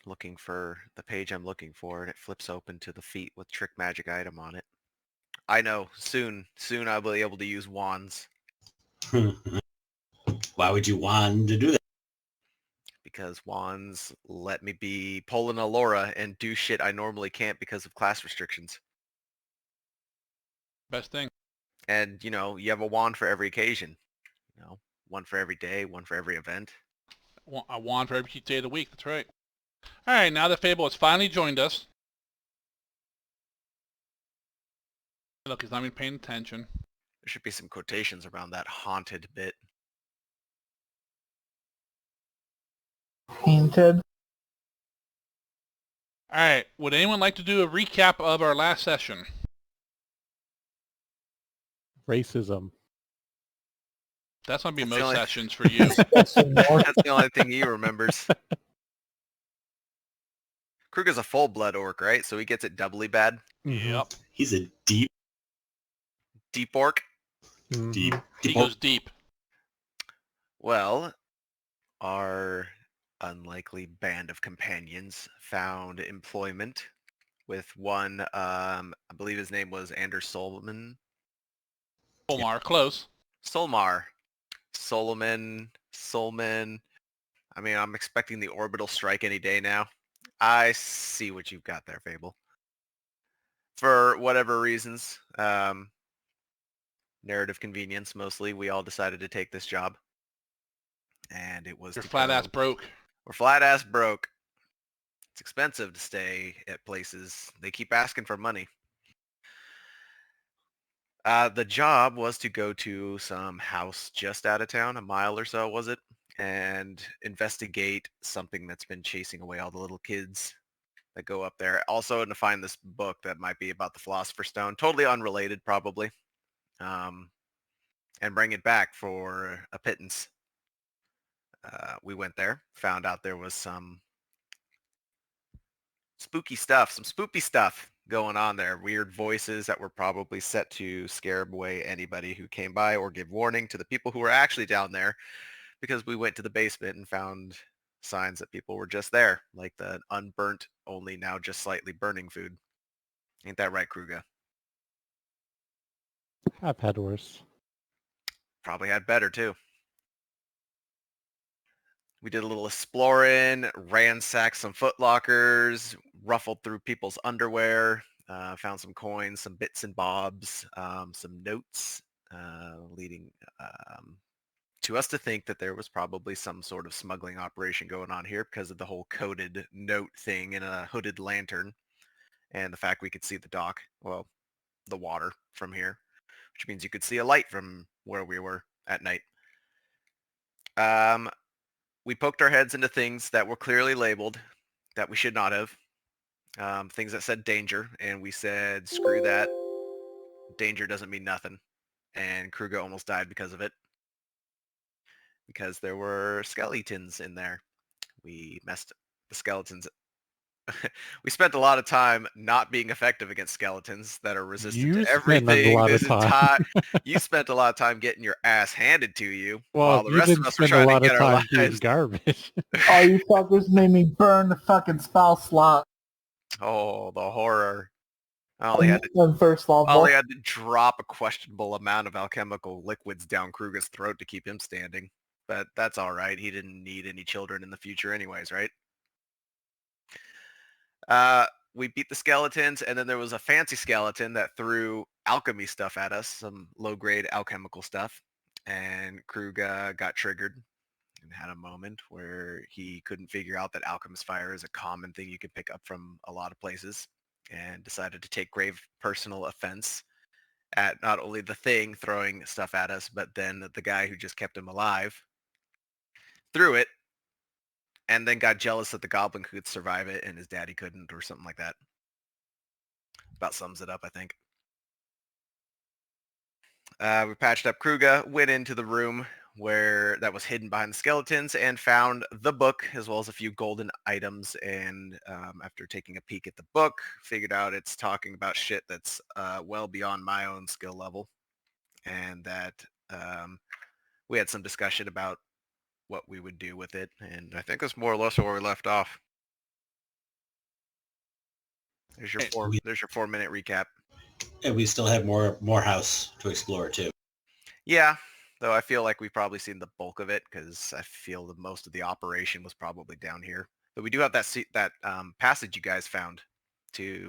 looking for the page I'm looking for, and it flips open to the feat with trick magic item on it. I know, soon I'll be able to use wands, Why would you want to do that? because wands let me be Polina Laura and do shit I normally can't because of class restrictions. Best thing. And, you have a wand for every occasion, one for every day, one for every event. A wand for every day of the week. That's right. All right, now that Fable has finally joined us. Look, he's not even paying attention. There should be some quotations around that haunted bit. Painted. All right, would anyone like to do a recap of our last session? Racism. That's going to be That's the most only- sessions for you. That's the only thing he remembers. Kruga's a full-blood orc, right? So he gets it doubly bad. Yep. He's a deep Orc? He goes deep. Well, our unlikely band of companions found employment with one, I believe his name was Anders Solomon. Omar, close. Solmar. Solman. I mean, I'm expecting the orbital strike any day now. I see what you've got there, Fable. For whatever reasons, narrative convenience mostly, we all decided to take this job. And it was You're flat ass broke. We're flat ass broke. It's expensive to stay at places. They keep asking for money. The job was to go to some house just out of town, a mile or so, was it? And investigate something that's been chasing away all the little kids that go up there. Also, to find this book that might be about the Philosopher's Stone. Totally unrelated, probably. And bring it back for a pittance. We went there, found out there was some spooky stuff, some spoopy stuff going on there. Weird voices that were probably set to scare away anybody who came by or give warning to the people who were actually down there, because we went to the basement and found signs that people were just there, like the unburnt, only now just slightly burning food. Ain't that right, Kruga? I've had worse. Probably had better too. We did a little exploring, ransacked some footlockers, ruffled through people's underwear, found some coins, some bits and bobs, some notes, leading to us to think that there was probably some sort of smuggling operation going on here because of the whole coded note thing in a hooded lantern, and the fact we could see the dock, well, the water from here, which means you could see a light from where we were at night. We poked our heads into things that were clearly labeled that we should not have. Things that said danger, and we said, screw that. Danger doesn't mean nothing. And Kruger almost died because of it. Because there were skeletons in there. We messed the skeletons. We spent a lot of time not being effective against skeletons that are resistant to everything. You spent a lot of time getting your ass handed to you, while the rest of us were trying to get our lives. Garbage. Oh, you fuckers made me burn the fucking spell slot. Oh, the horror. I only had to drop a questionable amount of alchemical liquids down Kruger's throat to keep him standing. But that's all right. He didn't need any children in the future anyways, right? We beat the skeletons, and then there was a fancy skeleton that threw alchemy stuff at us, some low-grade alchemical stuff. And Kruger got triggered and had a moment where he couldn't figure out that alchemist fire is a common thing you can pick up from a lot of places, and decided to take grave personal offense at not only the thing throwing stuff at us, but then the guy who just kept him alive threw it, and then got jealous that the goblin could survive it and his daddy couldn't, or something like that. About sums it up, I think. We patched up Kruga, went into the room where that was hidden behind the skeletons, and found the book as well as a few golden items. And after taking a peek at the book, figured out it's talking about shit that's well beyond my own skill level, and that we had some discussion about what we would do with it, and I think that's more or less where we left off. There's your Hey, 4-minute recap. And we still have more house to explore too. Yeah, though I feel like we've probably seen the bulk of it because I feel that most of the operation was probably down here. But we do have that passage you guys found to,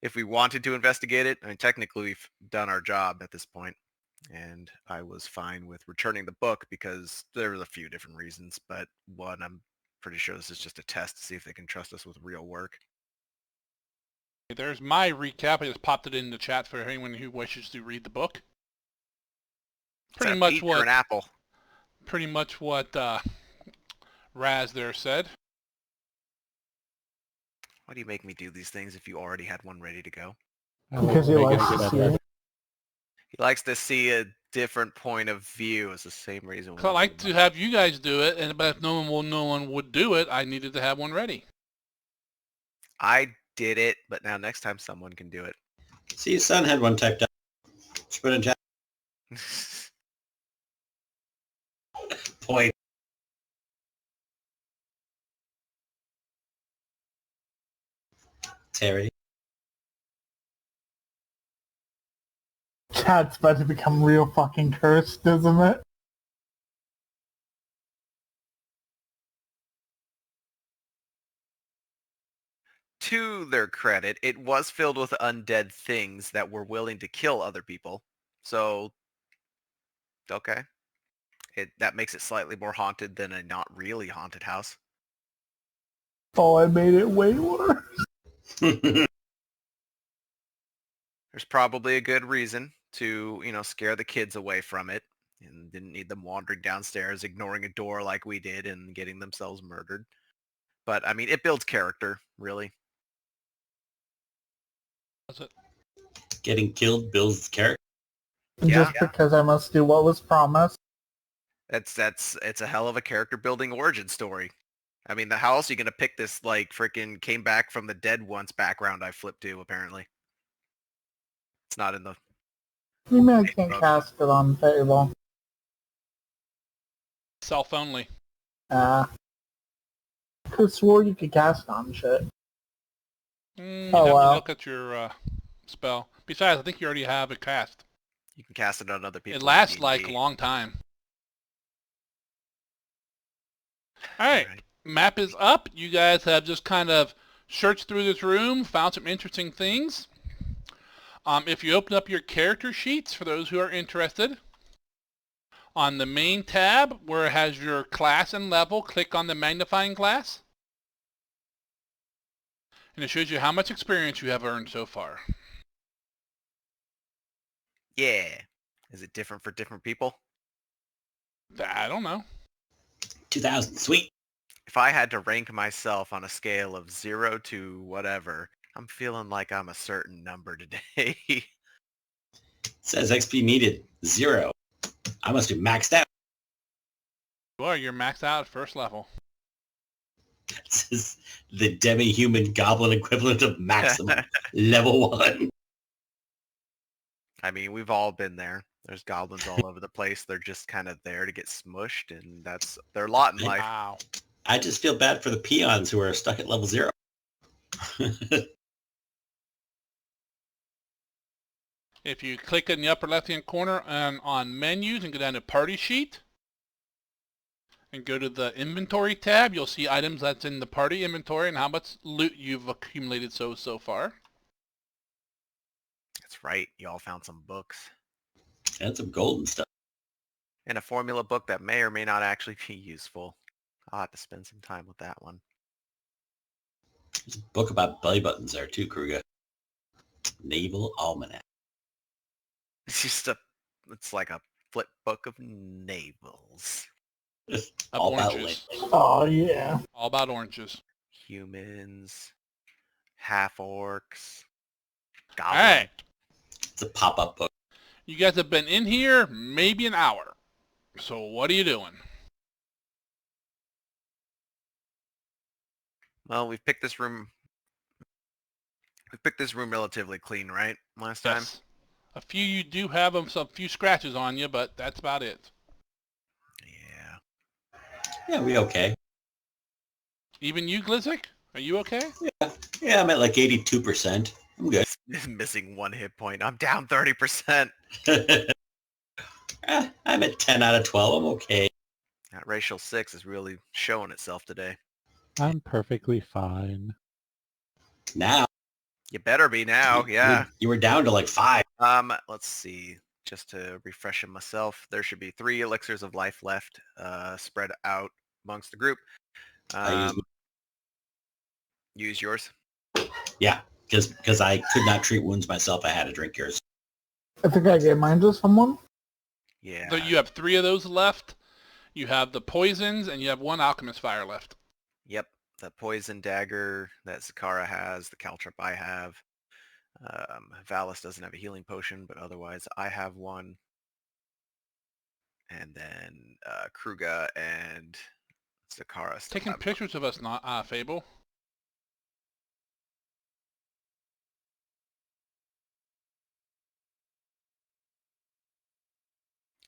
if we wanted to investigate it. I mean, technically we've done our job at this point, and I was fine with returning the book because there was a few different reasons. But one, I'm pretty sure this is just a test to see if they can trust us with real work. There's my recap. I just popped it in the chat for anyone who wishes to read the book. Is that Pretty a much peach or what an apple? Raz there said. Why do you make me do these things if you already had one ready to go? Because he Make likes it to see better. it. He likes to see a different point of view. It's the same reason. 'Cause I like to have you guys do it, but if no one would do it, I needed to have one ready. I did it, but now next time someone can do it. See, his son had one typed up. Spread and Jack. Point. Terry. Chat's about to become real fucking cursed, isn't it? To their credit, it was filled with undead things that were willing to kill other people. So, okay. That makes it slightly more haunted than a not really haunted house. Oh, I made it way worse. There's probably a good reason to, scare the kids away from it, and didn't need them wandering downstairs, ignoring a door like we did, and getting themselves murdered. But, I mean, it builds character, really. That's it. Getting killed builds character. Yeah. Just because I must do what was promised. It's a hell of a character building origin story. I mean, how else are you gonna pick this like freaking came back from the dead once background I flipped to? Apparently, it's not in the. You mean I can't cast it on table? Self only. Could swore you could cast on shit. You Oh, have to wow. look at your spell. Besides, I think you already have it cast. You can cast it on other people. It in lasts D&D. like a long time. Alright, Alright. map is up. You guys have just kind of searched through this room, found some interesting things. If you open up your character sheets, for those who are interested, on the main tab where it has your class and level, click on the magnifying glass. And it shows you how much experience you have earned so far. Yeah. Is it different for different people? I don't know. 2000. Sweet. If I had to rank myself on a scale of 0 to whatever, I'm feeling like I'm a certain number today. Says XP needed 0. I must be maxed out. You're maxed out at first level. This is the demi-human goblin equivalent of maximum. Level 1. I mean, we've all been there. There's goblins all over the place. They're just kind of there to get smushed, and that's their lot in life. Wow. I just feel bad for the peons who are stuck at level 0. If you click in the upper left-hand corner on menus and go down to party sheet and go to the inventory tab, you'll see items that's in the party inventory and how much loot you've accumulated so far. That's right. You all found some books. And some golden stuff. And a formula book that may or may not actually be useful. I'll have to spend some time with that one. There's a book about belly buttons there too, Kruger. Naval Almanac. It's like a flip book of navels. All about Oranges. landing. Oh, yeah. All about oranges. Humans, half-orcs, All goblins. right. It's a pop-up book. You guys have been in here maybe an hour. So what are you doing? Well, we've picked this room relatively clean, right? Last time? Yes. A few you do have some few scratches on you, but that's about it. Yeah. Yeah, we okay. Even you, Glizzik? Are you okay? Yeah, I'm at like 82%. I'm good. Missing 1 hit point. I'm down 30%. I'm at 10 out of 12. I'm okay. That racial 6 is really showing itself today. I'm perfectly fine. Now. You better be now, yeah. You were down to like 5. Let's see. Just to refresh myself, there should be 3 elixirs of life left, spread out amongst the group. I Use yours. Yeah, because I could not treat wounds myself. I had to drink yours. I think I gave mine to someone. Yeah. So you have 3 of those left. You have the poisons, and you have 1 alchemist fire left. Yep. The poison dagger that Zakara has, the caltrip I have. Valis doesn't have a healing potion, but otherwise I have one. And then Kruga and Zakara still Taking have pictures of us, not Fable.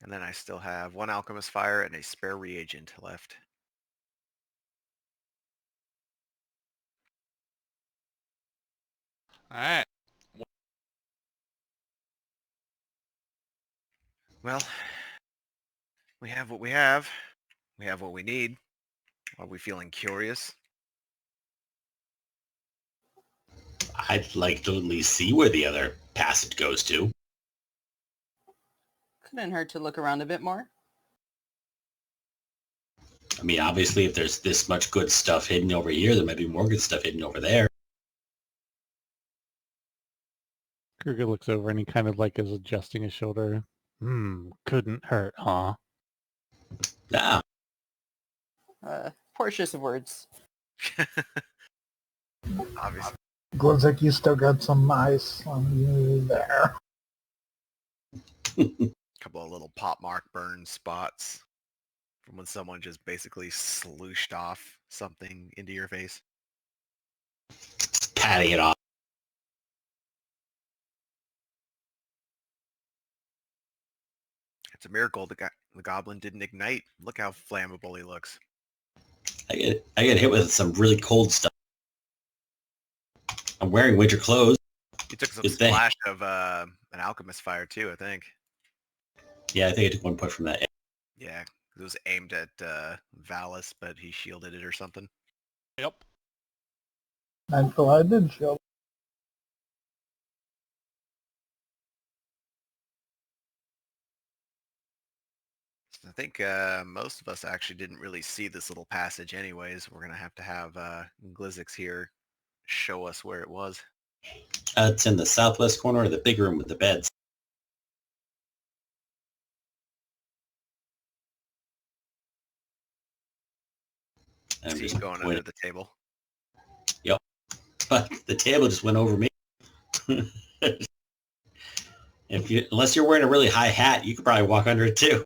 And then I still have 1 alchemist fire and a spare reagent left. All right. Well, we have what we have. We have what we need. Are we feeling curious? I'd like to at least see where the other passage goes to. Couldn't hurt to look around a bit more. I mean, obviously, if there's this much good stuff hidden over here, there might be more good stuff hidden over there. Kruger looks over and he kind of like is adjusting his shoulder. Couldn't hurt, huh? Nah, Poor choice of words. Obviously. Glizek, you still got some ice on you there. Couple of little pop mark burn spots from when someone just basically slooshed off something into your face. patting it off. It's a miracle the goblin didn't ignite. Look how flammable he looks. I get hit with some really cold stuff. I'm wearing winter clothes. He took some Good thing. splash of an alchemist fire too, I think. Yeah, I think I took 1 point from that. Yeah, it was aimed at Valis, but he shielded it or something. Yep. Mindful, I did shield. I think most of us actually didn't really see this little passage anyways. We're going to have Glizix here show us where it was. It's in the southwest corner of the big room with the beds. And I'm He's just going pointing- under the table. But the table just went over me. Unless you're wearing a really high hat, you could probably walk under it too.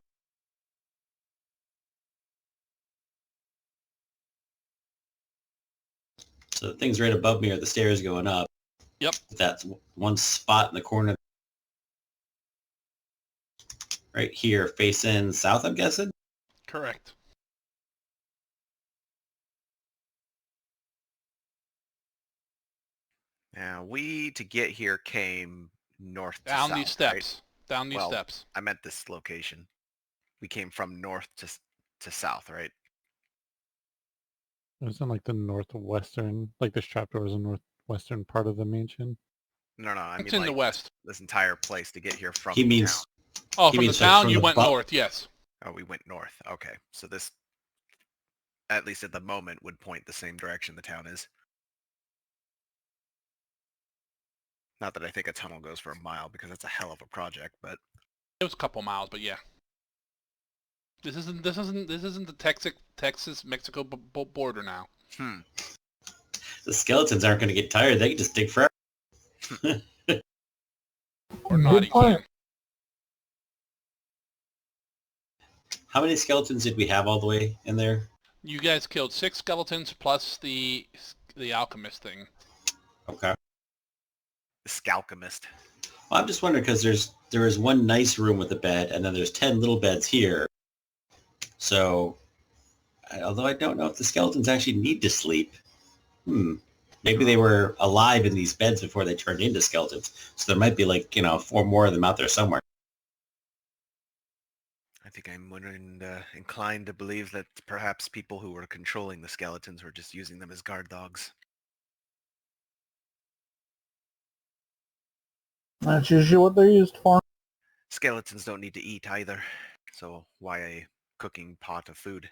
So the things right above me are the stairs going up. Yep. That's one spot in the corner. Right here, facing south, I'm guessing. Correct. Now, we, to get here, came north to Down south, these steps. right? Down these Well, steps. I meant this location. We came from north to south, right? It was in like the northwestern, like this trapdoor was in northwestern part of the mansion. No, I It's mean in the like west. this entire place to get here from He the means town. Oh, He from the means, like, town, from you the went bu- north, yes. Oh, we went north. Okay, so this, at least at the moment, would point the same direction the town is. Not that I think a tunnel goes for a mile because that's a hell of a project, but It was a couple miles, but yeah. This isn't the Texas-Mexico border now. the skeletons aren't going to get tired. They can just dig forever. Or not Good point. again. How many skeletons did we have all the way in there? You guys killed 6 skeletons plus the alchemist thing. Okay. the Scalchemist. Well, I'm just wondering because there is one nice room with a bed, and then there's 10 little beds here. So, although I don't know if the skeletons actually need to sleep, Maybe they were alive in these beds before they turned into skeletons. So there might be like, 4 more of them out there somewhere. I think I'm inclined to believe that perhaps people who were controlling the skeletons were just using them as guard dogs. That's usually what they're used for. Skeletons don't need to eat either, so why a cooking pot of food?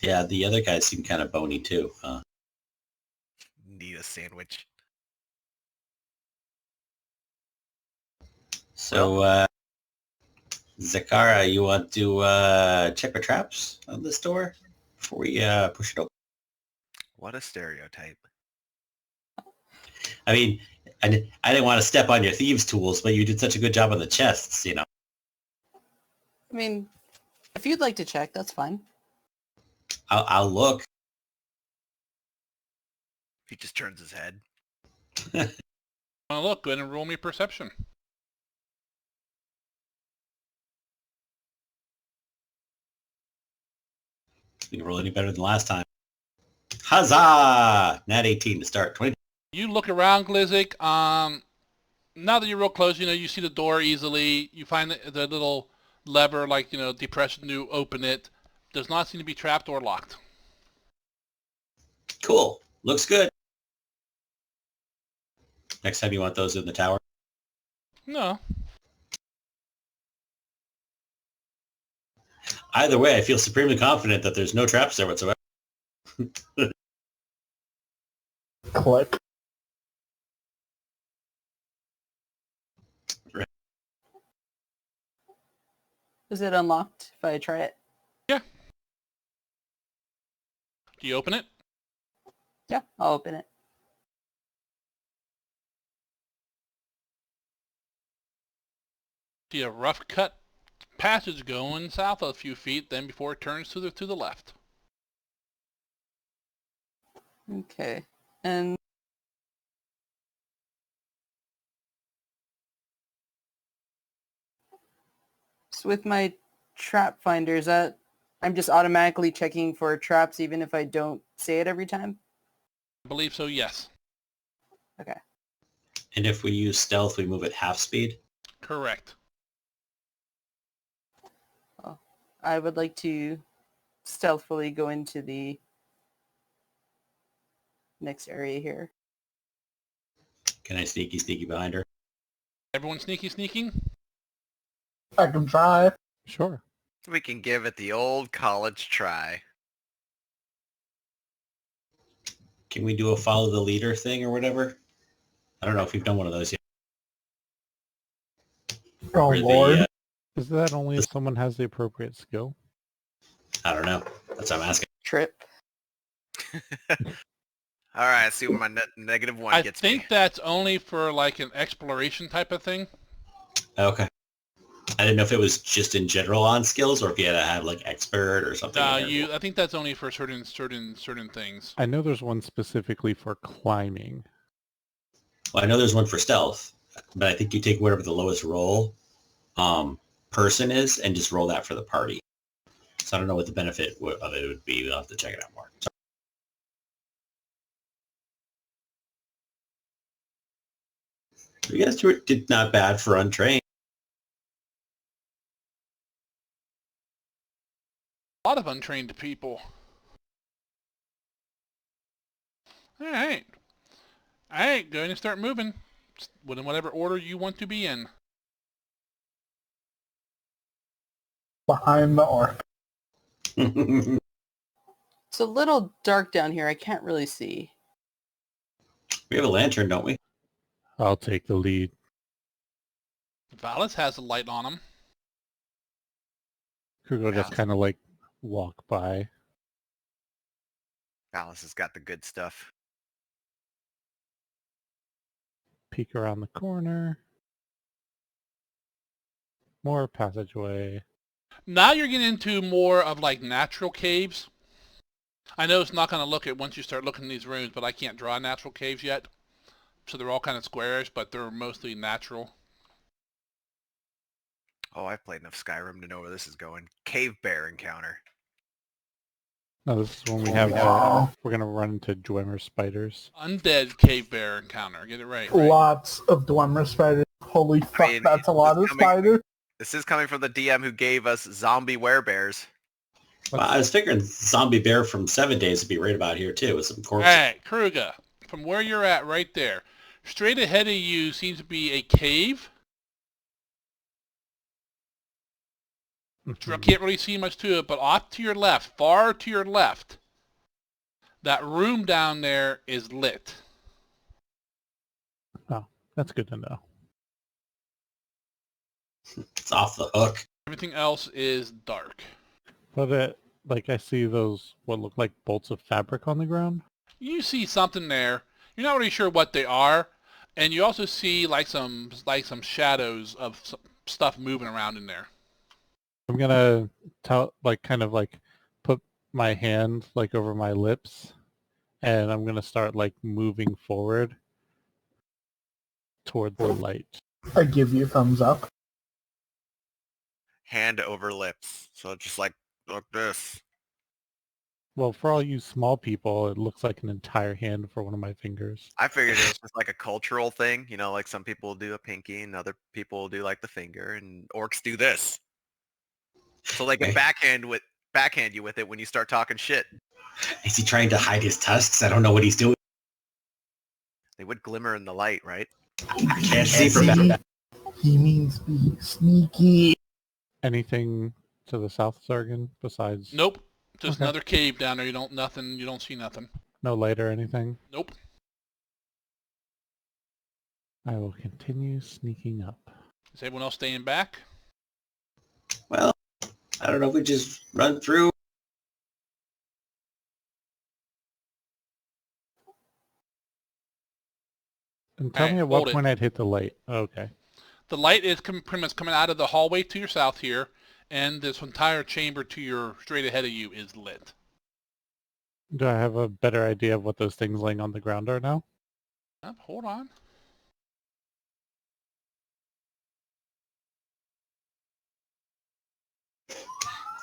Yeah, the other guys seem kind of bony too. Need a sandwich. So, Zakara, you want to check for traps on this door before we push it open? What a stereotype. I mean, I didn't want to step on your thieves' tools, but you did such a good job on the chests, I mean, if you'd like to check, that's fine. I'll look. He just turns his head. Look, go ahead and roll me perception. You can roll any better than last time. Huzzah! Nat 18 to start. 20. You look around, Glizzik. Now that you're real close, you see the door easily. You find the little lever, depression to open it. Does not seem to be trapped or locked. Cool. Looks good. Next time you want those in the tower? No. Either way, I feel supremely confident that there's no traps there whatsoever. Click. Is it unlocked if I try it? Yeah. Do you open it? Yeah, I'll open it. See a rough cut passage going south a few feet, then before it turns to the left. Okay. And so with my trap finder, is that I'm just automatically checking for traps even if I don't say it every time? I believe so, yes. Okay. And if we use stealth, we move at half speed? Correct. Well, I would like to stealthily go into the next area here. Can I sneaky behind her? Everyone sneaking? I can try. Sure. We can give it the old college try. Can we do a follow the leader thing or whatever? I don't know if we've done one of those yet. Oh, Where the, Lord. Is that only if someone has the appropriate skill? I don't know. That's what I'm asking. Trip. All right, see where my -1 I gets think me. that's only for an exploration type of thing. Okay. I didn't know if it was just in general on skills or if you had to have expert or something. I think that's only for certain things. I know there's one specifically for climbing. Well, I know there's one for stealth, but I think you take whatever the lowest roll person is and just roll that for the party. So I don't know what the benefit of it would be. We'll have to check it out more. So, you guys did not bad for untrained. A lot of untrained people. All right, go ahead and start moving. In whatever order you want to be in. Behind the orc. It's a little dark down here. I can't really see. We have a lantern, don't we? I'll take the lead. Valis has a light on him. Krugo just Yeah. kind of walk by. Alice has got the good stuff. Peek around the corner. More passageway. Now you're getting into more of natural caves. I know it's not going to look at once you start looking at these rooms, but I can't draw natural caves yet. So they're all kind of squarish, but they're mostly natural. Oh, I've played enough Skyrim to know where this is going. Cave bear encounter. No, this is when we have, we're going to run into Dwemer spiders. Undead cave bear encounter. Get it right. Lots of Dwemer spiders. Holy fuck, mean, that's a lot of spiders. This is coming from the DM who gave us zombie werebears. Well, I was figuring zombie bear from 7 Days would be right about here too, with some corpses. Alright, Kruga, from where you're at right there, straight ahead of you seems to be a cave. Mhm. Can't really see much to it, but off to your left, far to your left, that room down there is lit. That's good to know. It's off the hook. Everything else is dark. But like I see those, what look like bolts of fabric on the ground. You see something there. You're not really sure what they are, and you also see like some shadows of some stuff moving around in there. I'm gonna kind of put my hand like over my lips, and I'm gonna start like moving forward toward the light. I give you a thumbs up. Hand over lips. So just like this. Well, for all you small people, it looks like an entire hand for one of my fingers. I figured it was just like a cultural thing. You know, like some people do a pinky and other people do like the finger, and orcs do this. So they can backhand you with it when you start talking shit. Is he trying to hide his tusks? I don't know what he's doing. They would glimmer in the light, right? I can't see from that. He means be sneaky. Anything to the south, Sargon, besides Nope. Just Okay. another cave down there. You don't see nothing. no light or anything? Nope. I will continue sneaking up. Is everyone else staying back? Well, I don't know if we just run through. And tell Alright, me at what hold it. point I'd hit the light. Okay. The light is pretty much coming out of the hallway to your south here, and this entire chamber to your straight ahead of you is lit. Do I have a better idea of what those things laying on the ground are now? Hold on.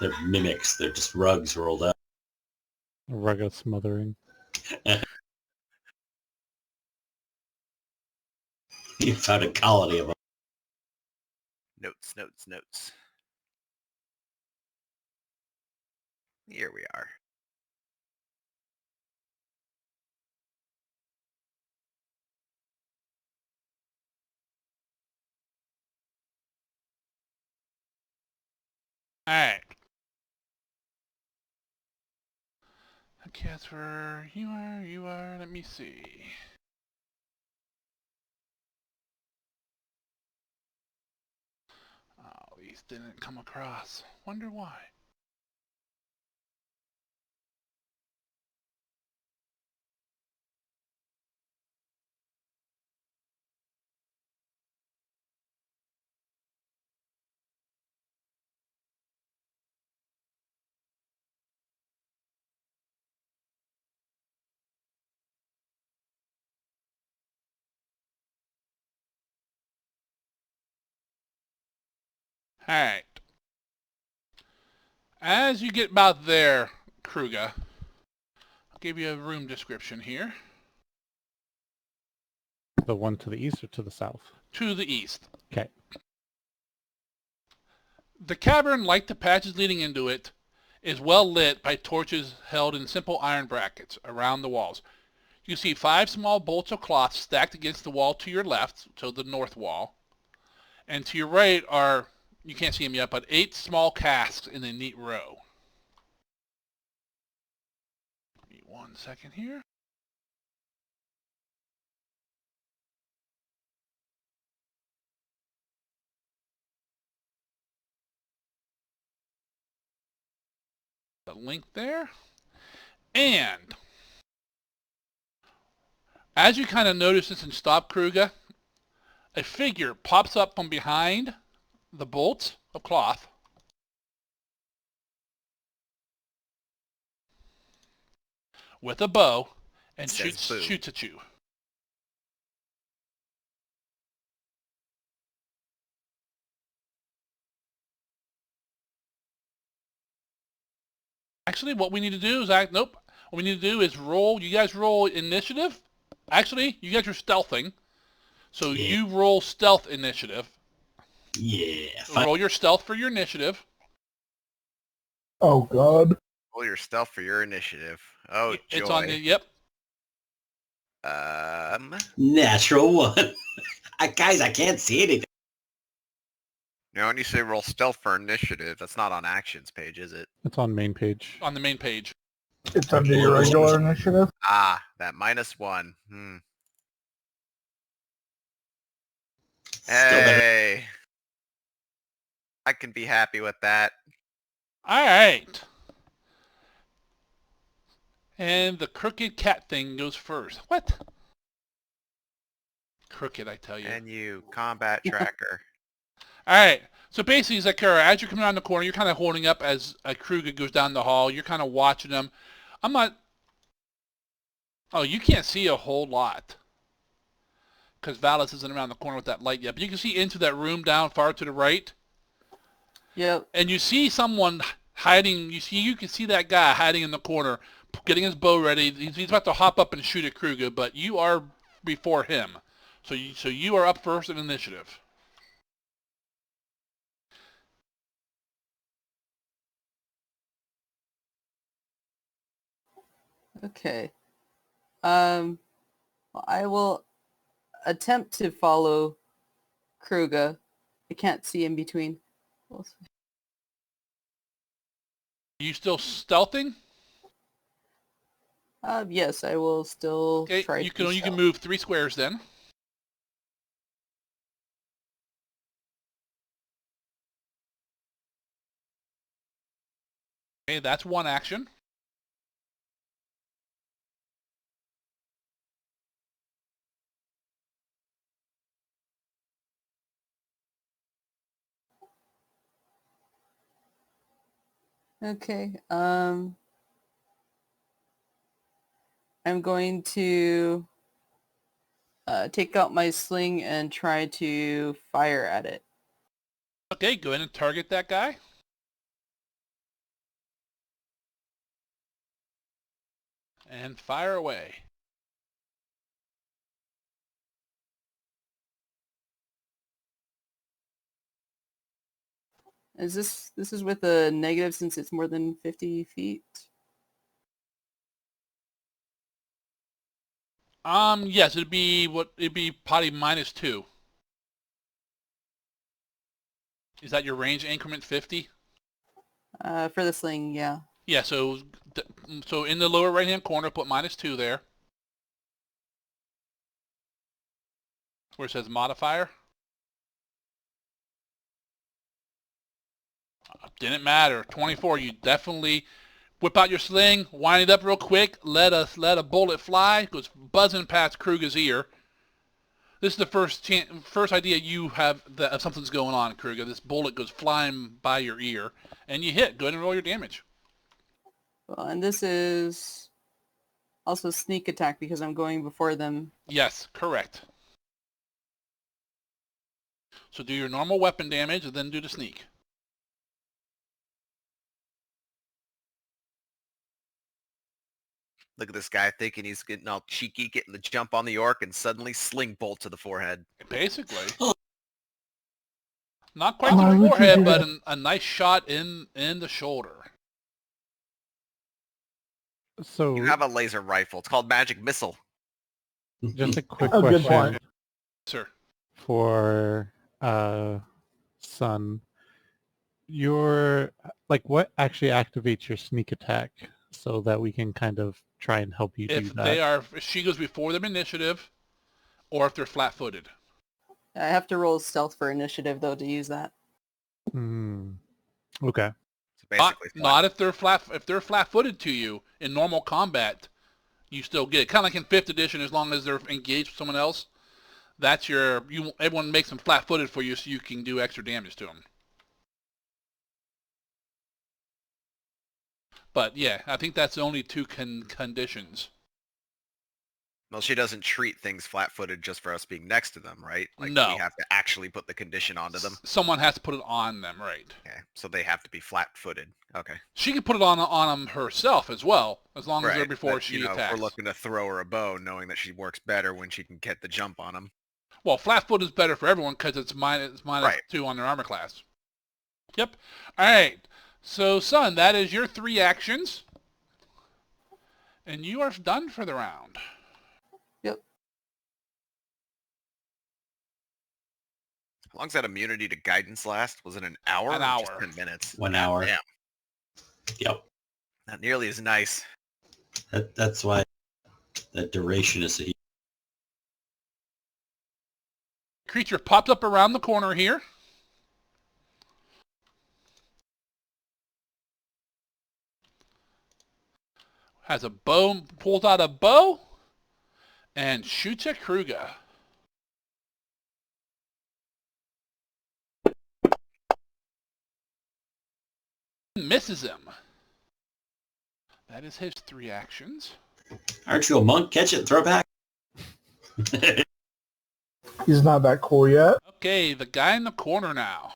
They're mimics. They're just rugs rolled up. A rug of smothering. You found a colony of them. Notes, notes, notes. Here we are. Alright. Okay, that's where you are. Let me see. Oh, these didn't come across. Wonder why. Alright. As you get about there, Kruga, I'll give you a room description here. The one to the east or to the south? To the east. Okay. The cavern, like the patches leading into it, is well lit by torches held in simple iron brackets around the walls. You see 5 small bolts of cloth stacked against the wall to your left, so the north wall. And to your right are, you can't see them yet, but 8 small casks in a neat row. Give me 1 second here. The link there. And as you kind of notice this and stop, Kruga, a figure pops up from behind the bolts of cloth. With a bow and Says boo. shoots at you. Actually, what we need to do is nope. What we need to do is roll. You guys roll initiative. Actually, you guys are stealthing, so Yeah. you roll stealth initiative. Yeah. So roll your stealth for your initiative. Oh God. Roll your stealth for your initiative. Oh, joy. It's on the yep. Natural 1. Guys, I can't see anything. Now, when you say roll stealth for initiative, that's not on actions page, is it? It's on main page. On the main page. It's under your regular initiative. Ah, that -1. Still better. Hey. I can be happy with that. All right. And the crooked cat thing goes first. What? Crooked, I tell you. And you, combat tracker. All right. So basically, Zakura, as you're coming around the corner, you're kind of holding up as Kruger goes down the hall. You're kind of watching him. I'm not... Oh, you can't see a whole lot. Because Valis isn't around the corner with that light yet. But you can see into that room down far to the right. Yep. And you see someone hiding. You can see that guy hiding in the corner, getting his bow ready. He's about to hop up and shoot at Kruger, but you are before him. So you are up first in initiative. Okay. I will attempt to follow Kruger. I can't see in between. Are you still stealthing? Yes, I will still Okay, try you to can stealth. move 3 squares then. Okay, that's one action. Okay. I'm going to take out my sling and try to fire at it. Okay, go ahead and target that guy. And fire away. Is this is with a negative since it's more than 50 feet? Yes, it'd be probably -2. Is that your range increment 50? For the sling, yeah. Yeah, so in the lower right-hand corner, put -2 there. Where it says modifier. Didn't matter. 24, you definitely whip out your sling, wind it up real quick, let a bullet fly, goes buzzing past Kruger's ear. This is the first idea you have that something's going on, Kruger. This bullet goes flying by your ear, and you hit. Go ahead and roll your damage. Well, and this is also sneak attack because I'm going before them. Yes, correct. So do your normal weapon damage, and then do the sneak. Look at this guy thinking he's getting all cheeky, getting the jump on the orc, and suddenly sling bolt to the forehead. Basically. Not quite Why the would you forehead, do but that? a nice shot in the shoulder. So You have a laser rifle. It's called Magic Missile. just a quick Oh, good question point. Sir. for Sun. Your what actually activates your sneak attack so that we can kind of try and help you do If that? she goes before them initiative, or if they're flat-footed. I have to roll stealth for initiative though to use that. Okay. So basically, Not if they're flat-footed to you in normal combat. You still get it. Kind of like in 5th edition, as long as they're engaged with someone else. That's everyone makes them flat-footed for you, so you can do extra damage to them. But yeah, I think that's the only 2 conditions. Well, she doesn't treat things flat-footed just for us being next to them, right? Like No. we have to actually put the condition onto them. Someone has to put it on them, right? Okay, so they have to be flat-footed. Okay. She can put it on them herself as well, as long as they're Right. before but, she you know, attacks. if we're looking to throw her a bone, knowing that she works better when she can get the jump on them. Well, flat foot is better for everyone because it's minus Right. 2 on their armor class. Yep. All right. So, son, that is your 3 actions. And you are done for the round. Yep. How long's that immunity to guidance last? Was it an hour? An or just hour. 10 minutes. 1 hour. Damn. Yep. Not nearly as nice. That's why that duration is a Creature popped up around the corner here. Has a bow, pulls out a bow, and shoots at Kruger. Misses him. That is his 3 actions. Aren't you a monk? Catch it, throw it back. He's not that cool yet. Okay, the guy in the corner now.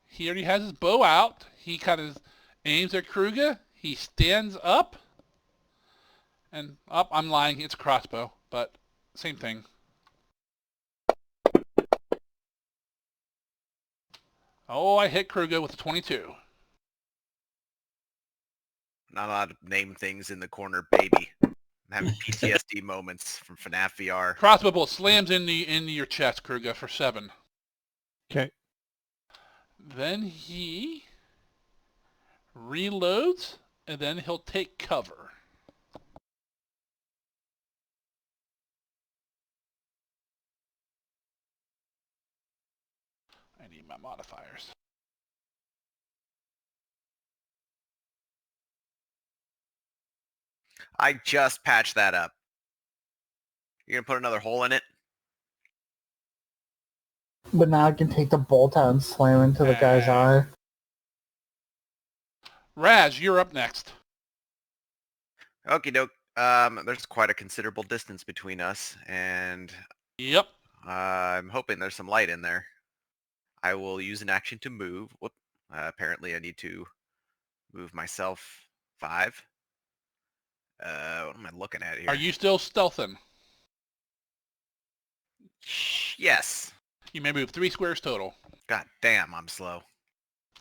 He already has his bow out. He kind of aims at Kruger. He stands up. And up, I'm lying, it's a crossbow, but same thing. Oh, I hit Kruger with a 22. Not allowed to name things in the corner, baby. I'm having PTSD moments from FNAF VR. Crossbow bolt slams into your chest, Kruger, for 7. Okay. Then he reloads, and then he'll take cover. I need my modifiers. I just patched that up. You're gonna put another hole in it? But now I can take the bolt out and slam into the guy's eye. Raz, you're up next. Okie doke. There's quite a considerable distance between us, and Yep. I'm hoping there's some light in there. I will use an action to move. Whoop. Apparently I need to move myself 5. What am I looking at here? Are you still stealthing? Yes. You may move 3 squares total. God damn, I'm slow.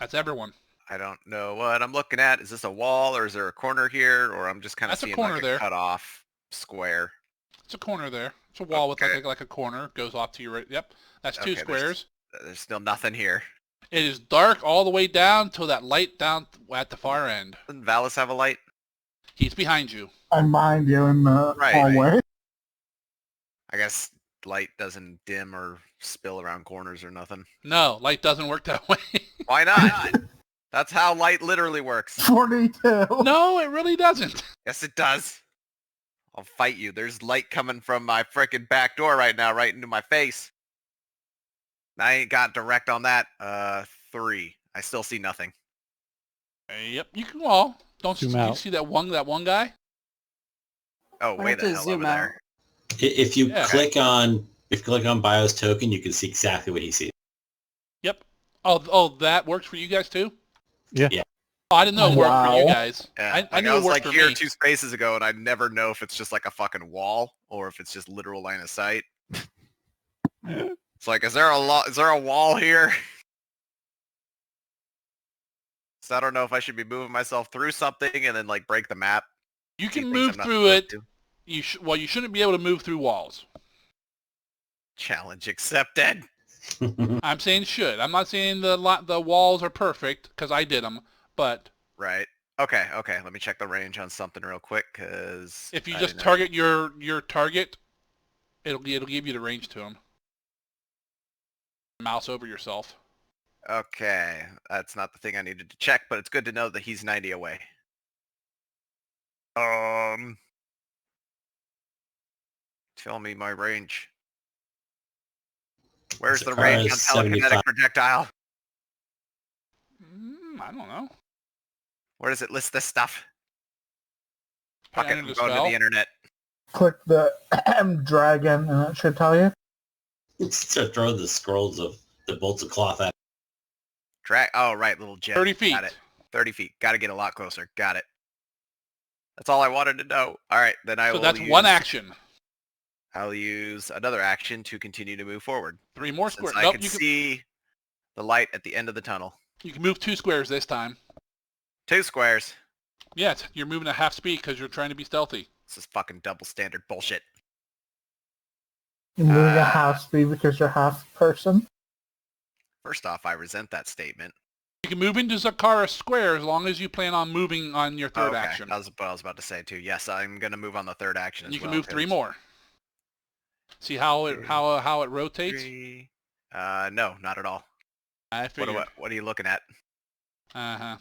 That's everyone. I don't know what I'm looking at. Is this a wall or is there a corner here? Or I'm just kind of That's a seeing corner like there. a cut off square. It's a corner there. It's a wall with Okay. like a corner. Goes off to your right. Yep. That's 2 Okay, squares. There's still nothing here. It is dark all the way down till that light down at the far end. Doesn't Valis have a light? He's behind you. I'm behind you in the Right. hallway. I guess light doesn't dim or spill around corners or nothing. No, light doesn't work that way. Why not? That's how light literally works. 42. No, it really doesn't. Yes, it does. I'll fight you. There's light coming from my frickin' back door right now, right into my face. I ain't got direct on that. 3. I still see nothing. Yep, you can wall. Don't Zoom you out. see that one guy? Oh, I way have the to hell zoom over out. there. If you Yeah. click on Bio's token, you can see exactly what he sees. Yep. Oh, that works for you guys too? Yeah. Yeah. Oh, I didn't know it worked for you Wow. guys. Yeah, I knew I it was worked like for here me. 2 spaces ago, and I never know if it's just like a fucking wall or if it's just literal line of sight. It's like, is there a wall here? So I don't know if I should be moving myself through something and then like break the map. You See can things move I'm not through it. supposed to. Well, you shouldn't be able to move through walls. Challenge accepted. I'm saying should. I'm not saying the walls are perfect because I did them, but Right. Okay. Let me check the range on something real quick, because if you just target your target, it'll give you the range to them. Mouse over yourself. Okay, that's not the thing I needed to check, but it's good to know that he's 90 away. Tell me my range. Where's the range on 75. telekinetic projectile? I don't know. Where does it list this stuff? Fuck it, Enter I'm the going to spell. the internet. click the dragon and it should tell you. So throw the scrolls of the bolts of cloth at. Oh, right, little gem. 30 feet. Got it. 30 feet. Got to get a lot closer. Got it. That's all I wanted to know. All right, then I So will that's use, one action. I'll use another action to continue to move forward. 3 more Since squares. I Nope, can you can, see the light at the end of the tunnel. you can move 2 squares this time. 2 squares. Yes, you're moving at half speed because you're trying to be stealthy. This is fucking double standard bullshit. You're moving at half speed because you're half person. First off, I resent that statement. You can move into Zakara Square as long as you plan on moving on your third Okay, action. that was what I was about to say too. Yes, I'm gonna move on the third action And as you can well, move 3 'cause more. See how it how it rotates? 3. No, not at all. I What figured. are you looking at? Uh-huh.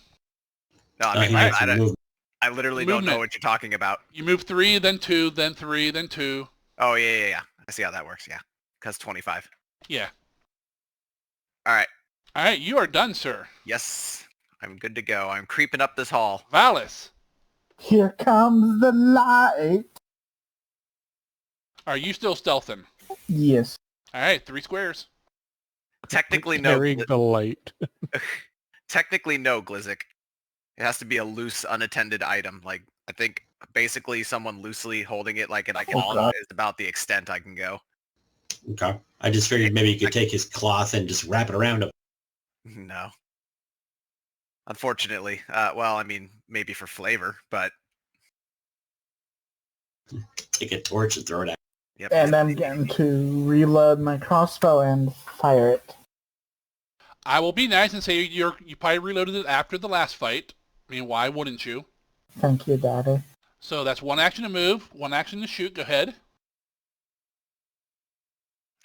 No, I mean, he makes a move. I literally don't know Movement. what you're talking about. You move 3, then 2, then 3, then 2. Oh, yeah. I see how that works, yeah. Because 25. Yeah. All right. All right, you are done, sir. Yes, I'm good to go. I'm creeping up this hall. Valis, Here comes the light. are you still stealthing? Yes. All right, 3 squares. Technically, no. Carrying the light. Technically, no, Glizzic. It has to be a loose, unattended item. Like, I think basically someone loosely holding it like in a palm God. is about the extent I can go. Okay. I just figured maybe you could take his cloth and just wrap it around him. No. Unfortunately. Well, I mean, maybe for flavor, but... Take a torch and throw it at. Yep. And I'm getting to reload my crossbow and fire it. I will be nice and say you probably reloaded it after the last fight. I mean, why wouldn't you? Thank you, Daddy. So that's 1 action to move, 1 action to shoot. Go ahead.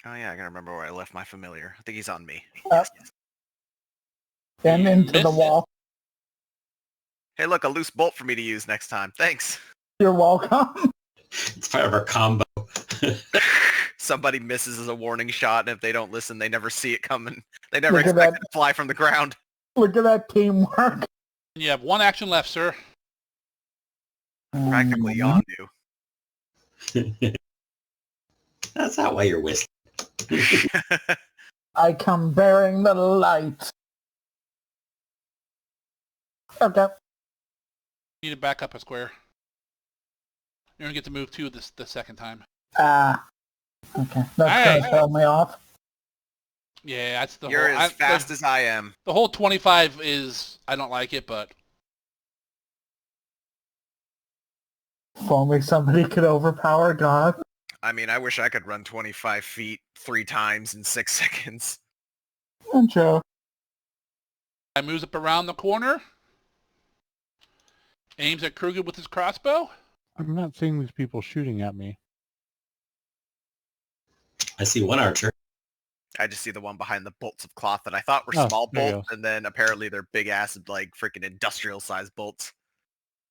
Oh, yeah, I gotta remember where I left my familiar. I think he's on me. Yes. And into the Missed it. wall. Hey, look, a loose bolt for me to use next time. Thanks. You're welcome. It's part of our combo. Somebody misses as a warning shot, and if they don't listen, they never see it coming. They never Look at expect that. it to fly from the ground. Look at that teamwork. You have 1 action left, sir. Practically Yondu. That's not why you're whistling. I come bearing the light. Okay. You need to back up a square. You're going to get to move 2 the second time. Okay. That's Alright. gonna throw me off. Yeah, that's the You're whole... as fast as I am. The whole 25 is... I don't like it, but... If only somebody could overpower God. I mean, I wish I could run 25 feet 3 times in 6 seconds. And Joe. Guy moves up around the corner. Aims at Kruger with his crossbow. I'm not seeing these people shooting at me. I see one archer. I just see the one behind the bolts of cloth that I thought were Oh, small there you bolts, and then apparently they're big ass, like freaking industrial-sized bolts.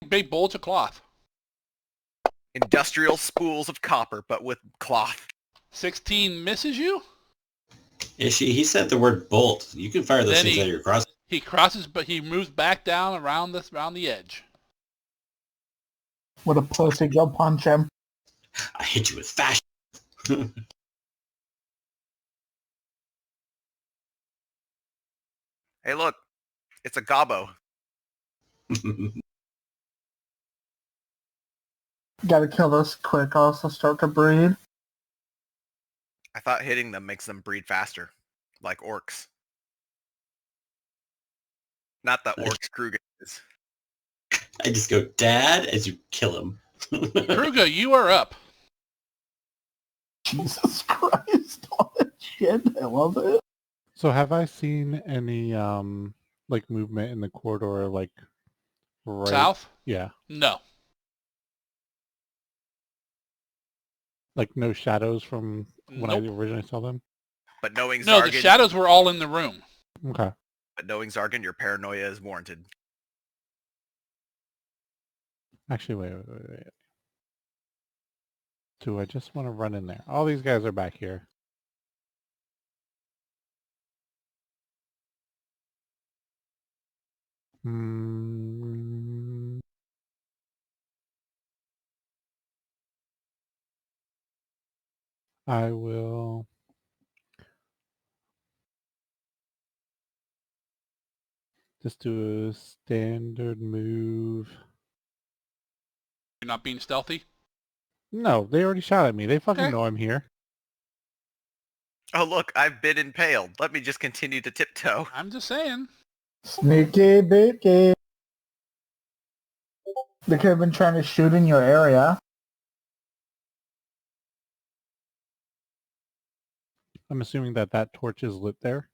Big bolts of cloth. Industrial spools of copper, but with cloth. 16 misses you. He said the word bolt. You can fire those Then things he- out of your cross. He crosses, but he moves back down around the edge. What a pussy. Go punch him. I hit you with fashion. Hey, look. It's a gobbo. Gotta kill this quick. Also start to breed. I thought hitting them makes them breed faster. Like orcs. Not the orcs Kruger is. I just go, Dad, as you kill him. Kruger, you are up. Jesus Christ. All that shit. I love it. So have I seen any like movement in the corridor, like right? South? Yeah, No. like no shadows from when I Nope. originally saw them. But knowing No, the Zargan, shadows were all in the room. Okay. your paranoia is warranted. Actually, wait. Do I just want to run in there? All these guys are back here. Hmm. I will just do a standard move. You're not being stealthy? No, they already shot at me. They fucking Okay. know I'm here. Oh look, I've been impaled. Let me just continue to tiptoe. I'm just saying. Sneaky beaky. They could have been trying to shoot in your area. I'm assuming that that torch is lit there.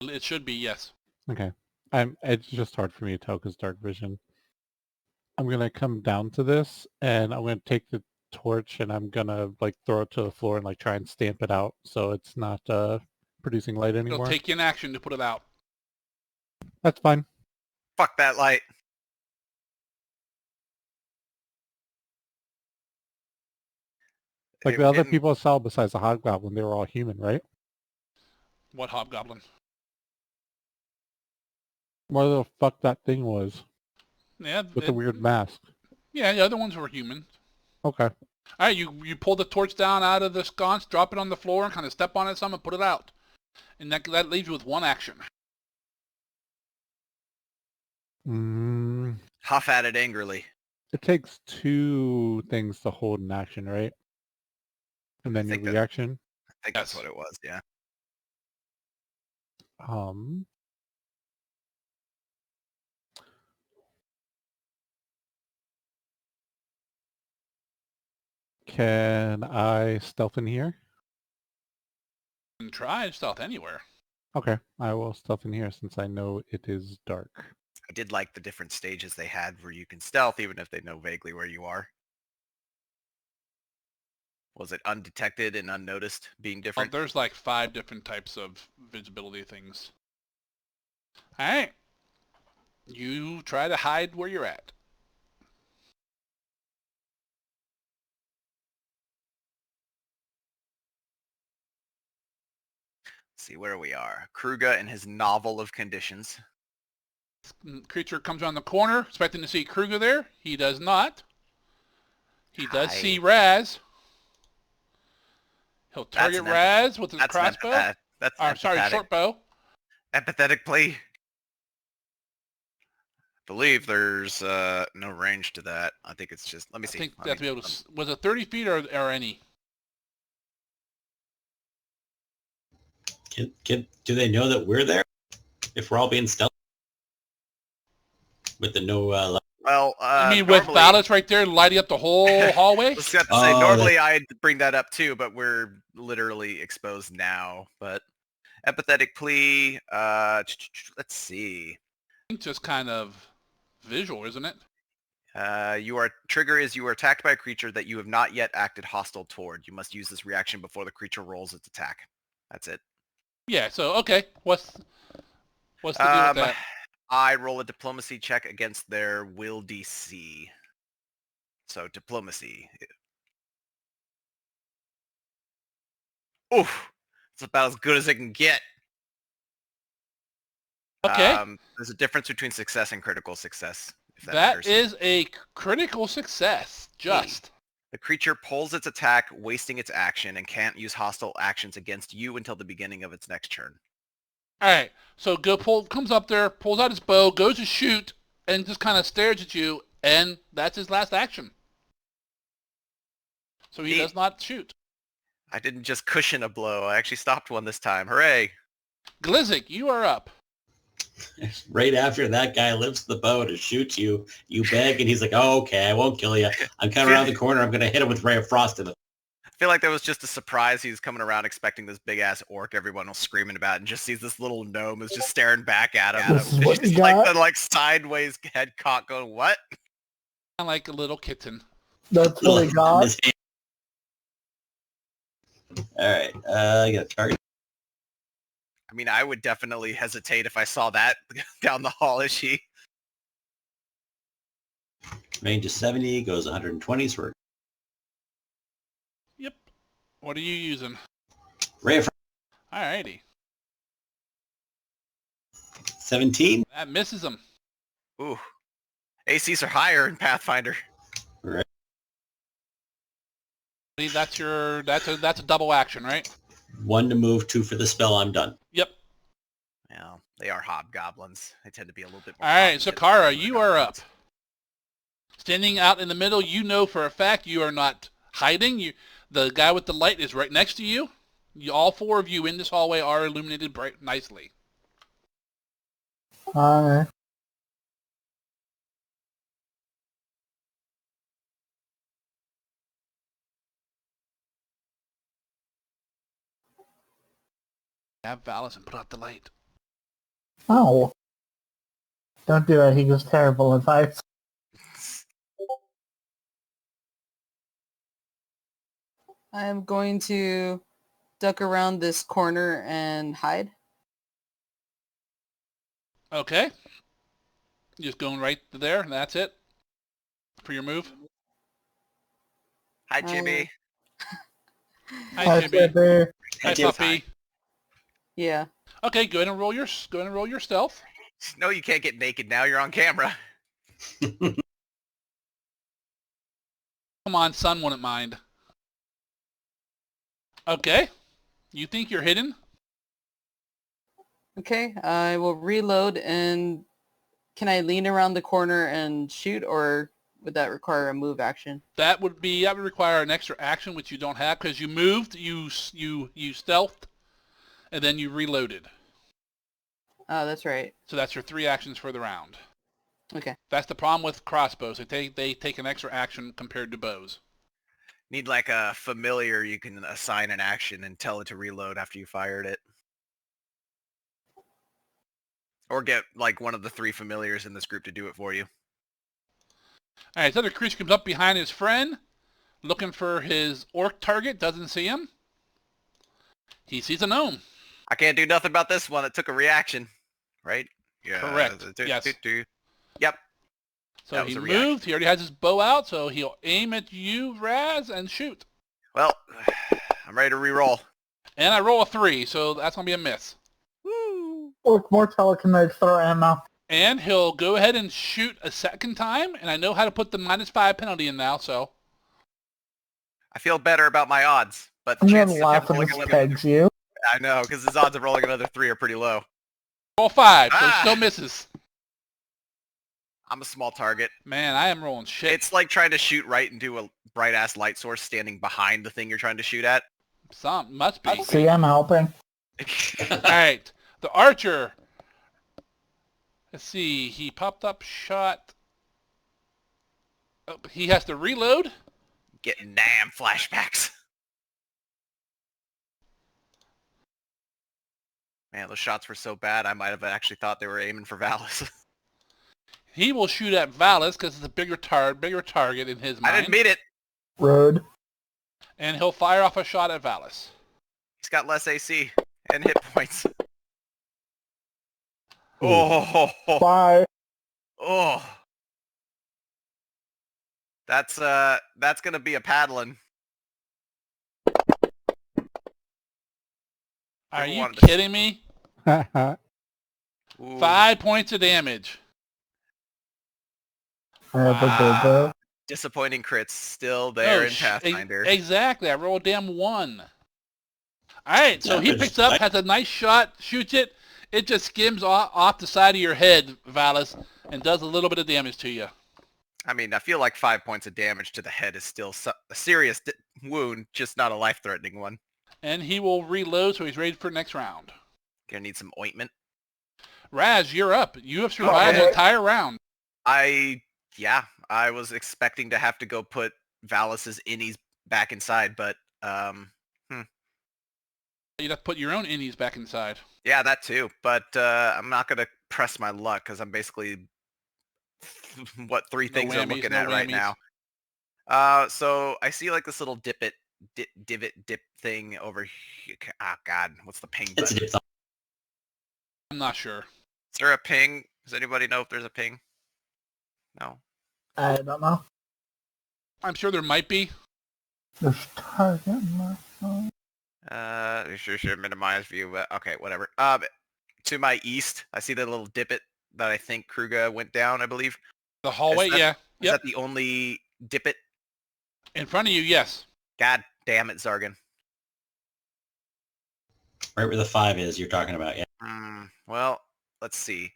It should be, yes. Okay. It's just hard for me to tell because dark vision. I'm gonna come down to this and I'm gonna take the torch and I'm gonna like throw it to the floor and like try and stamp it out so it's not producing light It'll anymore. take you in action to put it out. That's fine. Fuck that light. Like the other people I saw besides the hobgoblin, they were all human, right? What hobgoblin? Whatever the fuck that thing was Yeah, with the weird mask. Yeah, the other ones were human. Okay. All right, you pull the torch down out of the sconce, drop it on the floor, and kind of step on it some and put it out. And that leaves you with one action. Huff at it angrily. It takes 2 things to hold an action, right? And then your think that- reaction. I think that's what it was, yeah. Can I stealth in here? And try stealth anywhere. Okay, I will stealth in here since I know it is dark. I did like the different stages they had where you can stealth even if they know vaguely where you are. Was it undetected and unnoticed being different? There's like 5 different types of visibility things. All right. You try to hide where you're at. See where we are. Kruga in his novel of conditions. Creature comes around the corner, expecting to see Kruger there. He does not. He does Hi. see Raz. He'll target Raz with his crossbow. That's sorry, short bow. Empathetic plea. I believe there's no range to that. I think it's just, let me see. I think you have to be able to, was it 30 feet or any? Do they know that we're there? If we're all being stealth? With the no... well, you mean with ballots right there lighting up the whole hallway? I was about to say, normally I'd bring that up too, but we're literally exposed now. But empathetic plea, let's see. Just kind of visual, isn't it? Trigger is you are attacked by a creature that you have not yet acted hostile toward. You must use this reaction before the creature rolls its attack. That's it. Yeah, so, okay. What's the deal with that? I roll a diplomacy check against their will DC. So diplomacy. Oof. It's about as good as it can get. Okay. There's a difference between success and critical success. If that That matters. is a critical success. Just. The creature pulls its attack, wasting its action, and can't use hostile actions against you until the beginning of its next turn. All right. So comes up there, pulls out his bow, goes to shoot, and just kind of stares at you, and that's his last action. So he does not shoot. I didn't just cushion a blow. I actually stopped one this time. Hooray! Glizzik, you are up. Right after that guy lifts the bow to shoot you, you beg, and he's like, oh, okay, I won't kill you. I'm coming around the corner. I'm going to hit him with Ray of Frost in the... I feel like that was just a surprise. He was coming around expecting this big-ass orc everyone was screaming about and just sees this little gnome is just staring back at him. This is what Just you like got? the sideways head cock going, what? Kind of like a little kitten. That's what we got. All right, I got a target. I mean, I would definitely hesitate if I saw that down the hall, is she? Range is 70, goes 120, so we're... Yep. What are you using? Ray of Frost, Alrighty. 17. That misses him. Ooh. ACs are higher in Pathfinder. Right. That's a double action, right? 1 to move, 2 for the spell. I'm done. Yep. Well, they are hobgoblins. They tend to be a little bit more. All right, so cognitive Kara, than you are up. goblins. Standing out in the middle, you know for a fact you are not hiding. The guy with the light is right next to you. All 4 of you in this hallway are illuminated bright nicely. Hi. Have Valis and put out the light. Oh. Don't do it. He gives terrible advice. I'm going to duck around this corner and hide. Okay. Just going right there, and that's it for your move. Hi, Jimmy. Hi, Jimmy. Jimmy. Hi, Jimmy. puppy. Yeah. Okay, go ahead and roll your stealth. No, you can't get naked now. You're on camera. Come on, son wouldn't mind. Okay. You think you're hidden? Okay, I will reload, and can I lean around the corner and shoot, or would that require a move action? That would require an extra action, which you don't have because you moved, you stealthed, and then you reloaded. Oh, that's right. So that's your 3 actions for the round. Okay. That's the problem with crossbows. They take an extra action compared to bows. Need like a familiar you can assign an action and tell it to reload after you fired it. Or get like one of the 3 familiars in this group to do it for you. All right, this other creature comes up behind his friend, looking for his orc target. Doesn't see him. He sees a gnome. I can't do nothing about this one. It took a reaction, right? Yeah. Correct. Yes. Yep. So That he was a reaction. moved. He already has his bow out, so he'll aim at you, Raz, and shoot. Well, I'm ready to re-roll. And I roll a 3, so that's going to be a miss. Woo! Look, more telekinetic throw ammo. And he'll go ahead and shoot a second time, and I know how to put the -5 penalty in now, so. I feel better about my odds, but the I'm chances gonna of him laugh when rolling this another... pegs you. I know, because his odds of rolling another 3 are pretty low. Roll 5, so it Ah! still misses. I'm a small target. Man, I am rolling shit. It's like trying to shoot right into a bright-ass light source standing behind the thing you're trying to shoot at. Must be. See, I'm helping. All right, the archer. Let's see. He popped up, shot. Oh, he has to reload. Getting damn flashbacks. Man, those shots were so bad, I might have actually thought they were aiming for Valis. He will shoot at Valis because it's a bigger target in his mind. I didn't mean it. Road. And he'll fire off a shot at Valis. He's got less AC and hit points. Oh, Bye. oh. That's gonna be a paddling. Are Never you wanted to- kidding me? Ooh. 5 points of damage. Ah, disappointing crits still there in sh- Pathfinder. Exactly. I rolled a damn 1. All right, so Yeah, he but picks up, has a nice shot, shoots it. It just skims off the side of your head, Valis, and does a little bit of damage to you. I mean, I feel like 5 points of damage to the head is still a serious wound, just not a life-threatening one. And he will reload, so he's ready for next round. Gonna need some ointment. Raz, you're up. You have survived Okay. the entire round. Yeah, I was expecting to have to go put Valis's innies back inside, but You'd have to put your own innies back inside. yeah, that too. But I'm not gonna press my luck because I'm basically what 3 No things I'm whammies, looking no at right whammies. now. So I see like this little divot dip thing over here. Oh God, what's the ping It's a button? dip. I'm not sure. Is there a ping? Does anybody know if there's a ping? No. I don't know. I'm sure there might be. There's target my phone. You sure minimize view, but okay, whatever. To my east, I see the little dipit that I think Kruga went down, I believe. The hallway, Is that- yeah. Is Yep. that the only dipit? In front of you, yes. God damn it, Zargan. Right where the 5 is you're talking about, yeah. Well, let's see.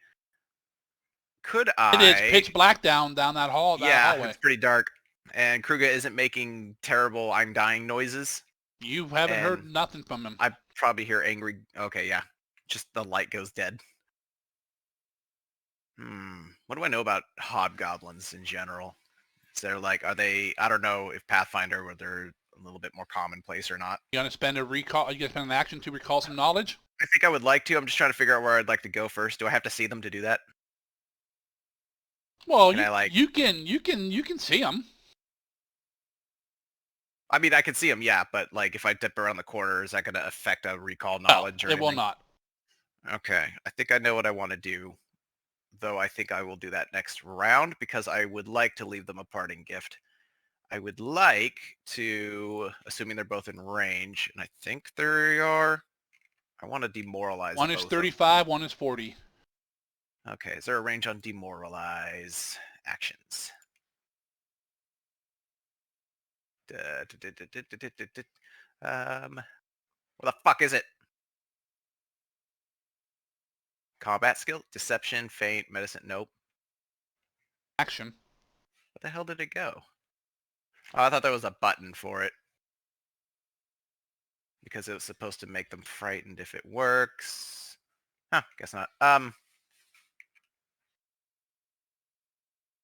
Could It I... is pitch black down that hall. That Yeah, hallway. it's pretty dark. And Kruga isn't making terrible I'm dying noises. You haven't heard and nothing from him. I probably hear angry... Okay, yeah. Just the light goes dead. What do I know about hobgoblins in general? Is there like, are they... I don't know if Pathfinder, where they're a little bit more commonplace or not. You gonna spend a recall? You gonna spend an action to recall some knowledge? I think I would like to. I'm just trying to figure out where I'd like to go first. Do I have to see them to do that? Well, Can I, like- you can see them. I mean, I can see them, yeah, but like if I dip around the corner, is that going to affect a recall knowledge? No, Or it will anything? not. Okay, I think I know what I want to do, though I think I will do that next round because I would like to leave them a parting gift. I would like to, assuming they're both in range, and I think they are, I want to demoralize One both is of them. 35, one is 40. Okay, is there a range on demoralize actions? Where the fuck is it? Combat skill, deception, feint, medicine. Nope. Action. What the hell did it go? Oh, I thought there was a button for it. Because it was supposed to make them frightened if it works. Huh, guess not.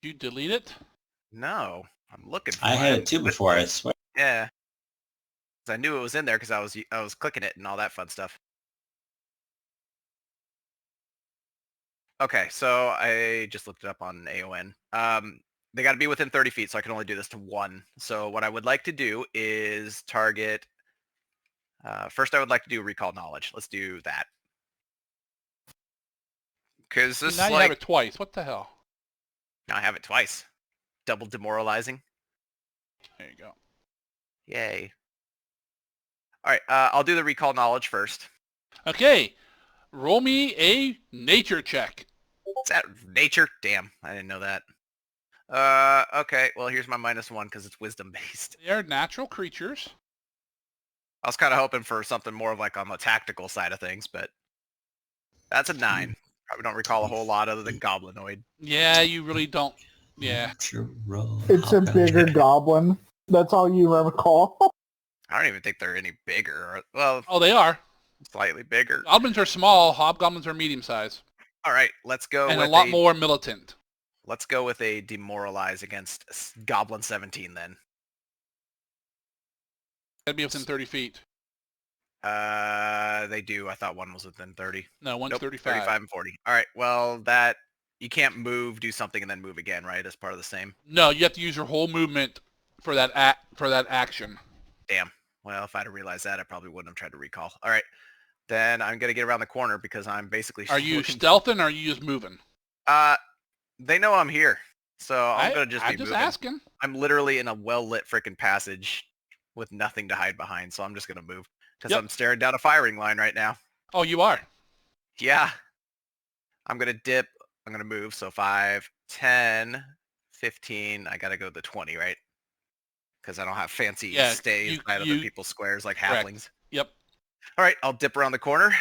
You delete it? No. I'm looking for I it. had it too before, I swear. Yeah. 'Cause I knew it was in there because I was clicking it and all that fun stuff. Okay, so I just looked it up on AON. They got to be within 30 feet, so I can only do this to one. So what I would like to do is target... first, I would like to do recall knowledge. Let's do that. Because this now is you have like... it twice. What the hell? Now I have it twice. Double demoralizing. There you go. Yay. All right, I'll do the recall knowledge first. Okay. Roll me a nature check. Is that nature? Damn, I didn't know that. Okay, well, here's my -1 because it's wisdom based. They are natural creatures. I was kind of hoping for something more of like on the tactical side of things, but that's a 9. Probably don't recall a whole lot other than Goblinoid. Yeah, you really don't. Yeah. It's a bigger goblin. That's all you recall. I don't even think they're any bigger. Well, Oh, they are. slightly bigger. Goblins are small. Hobgoblins are medium size. All right, let's go And with a lot more militant. Let's go with a demoralize against Goblin 17 then. That'd be within 30 feet. They do. I thought one was within 30. No, one's Nope, 35. 35 and 40. All right, well, that... You can't move, do something, and then move again, right? As part of the same. No, you have to use your whole movement for that action. Damn. Well, if I'd have realized that, I probably wouldn't have tried to recall. All right. Then I'm going to get around the corner because I'm basically... Are you looking- stealthing or are you just moving? They know I'm here. So I'm going to just be I'm just moving. asking. I'm literally in a well-lit freaking passage with nothing to hide behind, so I'm just going to move. Because Yep. I'm staring down a firing line right now. Oh, you are. Yeah. I'm going to dip. I'm going to move. So 5, 10, 15. I got to go to 20, right? Because I don't have fancy Yeah, stays you- by other you- people's squares like correct. halflings. Yep. All right, I'll dip around the corner.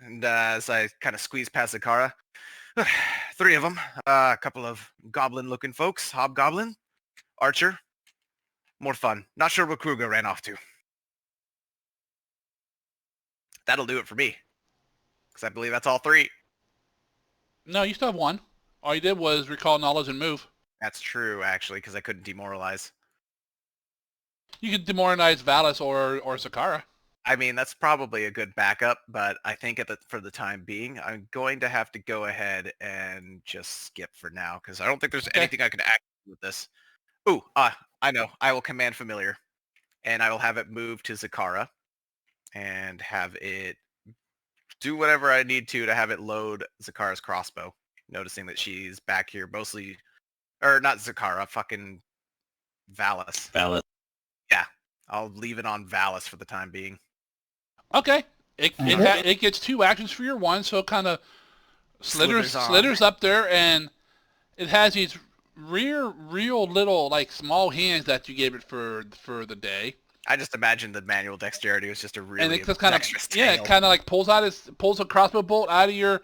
And as I kind of squeeze past Zakara, 3 of them, a couple of goblin-looking folks, hobgoblin, archer, more fun. Not sure what Kruger ran off to. That'll do it for me. Because I believe that's all 3. No, you still have one. All you did was recall knowledge and move. That's true, actually, because I couldn't demoralize. You could demoralize Valis or Zakara. I mean, that's probably a good backup, but I think for the time being, I'm going to have to go ahead and just skip for now, because I don't think there's Okay. anything I can act with this. Ooh, I know. I will command familiar, and I will have it move to Zakara, and have it do whatever I need to have it load Zakara's crossbow, noticing that she's back here mostly, or not Zakara, fucking Valis. Valid. I'll leave it on Valis for the time being. Okay. It Okay. it gets 2 actions for your 1, so it kind of Slithers on. slithers up there, and it has these real little like small hands that you gave it for the day. I just imagined the manual dexterity was just a and really it just kind of dexterous yeah, tail. it kind of like pulls a crossbow bolt out of your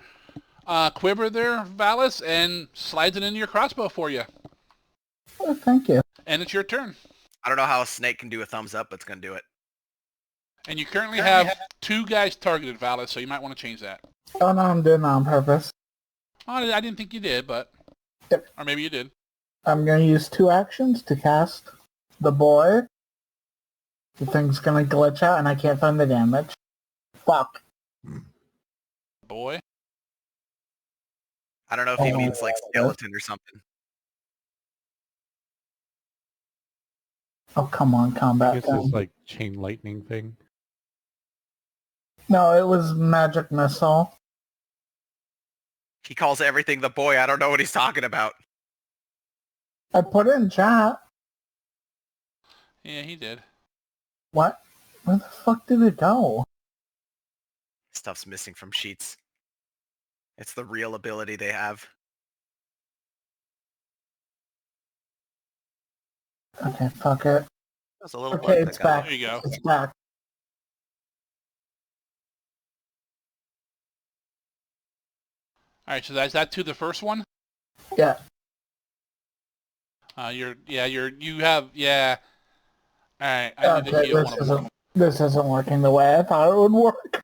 quiver there, Valis, and slides it into your crossbow for you. Oh, thank you. And it's your turn. I don't know how a snake can do a thumbs up, but it's gonna do it. And you currently have 2 guys targeted, Valis, so you might want to change that. Oh no, I'm doing that on purpose. Oh, I didn't think you did, but... Yep. Or maybe you did. I'm going to use 2 actions to cast the boy. The thing's going to glitch out and I can't find the damage. Fuck. Boy. I don't know if he Oh, means like yeah. skeleton or something. Oh, come on, I combat. guess it's like chain lightning thing. No, it was magic missile. He calls everything the boy. I don't know what he's talking about. I put it in chat. Yeah, he did. What? Where the fuck did it go? Stuff's missing from sheets. It's the real ability they have. Okay, fuck it. There's a little Okay, bug that it's got back. There you go. It's back. All right, so is that to the first one? Yeah. You have. All right, I need to Okay, heal one of them. this isn't working the way I thought it would work.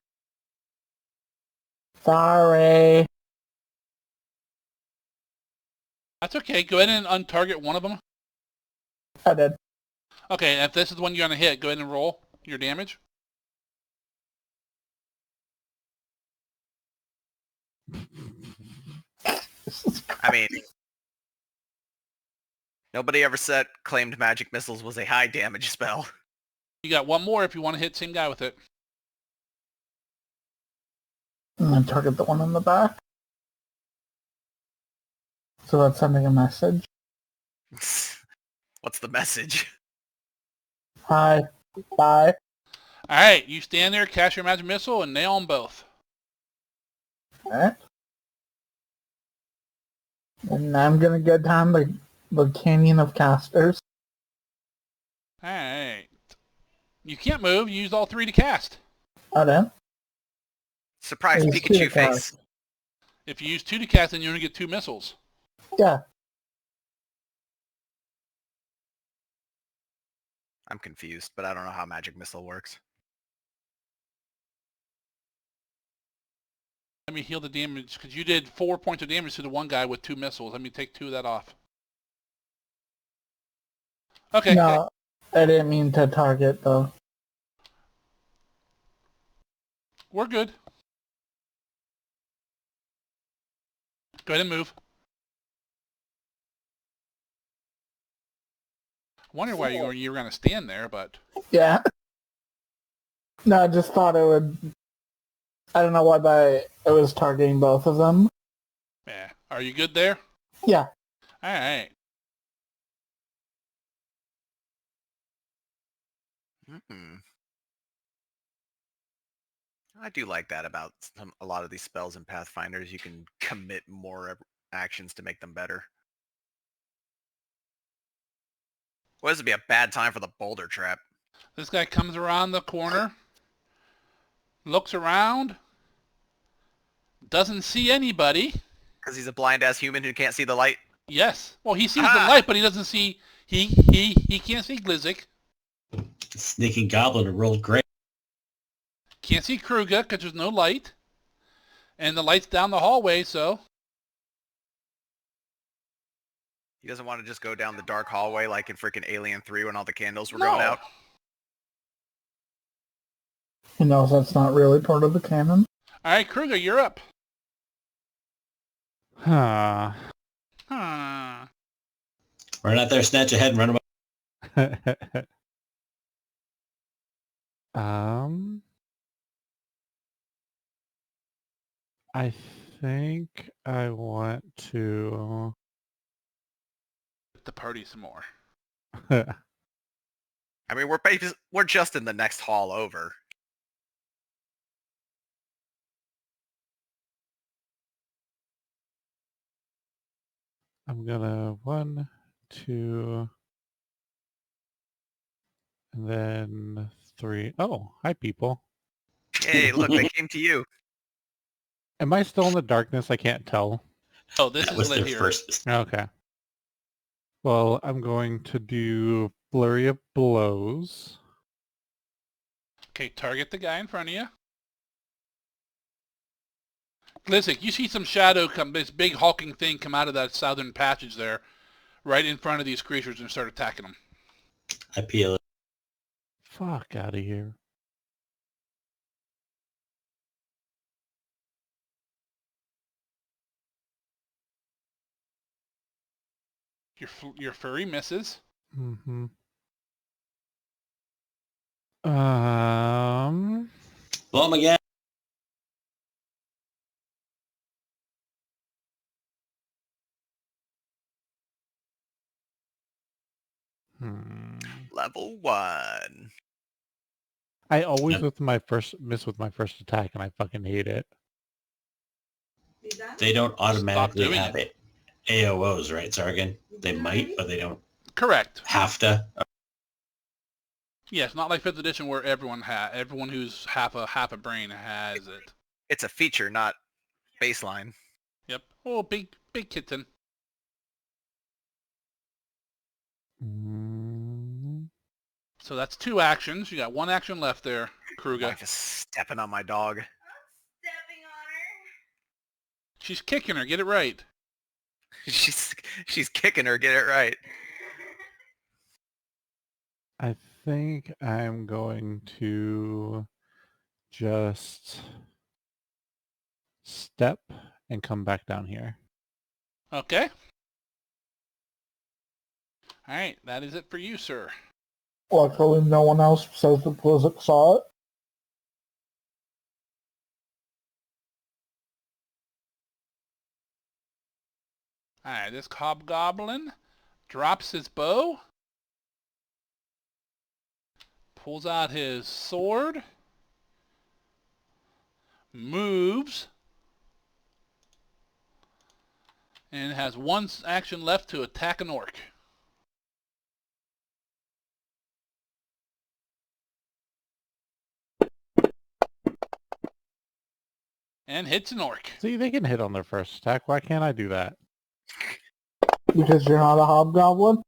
Sorry. That's okay. Go ahead and untarget one of them. I did. Okay, and if this is the one you're gonna hit, go ahead and roll your damage. I mean, nobody ever said claimed magic missiles was a high damage spell. You got one more if you want to hit same guy with it. I'm going to target the one in the back. So that's sending a message. What's the message? Hi. Bye. All right, you stand there, cast your magic missile, and nail them both. Alright. And I'm going to go down the Canyon of Casters. All right. You can't move. You used all 3 to cast. I did. Surprise It's Pikachu too far. face. If you use 2 to cast, then you only get 2 missiles. Yeah. I'm confused, but I don't know how magic missile works. Let me heal the damage, because you did 4 points of damage to the one guy with 2 missiles. Let me take 2 of that off. Okay. No, I didn't mean to target though. We're good. Go ahead and move. I wonder why you were going to stand there, but... Yeah. No, I just thought it would... I don't know why, but it was targeting both of them. Yeah. Are you good there? Yeah. All right. I do like that about a lot of these spells in Pathfinders. You can commit more actions to make them better. Well, this would be a bad time for the boulder trap. This guy comes around the corner, looks around, doesn't see anybody. Because he's a blind-ass human who can't see the light. Yes. Well, he sees the light, but he doesn't see... He can't see Glizzik. Sneaking goblin rolled great. Can't see Kruga because there's no light. And the light's down the hallway, so... He doesn't want to just go down the dark hallway like in freaking Alien 3 when all the candles were going out. He knows that's not really part of the canon. All right, Kruger, you're up. Huh. Huh. Run out there, snatch a head, and run away. I think I want to... The party some more. I mean, we're just in the next hall over. I'm gonna 1, 2, And then 3. Oh, hi, people. Hey, look, they came to you. Am I still in the darkness? I can't tell. Oh, this That is was lit their here. first mistake. Okay. Well, I'm going to do Flurry of Blows. Okay, target the guy in front of you. Listen, you see some shadow come, this big hulking thing come out of that southern passage there, right in front of these creatures and start attacking them. I peel it. Fuck out of here. Your furry misses. Mm-hmm. Blow him again. Level 1. I always Yep. miss with my first attack, and I fucking hate it. They don't automatically doing have it. AOOs, right, Zargan? They might, but they don't Correct. have to. Yes, not like 5th edition where everyone who's half a brain has it. It's a feature, not baseline. Yep. Oh, big kitten. So that's 2 actions. You got 1 action left there, Kruga. Wife is stepping on my dog. Stepping on her. She's kicking her. Get it right. She's kicking her. Get it right. I think I'm going to just step and come back down here. Okay. All right, that is it for you, sir. Luckily, no one else says the Blizzard saw it. All right, this hobgoblin drops his bow, pulls out his sword, moves, and has 1 action left to attack an orc. And hits an orc. See, they can hit on their first attack. Why can't I do that? Because you're not a hobgoblin?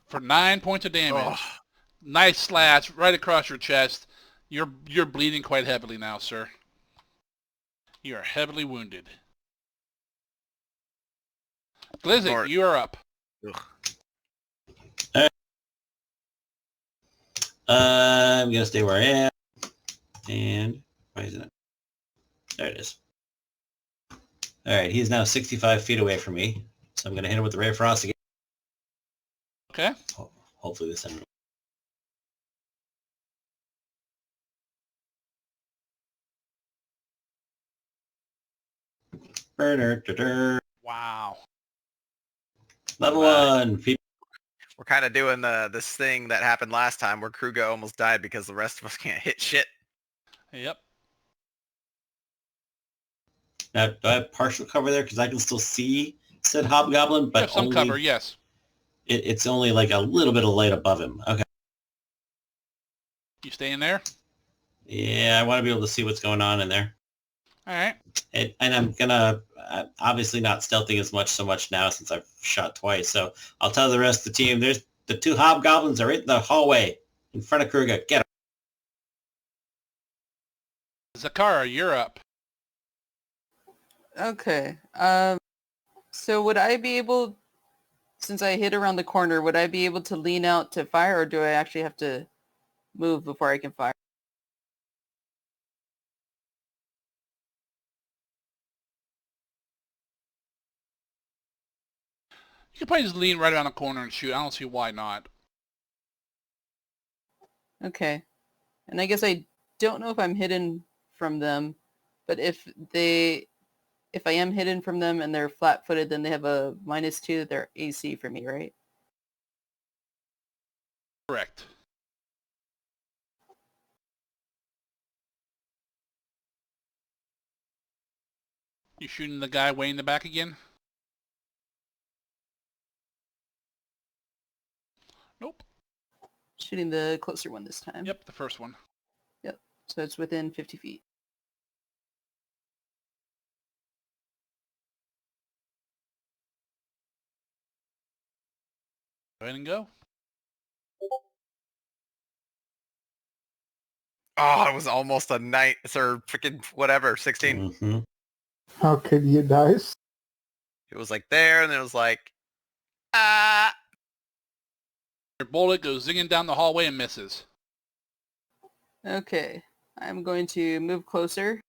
For 9 points of damage. Oh, Nice slash right across your chest. You're bleeding quite heavily now, sir. You are heavily wounded. Glizzy, Lord. you are up. ugh. I'm going to stay where I am. And why isn't it? There it is. All right, he's now 65 feet away from me. So I'm going to hit him with the Ray of Frost again. Okay. Hopefully this time. Wow. Level Right. 1. People. We're kind of doing this thing that happened last time where Kruga almost died because the rest of us can't hit shit. Yep. Now, do I have partial cover there? Because I can still see said hobgoblin, You but have some only, cover, yes. it's only like a little bit of light above him. Okay. You stay in there? Yeah, I want to be able to see what's going on in there. All right. And I'm gonna obviously not stealthing as much now since I've shot twice. So I'll tell the rest of the team. There's the 2 hobgoblins are in the hallway in front of Kruga. Get them. Zakara, you're up. Okay. So would I be able, since I hit around the corner, would I be able to lean out to fire, or do I actually have to move before I can fire? You could probably just lean right around the corner and shoot. I don't see why not. Okay. And I guess I don't know if I'm hidden from them, but if I am hidden from them and they're flat-footed, then they have a -2 to their AC for me, right? Correct. You shooting the guy way in the back again? Nope. shooting the closer one this time. Yep, the first one. So it's within 50 feet. Go ahead and go. Oh, it was almost a night or freaking whatever, 16. Mm-hmm. How could you dice? It was like there, and it was like, ah. Your bullet goes zinging down the hallway and misses. Okay. I'm going to move closer.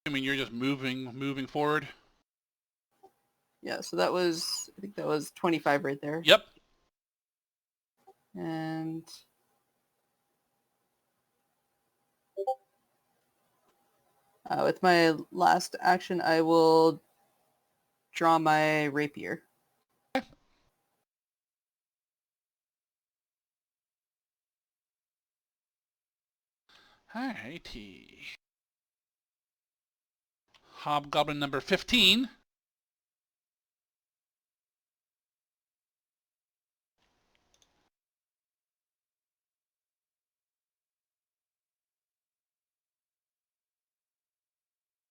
I mean, you're just moving forward. Yeah, so that was, I think that was 25 right there. Yep. And with my last action, I will draw my rapier. Alrighty. Hobgoblin number 15.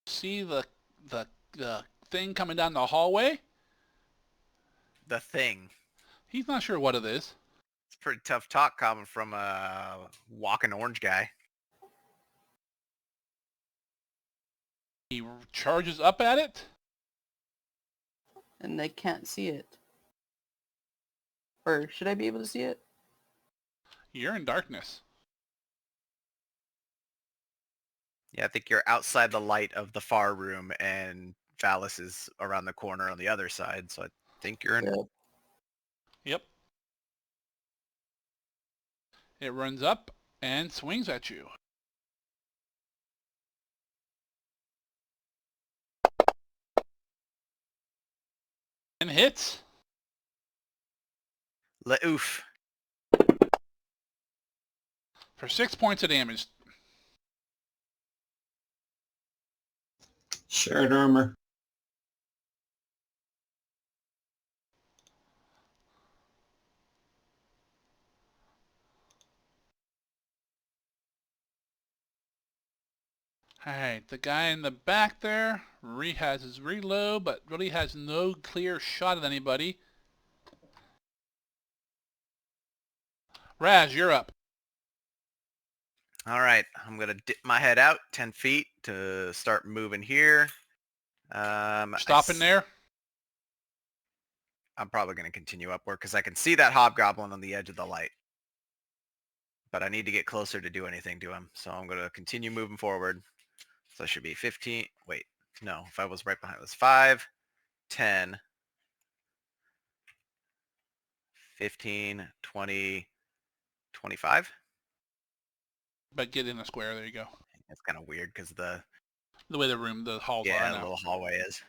See the thing coming down the hallway? The thing. He's not sure what it is. It's pretty tough talk coming from a walking orange guy. He charges up at it. And they can't see it. Or should I be able to see it? You're in darkness. Yeah, I think you're outside the light of the far room, and Valis is around the corner on the other side. So I think you're in. Yep. Yep. It runs up and swings at you. And hits. Oof. For 6 points of damage. Shared armor. Alright, the guy in the back there has his reload, but really has no clear shot at anybody. Raz, you're up. All right, I'm gonna dip my head out 10 feet to start moving here. Stopping there. I'm probably gonna continue upward because I can see that hobgoblin on the edge of the light. But I need to get closer to do anything to him, so I'm gonna continue moving forward. So it should be 15. Wait, no, if I was right behind, it was 5, 10, 15, 20, 25. But get in the square, there you go. It's kind of weird because the way the halls are now. little hallway is.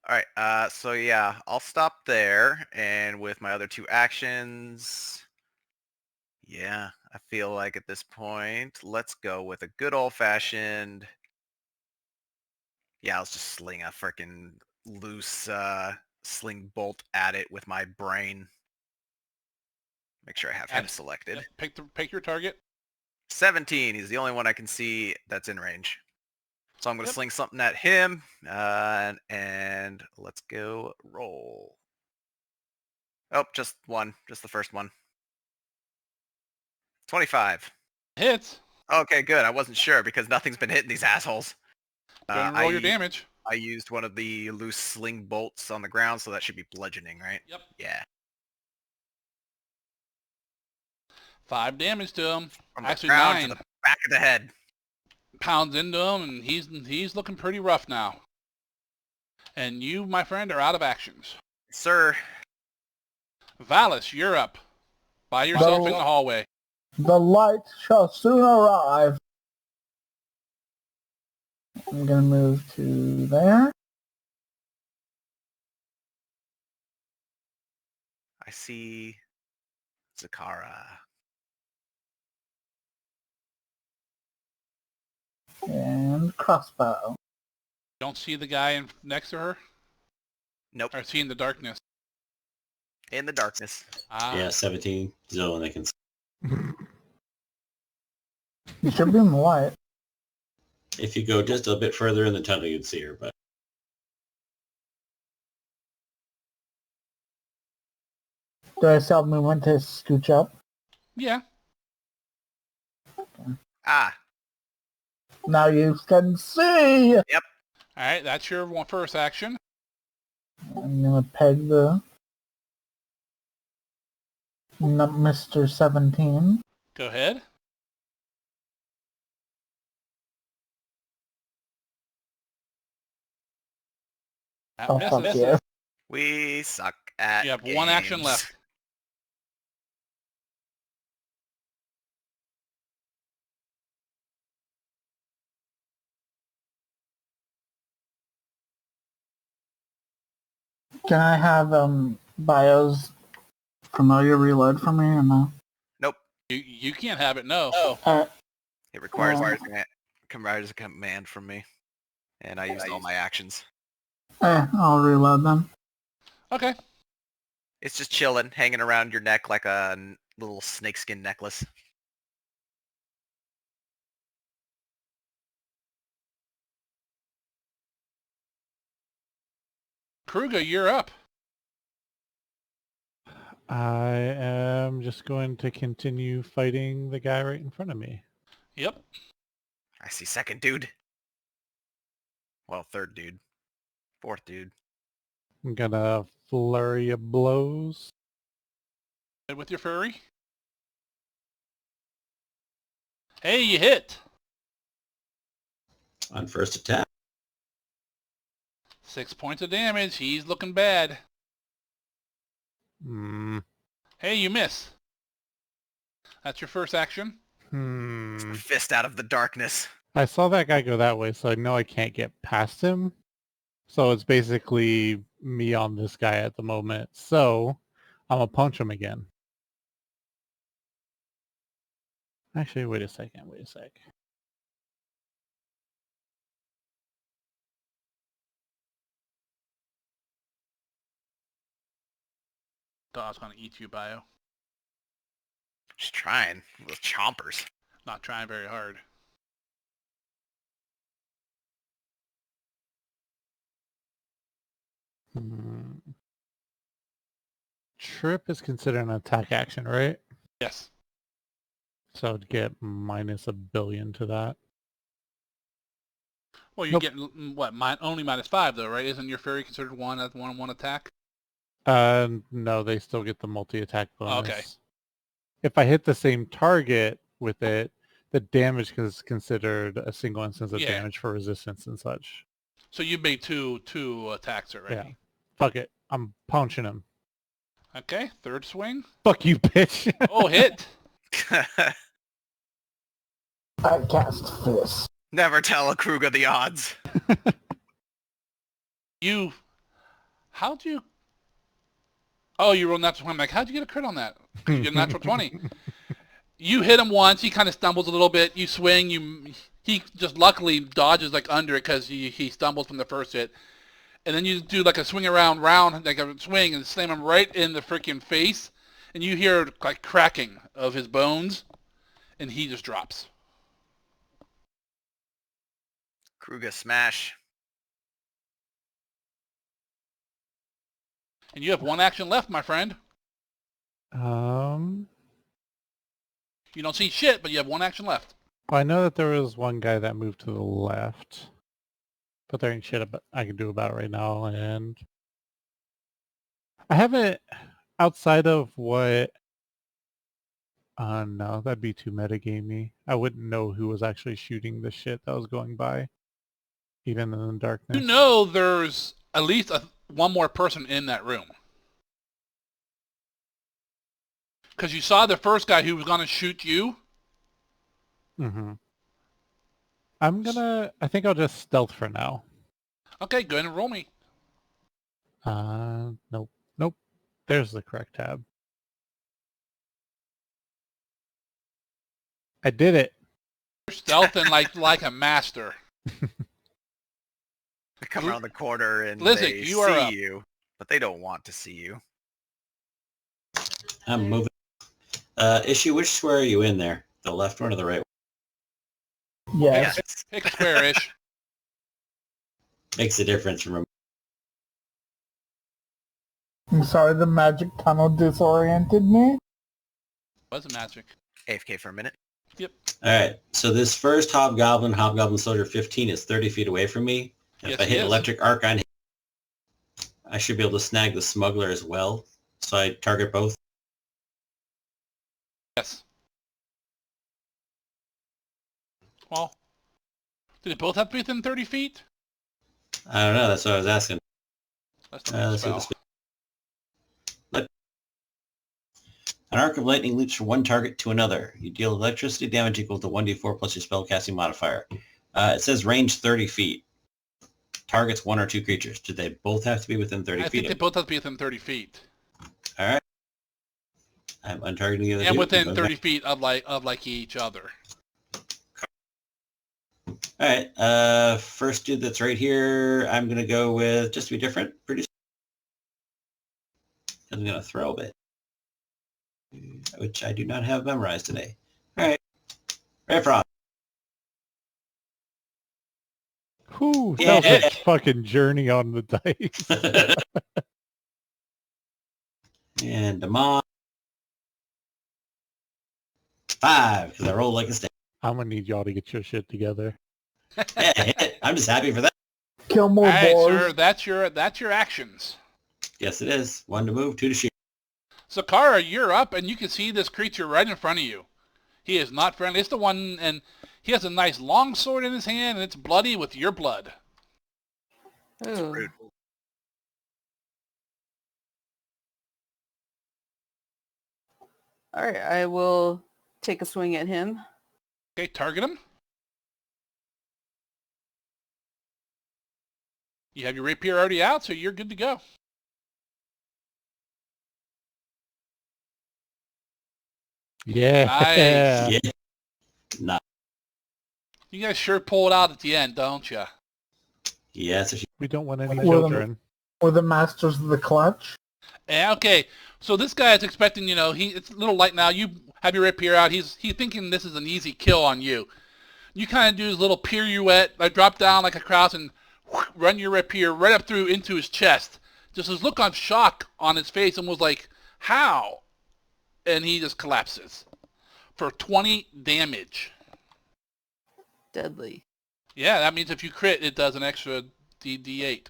All right, so yeah, I'll stop there, and with my other 2 actions, yeah, I feel like at this point, let's go with a good old-fashioned. Yeah, I'll just sling a freaking loose sling bolt at it with my brain. Make sure I have him selected. Yep. Pick your target. 17. He's the only one I can see that's in range. So I'm going to sling something at him, and let's go roll. Oh, just one. Just the first one. 25. Hits. Okay, good. I wasn't sure because nothing's been hitting these assholes. Go ahead and roll your damage. I used one of the loose sling bolts on the ground, so that should be bludgeoning, right? Yep. Yeah. 5 damage to him. From Actually, the ground 9. to the back of the head. Pounds into him, and he's looking pretty rough now. And you, my friend, are out of actions. Sir. Valis, you're up. By yourself in the hallway. The light shall soon arrive. I'm going to move to there. I see Zakara. And crossbow. Don't see the guy next to her? Nope. Or see in the darkness? In the darkness. Ah. Yeah, 17 zone they can see. You should be in the light. If you go just a bit further in the tunnel, you'd see her, but Do I still have movement to scooch up? Yeah. Ah, Now you can see! Alright, that's your first action. I'm gonna peg the Mr. 17. Go ahead. That Oh, fuck misses. yeah. we suck at You have one action games. left. Can I have Bio's familiar reload for me or no? Nope. You can't have it, no. It requires Oh. a command from me. And I used all my actions. I'll reload them. Okay. It's just chilling, hanging around your neck like a little snakeskin necklace. Kruger, you're up. I am just going to continue fighting the guy right in front of me. Yep. I see second dude. Well, third dude. Fourth dude. I'm gonna flurry of blows. With your furry. Hey, you hit. on first attack. 6 points of damage. He's looking bad. Hey, you miss. That's your first action. Fist out of the darkness. I saw that guy go that way, so I know I can't get past him. So it's basically me on this guy at the moment. So I'm going to punch him again. Actually, wait a sec. Thought I was going to eat you, Bio. Just trying. With chompers. Not trying very hard. Trip is considered an attack action, right? Yes. So I'd get minus $1 billion to that. Well, you Nope. get what? Only -5 though, right? Isn't your fairy considered one as one attack? No, they still get the multi-attack bonus. Okay. If I hit the same target with it, the damage is considered a single instance of Yeah. damage for resistance and such. So you made two attacks already. Yeah. Fuck it. I'm punching him. Okay. Third swing. Fuck you, bitch. Oh, hit. I cast Fist. Never tell a Kruger the odds. How do you? Oh, you rolled natural 20. I'm like, how'd you get a crit on that? 'Cause you get a natural 20. You hit him once. He kind of stumbles a little bit. You swing. He just luckily dodges like under it because he stumbles from the first hit. And then you do like a swing around round, like a swing, and slam him right in the freaking face. And you hear like cracking of his bones, and he just drops. Kruger smash. And you have one action left, my friend. Well, You don't see shit, but you have one action left. I know that there was one guy that moved to the left, but there ain't shit I can do about it right now. And I haven't, outside of what, no, that'd be too metagamey. I wouldn't know who was actually shooting the shit that was going by, even in the darkness. You know there's at least one more person in that room. Because you saw the first guy who was going to shoot you. Mm-hmm. I think I'll just stealth for now. Okay, go ahead and roll me. Nope. There's the correct tab. I did it. You're stealthing like a master. They come around the corner and Blizzik, they you are up. see you, but they don't want to see you. I'm moving. Issue, which square are you in there? The left one or the right one? Yes. Pick square-ish. Makes a difference from I'm sorry, the magic tunnel disoriented me. Wasn't magic. AFK for a minute. Yep. All right, so this first Hobgoblin Soldier 15 is 30 feet away from me. Yes, If I he hit is. Electric Arc on him, I should be able to snag the Smuggler as well. So I target both. Yes. Well, did they both have to be within 30 feet? I don't know, that's what I was asking. That's not Let's see spell. what this. An arc of lightning leaps from one target to another. You deal electricity damage equal to 1d4 plus your spellcasting modifier. It says range 30 feet. Targets one or two creatures. Do they both have to be within 30 I feet? think they both have to be within 30 feet. All right. I'm untargeting the other And two. within 30 feet of like each other. All right. First dude that's right here, I'm going to go with, just to be different, produce. I'm going to throw a bit, which I do not have memorized today. All right. Ray Frost. Whew, Yeah. that was a fucking journey on the dice. And Damon. 5, because I rolled like a stick. I'm gonna need y'all to get your shit together. Yeah, hit it. I'm just happy for that. Kill All more right, boys. sir. That's your actions. Yes, it is. 1 to move, 2 to shoot. Zakara, you're up, and you can see this creature right in front of you. He is not friendly. It's the one, and he has a nice long sword in his hand, and it's bloody with your blood. Oh. Rude. All right, I will take a swing at him. Okay, target him. You have your rapier already out, so you're good to go. Yeah. Nice. Yeah. Nah. You guys sure pull it out at the end, don't you? Yes, yeah, We don't want any Well, children. We're the masters of the clutch. Yeah, okay, so this guy is expecting, it's a little light now. You have your rapier out. He's thinking this is an easy kill on you. You kind of do his little pirouette, like drop down like a crouch and run your rapier right up through into his chest. Just his look of shock on his face and was like, how? And he just collapses for 20 damage. Deadly. Yeah, that means if you crit, it does an extra D8.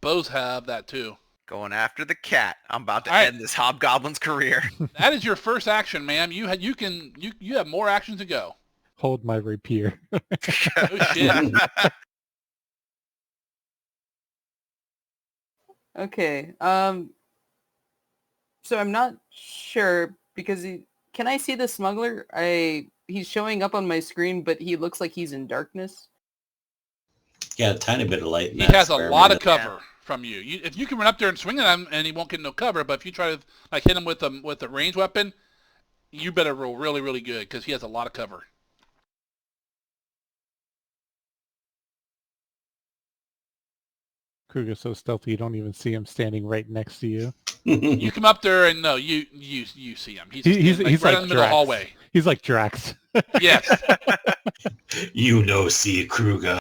Bows have that too. Going after the cat. I'm about to All right. end this hobgoblin's career. That is your first action, ma'am. You have more actions to go. Hold my rapier. Oh shit. Okay. So I'm not sure because can I see the smuggler? He's showing up on my screen, but he looks like he's in darkness. a tiny bit of light. in He that has a square lot of window. cover from you. If you can run up there and swing at him, and he won't get no cover. But if you try to hit him with a ranged weapon, you better roll really, really good because he has a lot of cover. Kruger's so stealthy you don't even see him standing right next to you. You come up there and no, you see him. He's He's right like in the middle of the Drax. hallway. He's like Drax. Yes. You know, see Kruger.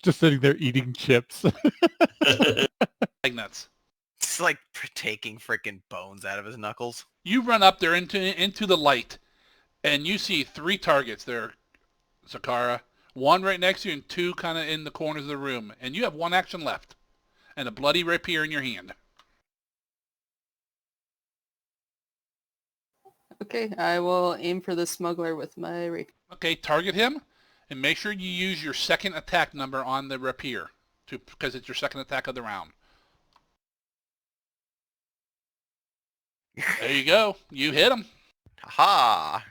Just sitting there eating chips. Like nuts. It's like taking freaking bones out of his knuckles. You run up there into the light, and you see 3 targets there, Zakara. 1 right next to you and 2 kind of in the corners of the room. And you have 1 action left, and a bloody rapier in your hand. Okay, I will aim for the smuggler with my rapier. Okay, target him, and make sure you use your second attack number on the rapier, because it's your second attack of the round. There you go. You hit him. Ha!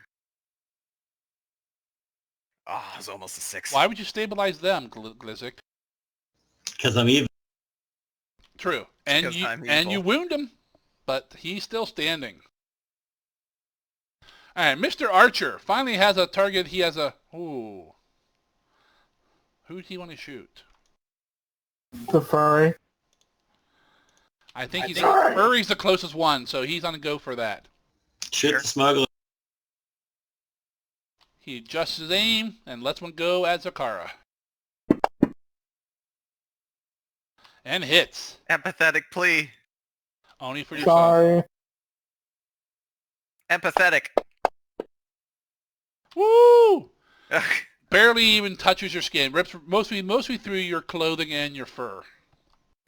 Oh, it's almost a 6. Why would you stabilize them, Glizzik? Because I'm even. True. And Because I'm you evil. wound him, but he's still standing. All right, Mr. Archer finally has a target. He has a... Ooh. Who do you want to shoot? The furry. I think he's... Furry. Furry's the closest one, so he's going to go for that. Shoot Sure. the smuggler. He adjusts his aim and lets one go at Zakara. And hits. Empathetic plea. Only for yourself. Sorry. Empathetic. Woo! Barely even touches your skin. Rips mostly through your clothing and your fur.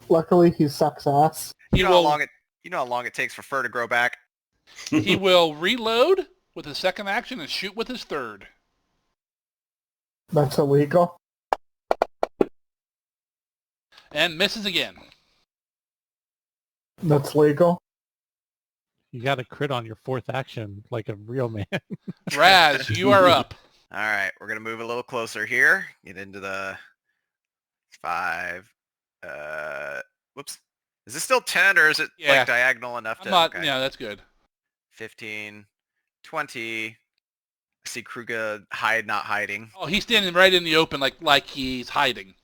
Luckily, he sucks ass. He You know how will, long it takes for fur to grow back? he will reload with his second action and shoot with his third. That's illegal. And misses again. That's legal. You got to crit on your fourth action like a real man. Raz, you are up. All right, we're gonna move a little closer here. Get into the 5. Whoops. Is this still 10 or is it Yeah. like diagonal enough to? I'm not... okay. Yeah, that's good. 15, 20. I see Kruga not hiding. Oh, he's standing right in the open like he's hiding.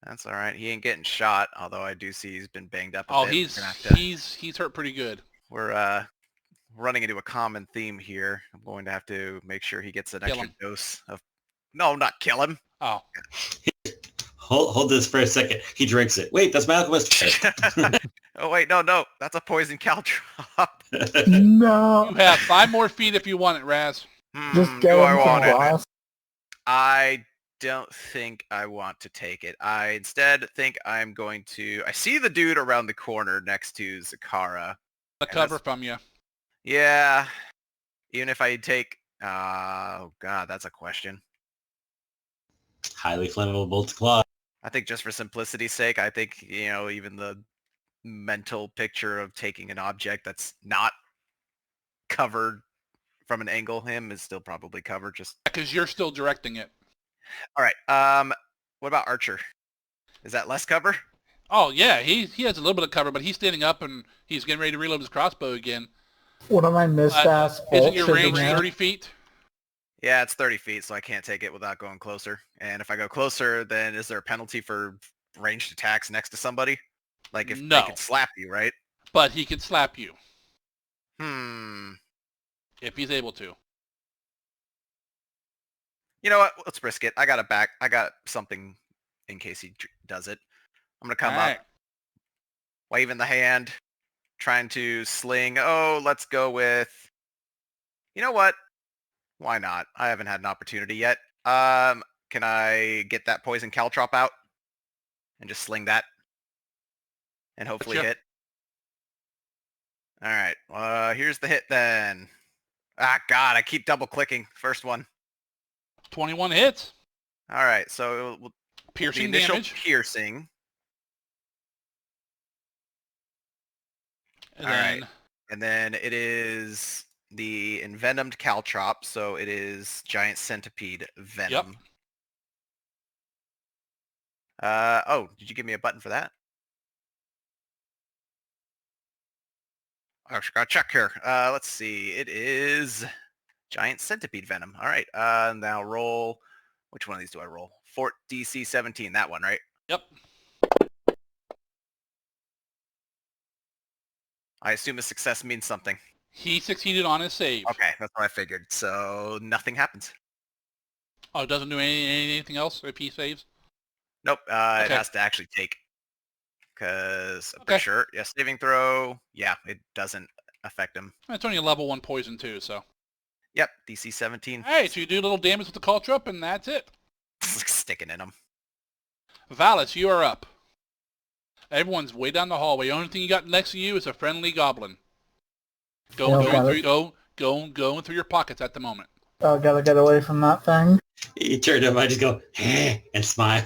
That's all right. He ain't getting shot, although I do see he's been banged up a Oh, bit. he's We're gonna have to- he's hurt pretty good. We're running into a common theme here. I'm going to have to make sure he gets an Kill extra him. dose of... No, not kill him. Oh, Hold this for a second. He drinks it. Wait, that's my alchemist. Oh, wait, no. That's a poison caltrop. No. you have 5 more feet if you want it, Raz. Just Do get I him want some it? glass. I don't think I want to take it. I instead think I'm going to... I see the dude around the corner next to Zakara. The And cover that's- from you. Yeah. Even if I take... oh, God, that's a question. Highly flammable bolt claw. I think just for simplicity's sake, I think, even the mental picture of taking an object that's not covered from an angle him is still probably covered. Just Because you're still directing it. all right. What about Archer? Is that less cover? Oh, yeah, he has a little bit of cover, but he's standing up and he's getting ready to reload his crossbow again. One of my missed-ass Isn't your bullshitting range ass- 30 feet? Yeah, it's 30 feet, so I can't take it without going closer. And if I go closer, then is there a penalty for ranged attacks next to somebody? Like if they No. could slap you, right? But he could slap you if he's able to. You know what? Let's risk it. I got something in case he does it. I'm gonna come Alright. up, waving the hand, trying to sling. Oh, let's go with... You know what? Why not? I haven't had an opportunity yet. Can I get that poison caltrop out and just sling that and hopefully Gotcha. hit? All right. Here's the hit then. Ah, God, I keep double clicking. First one. 21 hits. All right. So the Piercing initial damage. piercing. And All then right. And then it is the envenomed caltrop, so it is giant centipede venom. Oh, did you give me a button for that? I just gotta check here. Let's see. It is giant centipede venom. All right. Now roll. Which one of these do I roll? Fort DC 17. That one, right? Yep. I assume a success means something. He succeeded on his save. Okay, that's what I figured. So nothing happens. Oh, it doesn't do anything else if he saves? Nope. It Okay. has to actually take. Because I'm Okay. pretty sure. Yeah, saving throw. Yeah, it doesn't affect him. It's only a level 1 poison too, so. Yep, DC 17. Alright, so you do a little damage with the caltrop and that's it. Sticking in him. Valis, you are up. Everyone's way down the hallway. The only thing you got next to you is a friendly goblin. Going through your pockets at the moment. Oh, gotta get away from that thing. He turned up. I just go and smile.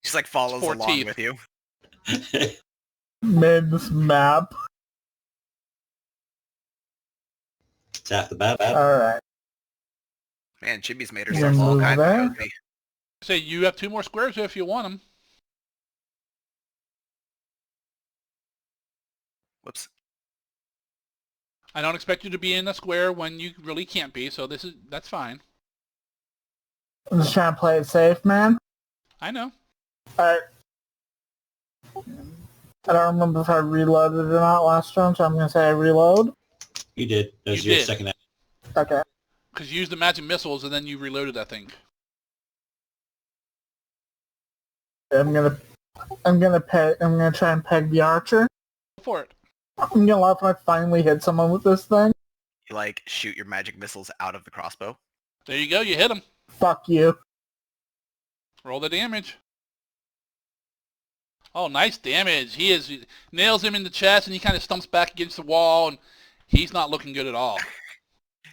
Just like follows 4 along teeth. with you. Mid's map. It's half the battle. Alright. Man, Chibi's made You herself all move kinds there? of cozy. Say you have 2 more squares if you want them. Whoops. I don't expect you to be in the square when you really can't be, so that's fine. I'm just trying to play it safe, man. I know. Alright. I don't remember if I reloaded or not last turn, so I'm going to say I reload. You did. That was You your did. second action. Okay. Because you used the magic missiles and then you reloaded that thing. I'm gonna try and peg the archer. Go for it. I'm gonna laugh when I finally hit someone with this thing. You like shoot your magic missiles out of the crossbow. There you go. You hit him. Fuck you. Roll the damage. Oh, nice damage. He nails him in the chest, and he kind of stumps back against the wall, and he's not looking good at all.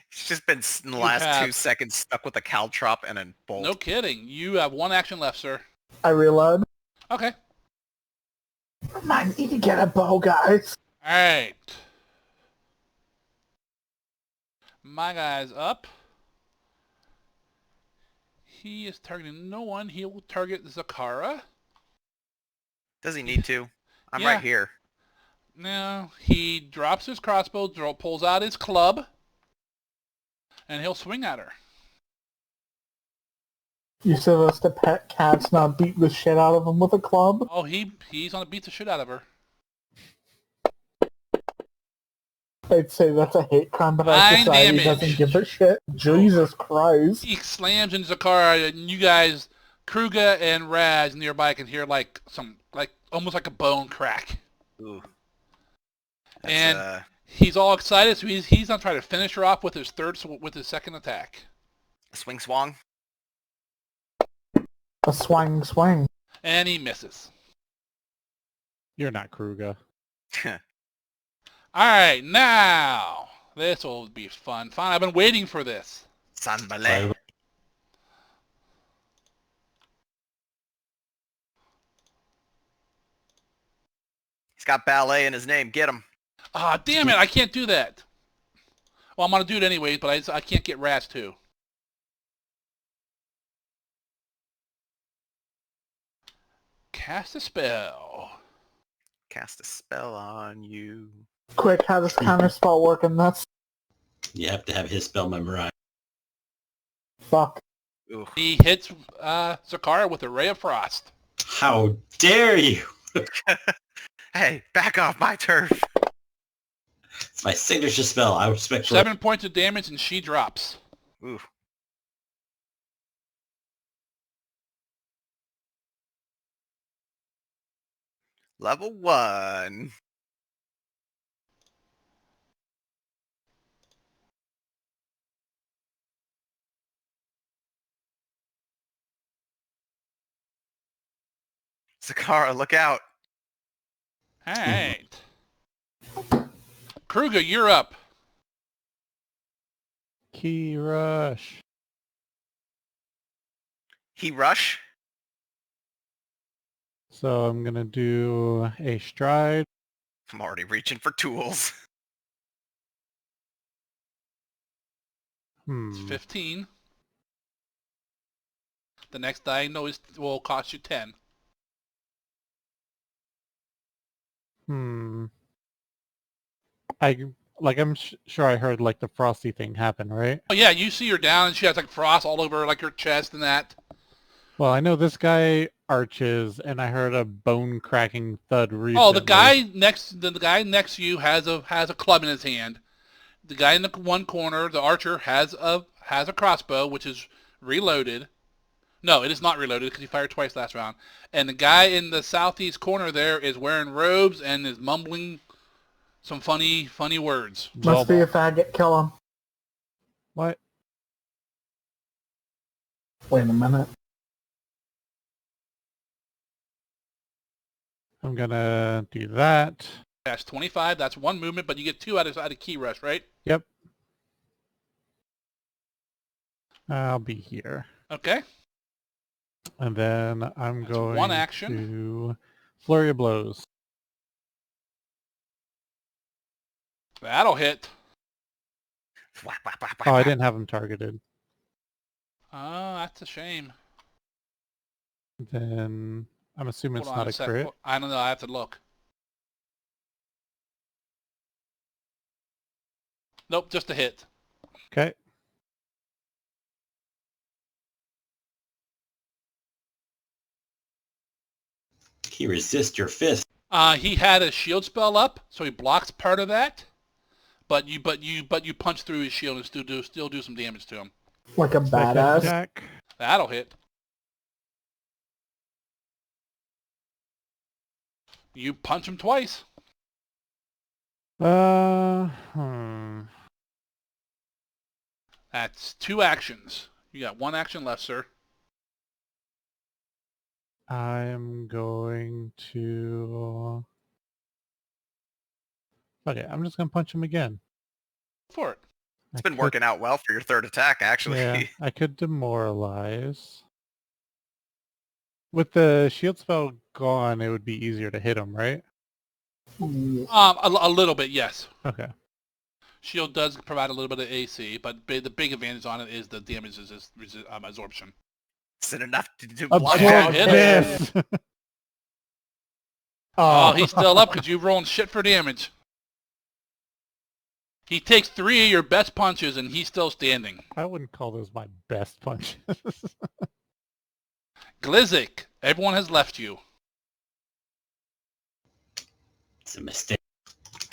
He's just been in the You last have- 2 seconds stuck with a caltrop and a bolt. No kidding. You have one action left, sir. I reload. Okay. I need to get a bow, guys. All right. My guy's up. He is targeting no one. He will target Zakara. Does he need to? I'm Yeah. right here. No, he drops his crossbow, pulls out his club, and he'll swing at her. You supposed to pet cats, not beat the shit out of them with a club? Oh, he's gonna beat the shit out of her. I'd say that's a hate crime, but our 9 society damage. doesn't give a shit. Jesus Christ. He slams into Zakara, and you guys, Kruga and Raz nearby, can hear like almost like a bone crack. Ooh. That's, And he's all excited, so he's gonna try to finish her off with his second attack. a swing swong. A swing. And he misses. You're not Kruga. Alright, now this will be fun. Fine, I've been waiting for this. San Ballet. He's got ballet in his name. Get him. Ah, damn it, I can't do that. Well, I'm gonna do it anyways, but I can't get Raz too. Cast a spell. Cast a spell on you. Quick, how does counterspell work in this? You have to have his spell memorized. Fuck. Ooh. He hits Zakara with a Ray of Frost. How dare you? Hey, back off my turf. It's my signature spell. I respect 7 points of damage, and she drops. Ooh. Level 1. Zakara, look out. Alright. Kruger, you're up. Key rush. He rush. So I'm gonna do a stride. I'm already reaching for tools. It's 15. The next diagonal will cost you 10. I'm sure I heard like the frosty thing happen, right? Oh yeah, you see her down, and she has like frost all over like her chest and that. Well, I know this guy arches, and I heard a bone cracking thud recently. Oh, the guy next to you has a club in his hand. The guy in the one corner, the archer, has a crossbow, which is reloaded. No, it is not reloaded because he fired twice last round. And the guy in the southeast corner there is wearing robes and is mumbling some funny words. Must be a faggot. Kill him. What? Wait a minute. I'm gonna do that. That's 25. That's one movement, but you get 2 out of key rush, right? Yep. I'll be here. Okay. And then I'm That's going one action. to flurry of blows. That'll hit. Whack, whack, whack, whack, Oh, I whack. didn't have him targeted. Oh, that's a shame. Then I'm assuming Hold it's on not a a sec. crit. I don't know. I have to look. Nope, just a hit. Okay. He resists your fist. He had a shield spell up, so he blocks part of that. But you punch through his shield and still do some damage to him. Like a Second badass. attack. That'll hit. You punch him twice. That's 2 actions. You got 1 action left, sir. I'm going to... Okay, I'm just going to punch him again. For it. It's been working out well for your third attack, actually. Yeah, I could demoralize. With the shield spell gone, it would be easier to hit him, right? A little bit, yes. Okay. Shield does provide a little bit of AC, but the big advantage on it is the damage absorption. Is it enough to do Absorb blood Yeah, damage? hit this! Oh, he's still up because you're rolling shit for damage. He takes 3 of your best punches and he's still standing. I wouldn't call those my best punches. Glizzik, everyone has left you. It's a mistake.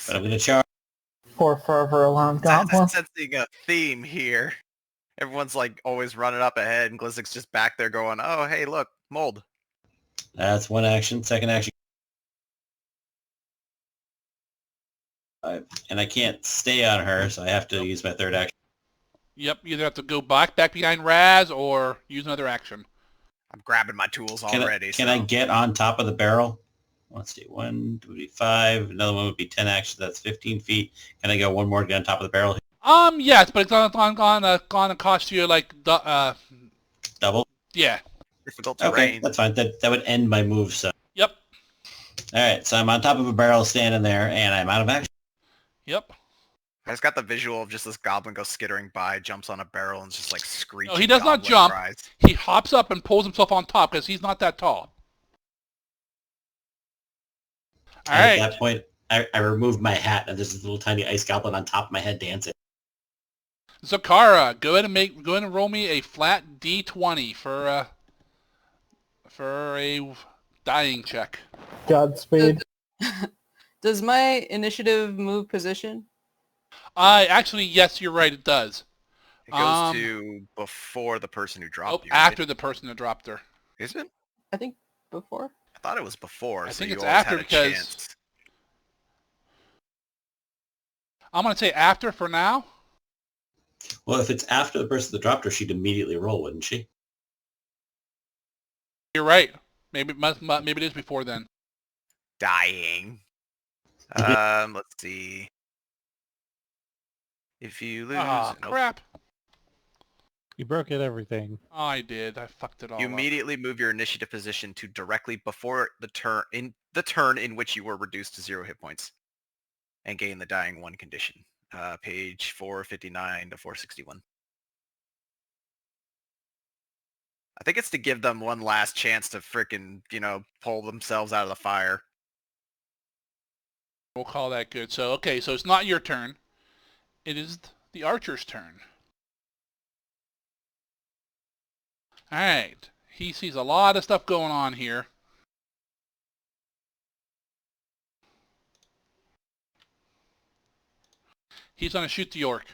But I'm going to charge. For forever alarm I'm goblin. sensing a theme here. Everyone's like always running up ahead, and Glizzik's just back there going, "Oh, hey, look, mold." That's 1 action. Second action. And I can't stay on her, so I have to use my third action. Yep, you either have to go back behind Raz or use another action. I'm grabbing my tools Can already. I get on top of the barrel? Let's see. 1 would be 5. Another one would be 10 actions. That's 15 feet. Can I go one more to get on top of the barrel? Yes, but it's gonna cost you like Double? yeah. difficult Okay, terrain? that's fine. That would end my move, so. Yep. All right, so I'm on top of a barrel standing there, and I'm out of action. Yep. I just got the visual of just this goblin go skittering by, jumps on a barrel, and just like screeching. No, he does not goblin jump. cries. He hops up and pulls himself on top because he's not that tall. All And right. At that point, I removed my hat, and there's this little tiny ice goblin on top of my head dancing. Zakara, go ahead and roll me a flat D20 for a dying check. Godspeed. Does my initiative move position? Actually, yes, you're right. It does. It goes to before the person who dropped you. right? After the person that dropped her. Is it? I think before. I thought it was before. I so think you it's always after had a because- chance. I'm gonna say after for now. Well, if it's after the person that dropped her, she'd immediately roll, wouldn't she? You're right. Maybe it is before then. Dying. Let's see. If you lose, Ah, nope. crap. You broke it, everything. I did. I fucked it all You up. immediately move your initiative position to directly before the turn in which you were reduced to 0 hit points, and gain the dying 1 condition. Page 459 to 461. I think it's to give them one last chance to frickin', pull themselves out of the fire. We'll call that good. So, okay, so it's not your turn. It is the archer's turn. All right. He sees a lot of stuff going on here. He's going to shoot the orc.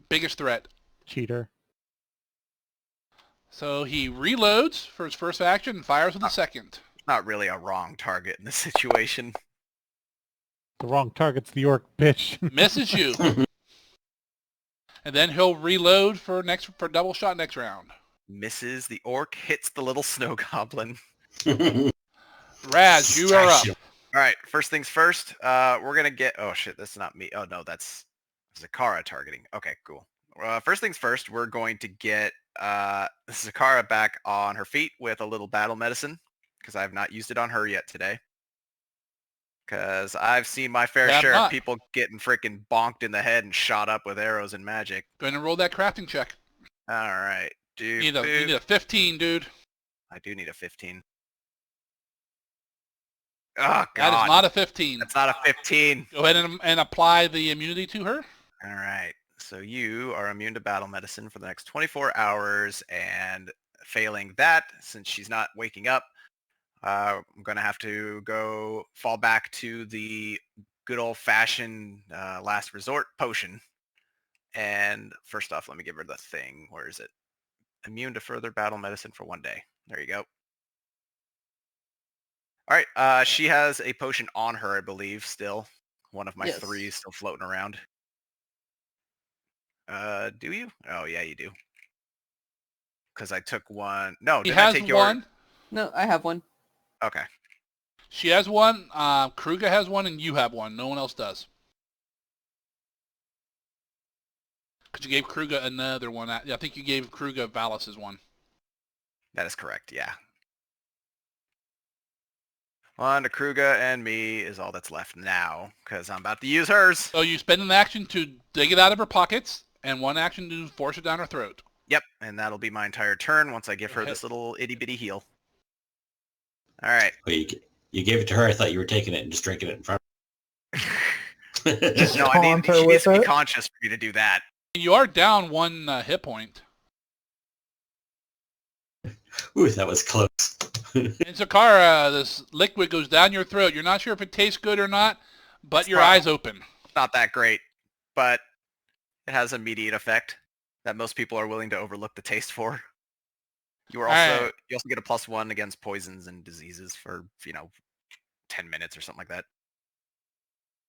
Biggest threat. Cheater. So he reloads for his first action and fires with the second. Not really a wrong target in this situation. The wrong target's the orc, bitch. Misses you. And then he'll reload for double shot next round. Misses the orc, hits the little snow goblin. Raz, you are up. All right, first things first. We're gonna get. Oh shit, that's not me. Oh no, that's Zakara targeting. Okay, cool. First things first, we're going to get Zakara back on her feet with a little battle medicine because I have not used it on her yet today. Because I've seen my fair Have share not. of people getting freaking bonked in the head and shot up with arrows and magic. Go ahead and roll that crafting check. All right, You need a 15, dude. I do need a 15. Oh god, That is not a 15. that's not a 15. Go ahead and apply the immunity to her. All right. So you are immune to battle medicine for the next 24 hours, and failing that, since she's not waking up, I'm going to have to go fall back to the good old-fashioned last resort potion. And first off, let me give her the thing. Where is it? Immune to further battle medicine for 1 day. There you go. All right. She has a potion on her, I believe, still. One of my Yes. 3 still floating around. Do you? Oh, yeah, you do. Because I took one. No, He didn't I has take your... one. No, I have one. Okay. She has one. Kruga has one, and you have one. No one else does. Because you gave Kruga another one. I think you gave Kruga Valis's one. That is correct, yeah. On to Kruga and me is all that's left now, because I'm about to use hers. So you spend an action to dig it out of her pockets, and one action to force it down her throat. Yep, and that'll be my entire turn once I give her this little itty-bitty heal. All right. Wait, you gave it to her. I thought you were taking it and just drinking it in front of her. No, taunt her she needs with to be it? conscious for you to do that. You are down 1 hit point. Ooh, that was close. And Zakara, this liquid goes down your throat. You're not sure if it tastes good or not, but It's your not- eyes open. Not that great, but it has immediate effect that most people are willing to overlook the taste for. You are also Alright. you also get a +1 against poisons and diseases for 10 minutes or something like that.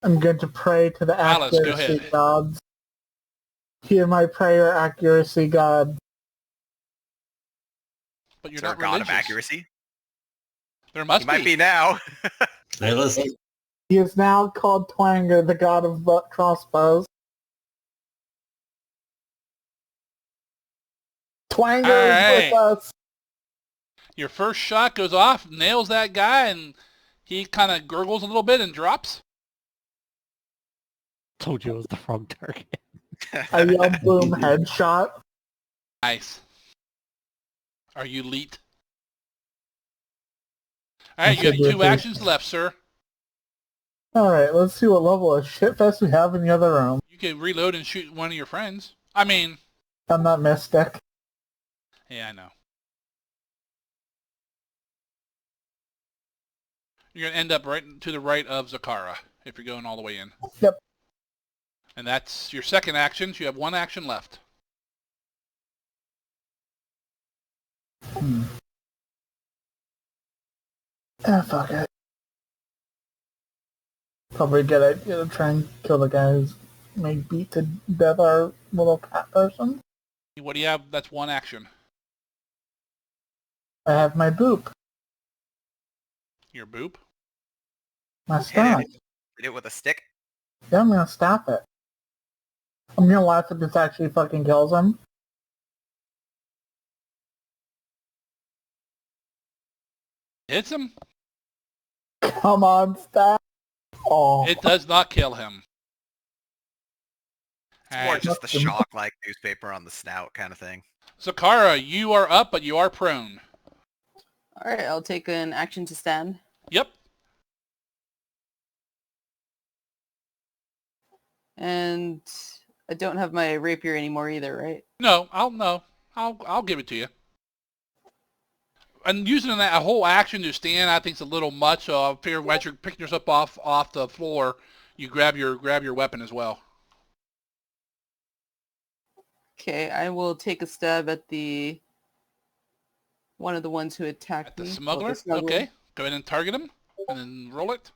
I'm going to pray to the Alice, go accuracy ahead. gods. Hear my prayer, accuracy god. But you're Is there a not god religious. of accuracy? There must He might be now. Hey, listen, He is now called Twanger, the god of crossbows. Twanger is Alright. with us. Your first shot goes off, nails that guy, and he kind of gurgles a little bit and drops. Told you it was the wrong target. I yell boom headshot. Nice. Are you elite? Alright, you have 2 actions left, sir. Alright, let's see what level of shitfest we have in the other room. You can reload and shoot one of your friends. I mean, I'm not Mystic. yeah, I know. You're going to end up right to the right of Zakara if you're going all the way in. Yep. And that's your second action, so you have 1 action left. Ah, fuck it. Probably a good idea to try and kill the guy who's made beat to death our little cat person. What do you have? That's 1 action. I have my boop. Your boop. My Hit staff. it. Hit it with a stick. Yeah, I'm gonna stop it. I'm gonna laugh if this actually fucking kills him. Hits him. Come on, stop. Oh, It does not kill him. It's more Alright. just the shock like newspaper on the snout kind of thing. Zakara, you are up, but you are prone. Alright, I'll take an action to stand. Yep. And I don't have my rapier anymore either, right? No. I'll give it to you. And using that whole action to stand, I think is a little much. So I figure as you're picking yourself off the floor, you grab your weapon as well. Okay, I will take a stab at one of the ones who attacked At the me. smuggler. Okay. Go ahead and target him, and then roll it.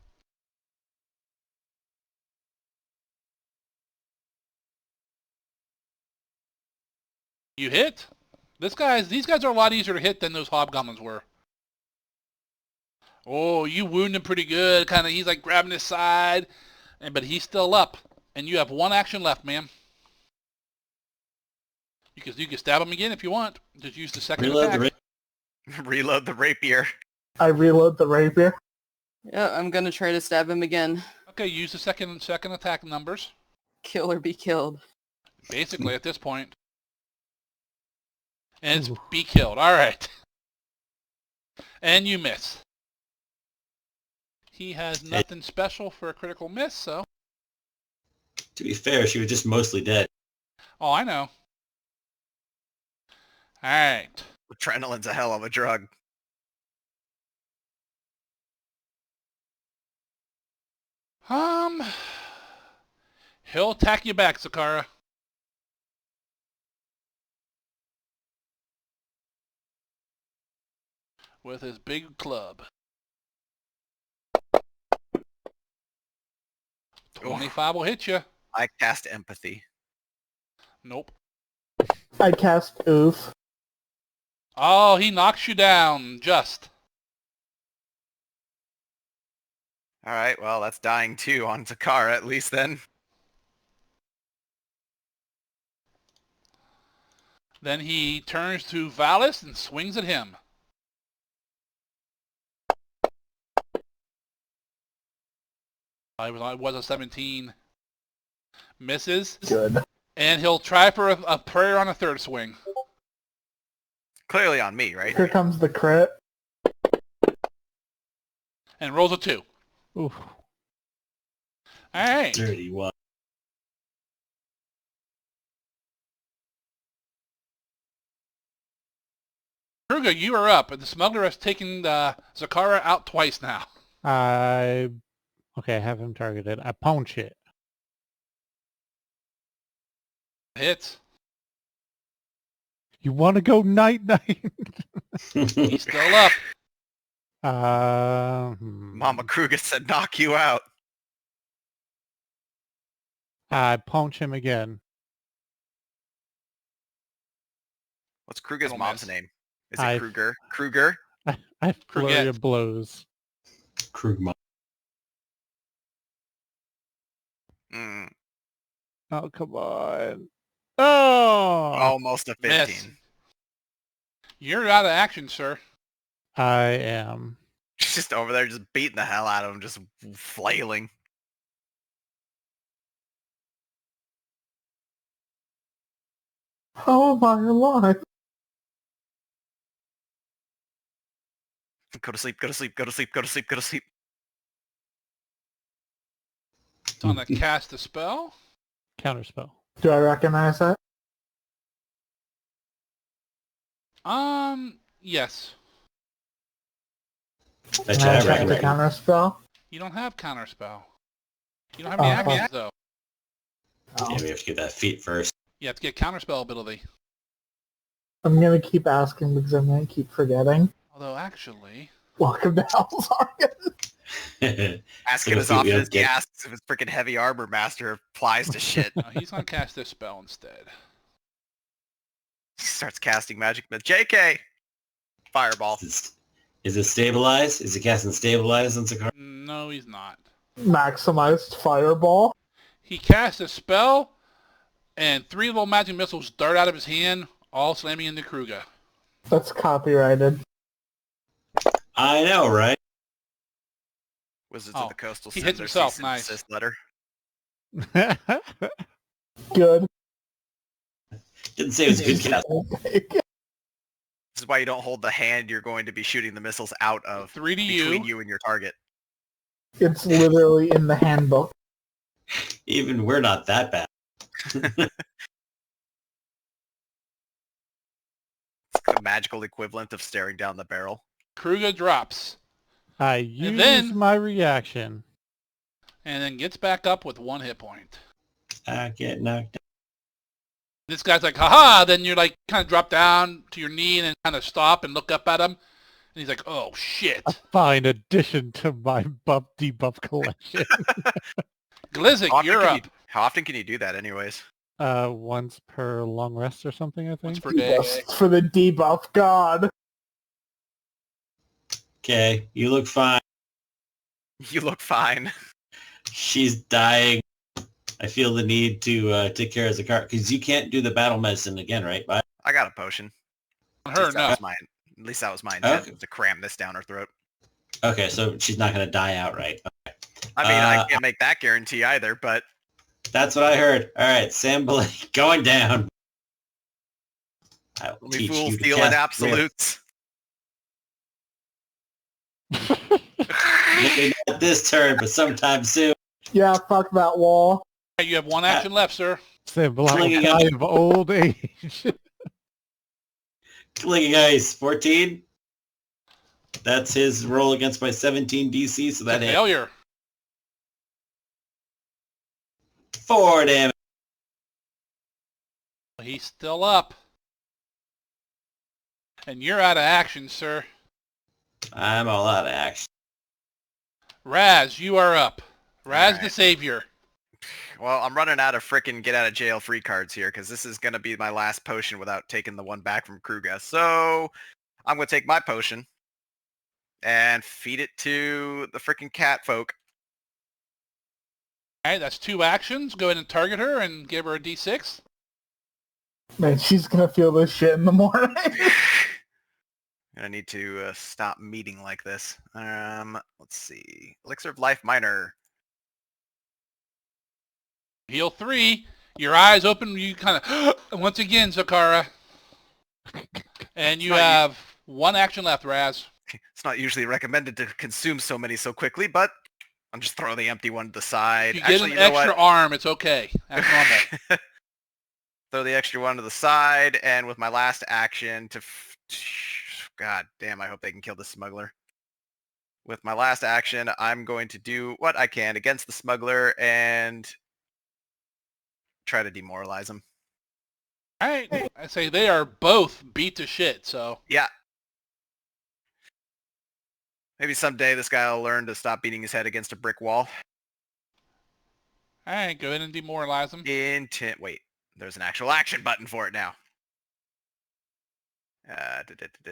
You hit. These guys are a lot easier to hit than those hobgoblins were. Oh, you wound him pretty good. Kind of, he's like grabbing his side, but he's still up. And you have 1 action left, ma'am. You can stab him again if you want. Just use the second reload attack. the Reload the rapier. I reload the rapier. Yeah, I'm gonna try to stab him again. Okay, use the second attack numbers. Kill or be killed. Basically, at this point. And it's be killed. All right. And you miss. He has nothing special for a critical miss, so. To be fair, she was just mostly dead. Oh, I know. All right. Adrenaline's a hell of a drug. He'll attack you back, Zakara. With his big club. 25 will hit you. I cast empathy. Nope. I cast Oof. Oh, he knocks you down, just. All right, well, that's dying 2 on Takara at least then. Then he turns to Valis and swings at him. It was a 17. Misses. Good. And he'll try for a prayer on a third swing. Clearly on me, right? Here comes the crit. And rolls a 2. Oof. All right. 31. Kruger, you are up. The smuggler has taken Zakara out twice now. Okay, I have him targeted. I punch it. Hits. You want to go night-night? He's still up. Mama Kruger said knock you out. I punch him again. What's Kruger's Little mom's miss. name? Is it I- Kruger? Kruger? I flurry Forget. of blows. Krugma. Mm, Oh, come on. Oh! almost a 15. Miss. You're out of action, sir. I am. She's just over there just beating the hell out of him, just flailing. How am I alive? Go to sleep, go to sleep, go to sleep, go to sleep, go to sleep. It's on the cast a spell. Counterspell. Do I recognize that? Yes. Bet Can you I I check the recognize. counter spell? You don't have counterspell. You don't have any Oh, actions, fuck. though. Oh. Yeah, we have to get that feat first. You have to get counterspell ability. I'm gonna keep asking because I'm gonna keep forgetting. Although, actually... Welcome to Hell's Argus. Asking So as if you often don't as he get- asks if his freaking heavy armor master applies to shit. No, he's going to cast this spell instead. He starts casting magic. JK! Fireball. Is it stabilize? Is it casting stabilize on Zakara? No, he's not. Maximized fireball. He casts a spell, and 3 little magic missiles dart out of his hand, all slamming into Kruger. That's copyrighted. I know, right? Wizards Oh, of the Coastal he send hits their himself, cease and nice. desist letter. Good. Didn't say it was a good cast. This is why you don't hold the hand you're going to be shooting the missiles out of 3 to between you. you and your target. It's literally in the handbook. Even we're not that bad. It's the magical equivalent of staring down the barrel. Kruger drops, I use then- my reaction. and then gets back up with 1 hit point. I get knocked down. This guy's like, haha! Then you're like, kind of drop down to your knee and then kind of stop and look up at him. And he's like, oh, shit. A fine addition to my buff debuff collection. Glizzik, you're up. How often can you do that anyways? Once per long rest or something, I Once think. per day. Yes, for the debuff god. Okay, you look fine. You look fine. She's dying. I feel the need to take care of Zakara because you can't do the battle medicine again, right? Bye. I got a potion. On At her, least that no. was mine. At least that was my intent, Okay. was to cram this down her throat. Okay, so she's not going to die outright. I mean, I Uh, can't make that guarantee either, but That's what I heard. All right, Sam Blake going down. I will only teach fools you to deal in cast absolutes. Maybe not this turn, but sometime soon. Yeah, fuck that wall. You have one action left, sir. Slinging up. Symbolic of old age. Clinging ice, 14. That's his roll against my 17 DC, so that hit. Failure. 4 damage. He's still up. And you're out of action, sir. I'm all out of action. Raz, you are up. Raz the Alright. Savior. Well, I'm running out of frickin' get out of jail free cards here because this is going to be my last potion without taking the one back from Kruga. So I'm going to take my potion and feed it to the frickin' cat folk. Alright, that's 2 actions. Go ahead and target her and give her a D6. Man, she's gonna feel this shit in the morning. I need to stop meeting like this. Let's see. Elixir of Life Minor. Heal 3. Your eyes open. You kind of... Once again, Zakara. And you Right. have 1 action left, Raz. It's not usually recommended to consume so many so quickly, but I'm just throwing the empty one to the side. If you get an you know extra what? arm, it's okay. That's normal. Throw the extra one to the side, and with my last action to... God damn, I hope they can kill the smuggler. With my last action, I'm going to do what I can against the smuggler and try to demoralize him. Alright. I say they are both beat to shit, so... Yeah. Maybe someday this guy will learn to stop beating his head against a brick wall. Alright, go ahead and demoralize them. Wait, there's an actual action button for it now.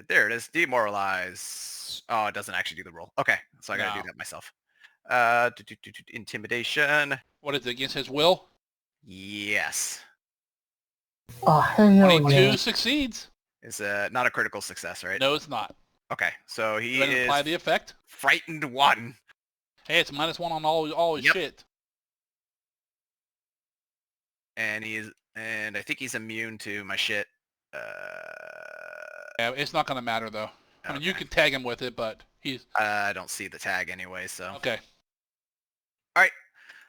There it is. Demoralize. Oh, it doesn't actually do the roll. Okay, so I gotta No. do that myself. Intimidation. What is it, against his will? Yes. Oh, hell 22 yeah. succeeds. Is not a critical success, right? No, it's not. Okay, so Go he ahead and apply is the effect. frightened 1. Hey, it's -1 on all his Yep. shit. And I think he's immune to my shit. Yeah, it's not going to matter, though. I mean, you Okay. can tag him with it, but he's... I don't see the tag anyway, so Okay,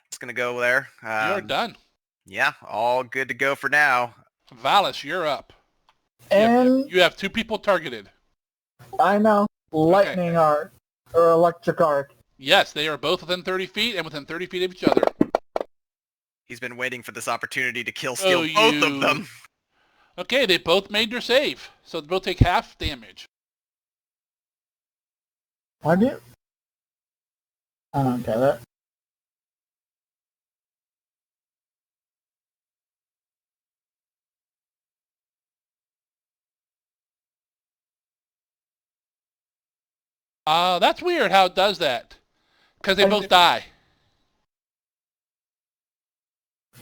it's gonna go there. you're done. Yeah, all good to go for now. Valis, you're up. And You have 2 people targeted. I know, lightning arc or electric arc. Yes, they are both within 30 feet and within 30 feet of each other. He's been waiting for this opportunity to kill steal Oh, both of you- them. Okay, they both made their save, so they both take half damage. Why do you? I don't get it. That's weird how it does that. Because they both die.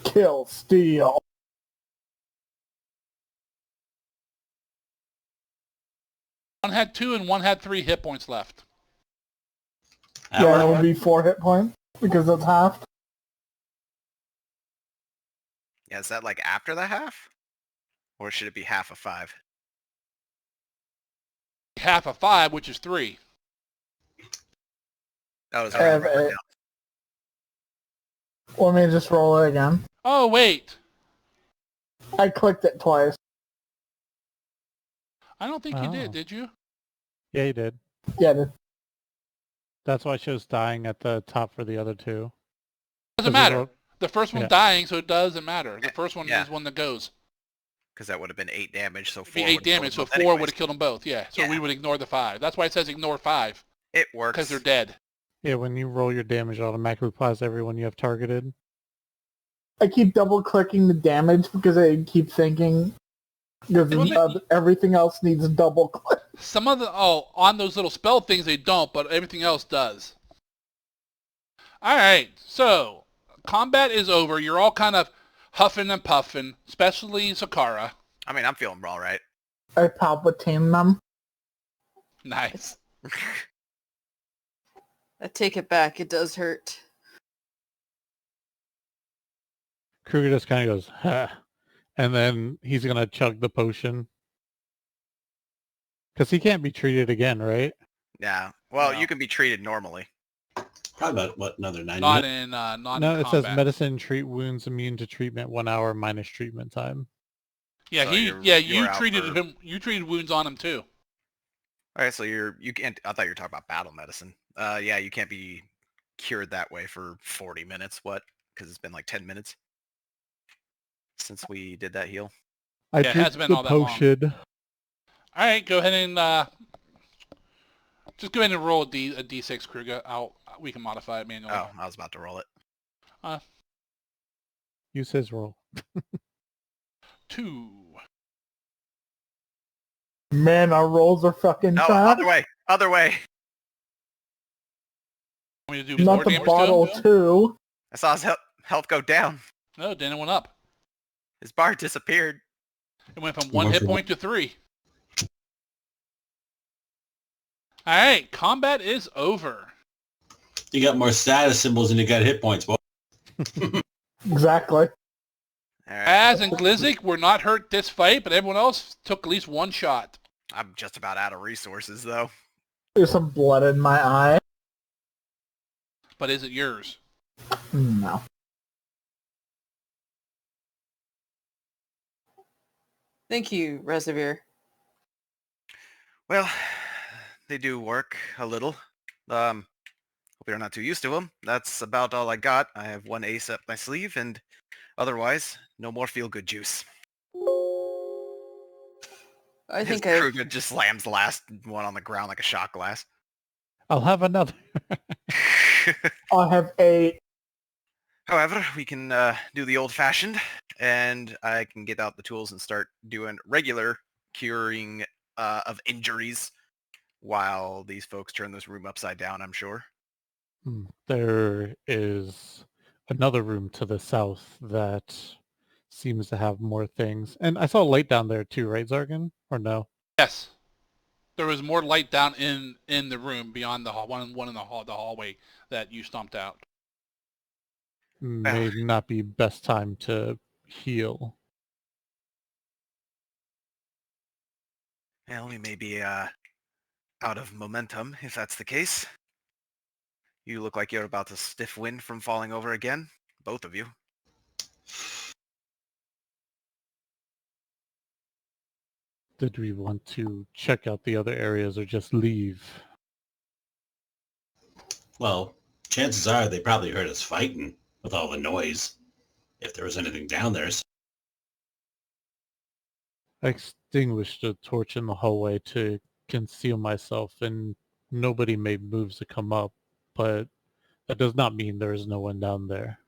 Kill, steal. One had 2 and one had 3 hit points left. That Yeah, worked. that would be 4 hit points because it's half. Yeah, is that like after the half? Or should it be half of 5? Half of 5, which is 3. That was I have right. 8. Let me just roll it again. Oh, wait. I clicked it twice. I don't think you did you? Yeah, you did. Yeah, the- That's why it shows dying at the top for the other 2. Doesn't 'Cause matter. it'll- The first one's Yeah. dying, so it doesn't matter. The first one Yeah. is one that goes. Because that would have been 8 damage, so It'd be 4 8 would've killed damage, them so both 4 would anyways. have killed them both, yeah. So Yeah. we would ignore the 5. That's why it says ignore 5, It works. because they're dead. Yeah, when you roll your damage, it automatically applies to everyone you have targeted. I keep double clicking the damage because I keep thinking because everything else needs double click. Some of the, on those little spell things they don't, but everything else does. Alright, so, combat is over. You're all kind of huffing and puffing, especially Zakara. I mean, I'm feeling all right. I Palpatine them. Nice. I take it back. It does hurt. Kruger just kind of goes, huh. And then he's going to chug the potion. Because he can't be treated again, right? Yeah. Well, No. you can be treated normally. Probably about, what, another 9 Not minutes? not No, in it says combat. medicine, treat wounds, immune to treatment, 1 hour minus treatment time. Yeah, So he you're- yeah you were you out treated for- him. You treated wounds on him too. All right, so you can't. I thought you were talking about battle medicine. Yeah, you can't be cured that way for 40 minutes. What? Because it's been like 10 minutes since we did that heal. I Yeah, it drink hasn't been the all that long. potion. All right, go ahead and just go ahead and roll a d6, Kruger. We can modify it manually. Oh, I was about to roll it. Use his roll. 2. Man, our rolls are fucking No, trash. other way. Want me to do Not more the damage bottle, to him? too. I saw his health go down. No, then it went up. His bar disappeared. It went from It 1 went hit from- point to 3. All right, combat is over. You got more status symbols than you got hit points, boy. Exactly. All right. Az and Glizzik were not hurt this fight, but everyone else took at least 1 shot. I'm just about out of resources, though. There's some blood in my eye. But is it yours? No. Thank you, Resevere. Well, they do work a little. Hope you're not too used to them. That's about all I got. I have 1 ace up my sleeve, and otherwise, no more feel-good juice. I think I Kruger just slams the last one on the ground like a shot glass. I'll have another. I have 8. However, we can do the old-fashioned, and I can get out the tools and start doing regular curing of injuries while these folks turn this room upside down, I'm sure. There is another room to the south that seems to have more things. And I saw a light down there too, right, Zargan? Or no? Yes. There was more light down in the room beyond the hall, one in the hallway that you stomped out. May not be best time to heal. Well, we may be out of momentum, if that's the case. You look like you're about to stiff wind from falling over again. Both of you. Did we want to check out the other areas or just leave? Well, chances are they probably heard us fighting with all the noise, if there was anything down there. So I extinguished a torch in the hallway to conceal myself, and nobody made moves to come up, but that does not mean there is no one down there.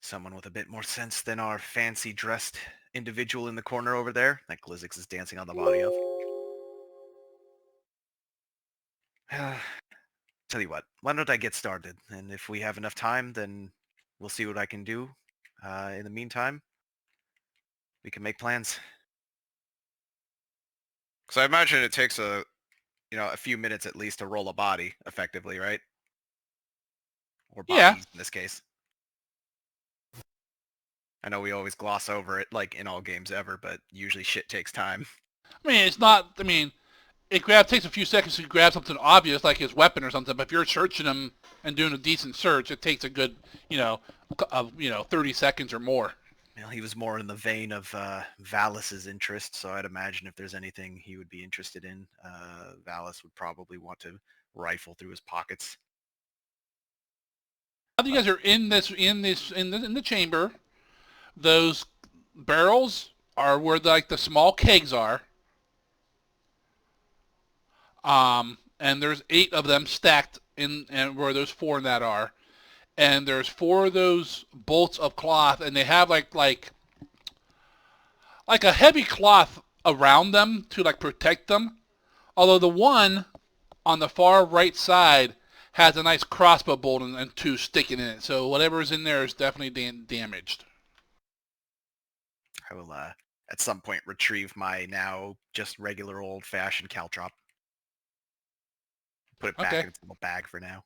Someone with a bit more sense than our fancy-dressed individual in the corner over there that Glizix is dancing on the body of. Tell you what, why don't I get started? And if we have enough time, then we'll see what I can do. In the meantime, we can make plans. Because I imagine it takes a few minutes at least to roll a body effectively, right? Or bodies Yeah. in this case. I know we always gloss over it, like in all games ever, but usually shit takes time. I mean, it's not. I mean, it takes a few seconds to grab something obvious like his weapon or something. But if you're searching him and doing a decent search, it takes a good, 30 seconds or more. Well, he was more in the vein of Valis's interest, so I'd imagine if there's anything he would be interested in, Valis would probably want to rifle through his pockets. Now that you guys are in the chamber, those barrels are where the small kegs are. And there's 8 of them stacked in, and where those 4 in that are. And there's 4 of those bolts of cloth, and they have like a heavy cloth around them to protect them. Although the one on the far right side has a nice crossbow bolt and 2 sticking in it. So whatever is in there is definitely damaged. I will, at some point, retrieve my now just regular old-fashioned caltrop. Put it back Okay. in its little bag for now.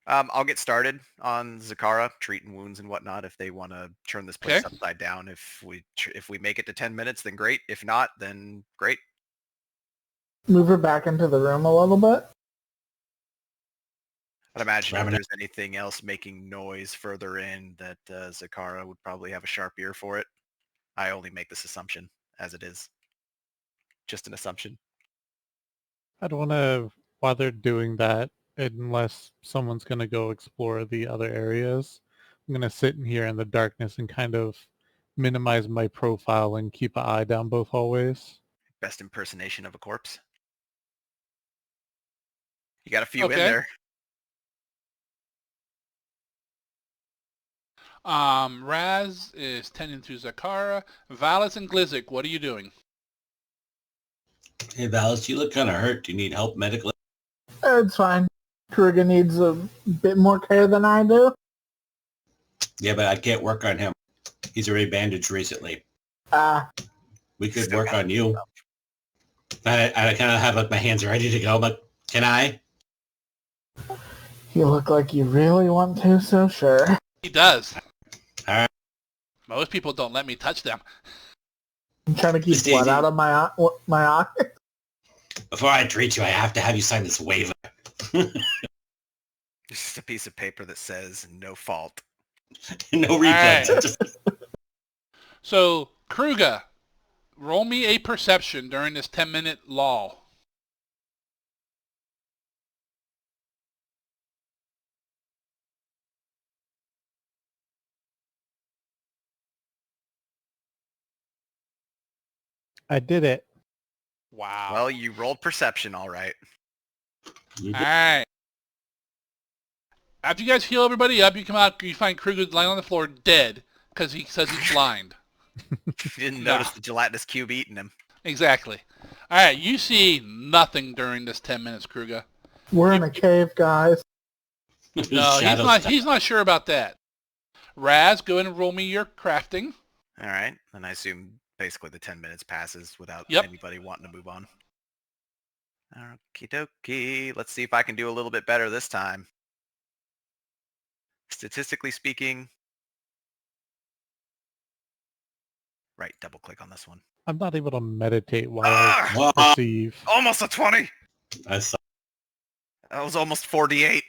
I'll get started on Zakara, treating wounds and whatnot if they want to turn this place Okay. upside down. If we make it to 10 minutes, then great. If not, then great. move her back into the room a little bit. I'd imagine if Rabbit- there's anything else making noise further in that Zakara would probably have a sharp ear for it. I only make this assumption as it is. Just an assumption. I don't want to bother doing that unless someone's going to go explore the other areas. I'm going to sit in here in the darkness and kind of minimize my profile and keep an eye down both hallways. Best impersonation of a corpse. You got a few in Okay. there. Raz is tending to Zakara. Valis and Glizik, what are you doing? Hey, Valis, you look kind of hurt. Do you need help medically? It's fine. Kruger needs a bit more care than I do. Yeah, but I can't work on him. He's already bandaged recently. We could Still work got on you. I kind of have like my hands ready to go, but can I? You look like you really want to, so sure. He does. All right. Most people don't let me touch them. I'm trying to keep Miss blood Daisy. out of my eye. Before I treat you, I have to have you sign this waiver. It's just a piece of paper that says no fault. No refunds. right. Just- So, Kruger, roll me a perception during this 10-minute lull. I did it. Wow. Well, you rolled perception, all right. All right. After you guys heal everybody up, you come out, you find Kruger lying on the floor dead because he says he's blind. You didn't Nah. notice the gelatinous cube eating him. Exactly. All right, you see nothing during this 10 minutes, Kruger. We're in a cave, guys. No, he's not sure about that. Raz, go ahead and roll me your crafting. All right. And I assume basically the 10 minutes passes without Yep. anybody wanting to move on. Okie dokie. Let's see if I can do a little bit better this time. Statistically speaking, right, double click on this one. I'm not able to meditate while Ah! I perceive. Almost a 20. I saw. That was almost 48.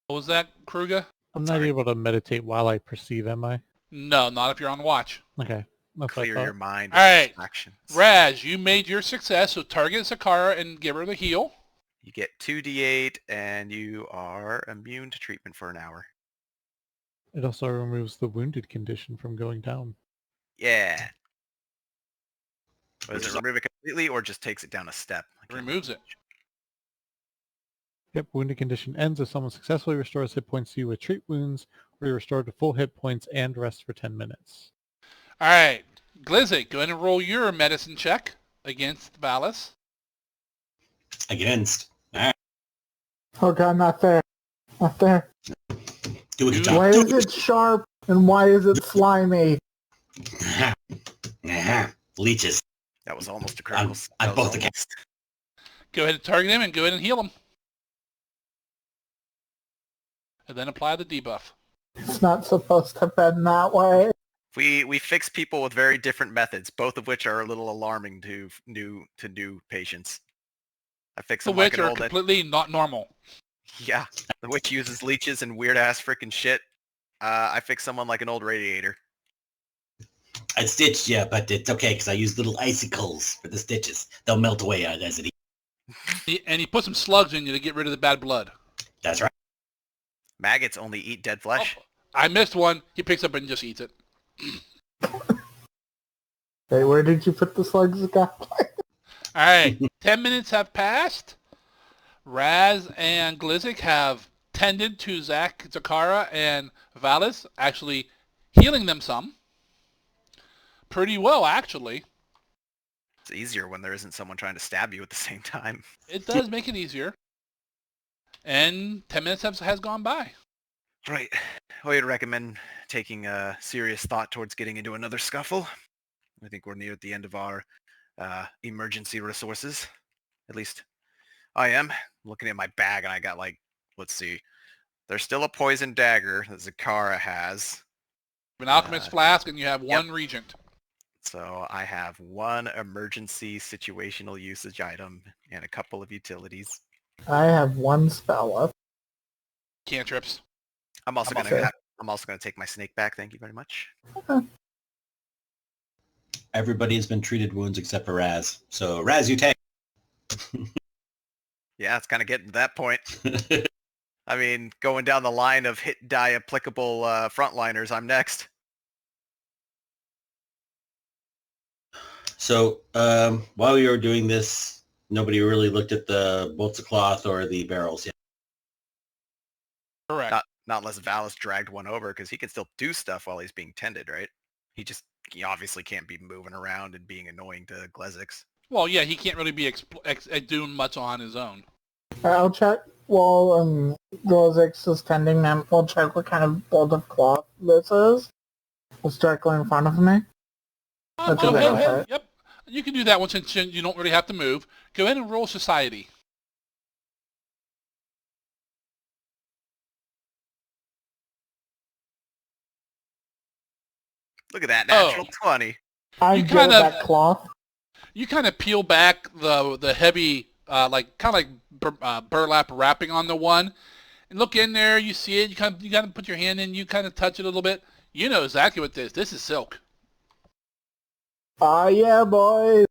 What was that, Kruger? I'm not Sorry. able to meditate while I perceive, am I? No, not if you're on watch. Okay. That's what I Clear thought. your mind. All right. Distractions. Raz, you made your success, so target Zakara and give her the heal. You get 2d8 and you are immune to treatment for an hour. It also removes the wounded condition from going down. Yeah. Does Which it is- remove it completely or just takes it down a step? I can't Removes it. Yep, wounded condition ends if someone successfully restores hit points to you with treat wounds, or you're restored to full hit points and rest for 10 minutes. All right. Glizik, go ahead and roll your medicine check against Valis. Against. All right. Oh god, not there. Not there. Do what you Why do. is it sharp and why is it slimy? Leeches. That was almost a critical. On that was both accounts. almost- Go ahead and target him and go ahead and heal him. And then apply the debuff. It's not supposed to have been that way. We fix people with very different methods, both of which are a little alarming to new patients. I fix The them like which an are old completely not normal. yeah. The witch uses leeches and weird ass freaking shit. I fix someone like an old radiator. I stitched you, but it's okay because I use little icicles for the stitches. They'll melt away as it heals. And he put some slugs in you to get rid of the bad blood. That's right. Maggots only eat dead flesh. Oh, I missed one. He picks up and just eats it. Hey, where did you put the slugs, guy? All right. 10 minutes have passed. Raz and Glizik have tended to Zakara and Valis, actually healing them some. Pretty well, actually. It's easier when there isn't someone trying to stab you at the same time. It does make it easier. And 10 minutes has gone by. Right. I would recommend taking a serious thought towards getting into another scuffle. I think we're near the end of our emergency resources. At least I am. Looking at my bag and I got like, let's see. There's still a poison dagger that Zakara has. An alchemist flask and you have Yep. one regent. So I have one emergency situational usage item and a couple of utilities. I have one spell left. Cantrips. I'm also I'm gonna okay. I'm also gonna take my snake back. Thank you very much. Everybody has been treated wounds except for Raz. So Raz, you take. Yeah, it's kind of getting to that point. I mean, going down the line of hit die applicable frontliners, I'm next. So while we were doing this, nobody really looked at the bolts of cloth or the barrels yet. Correct. Not unless Valis dragged one over, because he can still do stuff while he's being tended, right? He obviously can't be moving around and being annoying to Glezix. Well, yeah, he can't really be doing much on his own. I'll check while Glozix is tending them. We'll check what kind of bolt of cloth this is. It's directly in front of me. That's Go a bit ahead. okay. Yep. You can do that one since you don't really have to move. Go ahead and roll society. Look at that, natural 20. I You get kind of- that cloth. You kind of peel back the heavy, burlap wrapping on the one, and look in there. You see it. You kind of put your hand in. You kind of touch it a little bit. You know exactly what this is. This is silk. Ah, yeah, boy.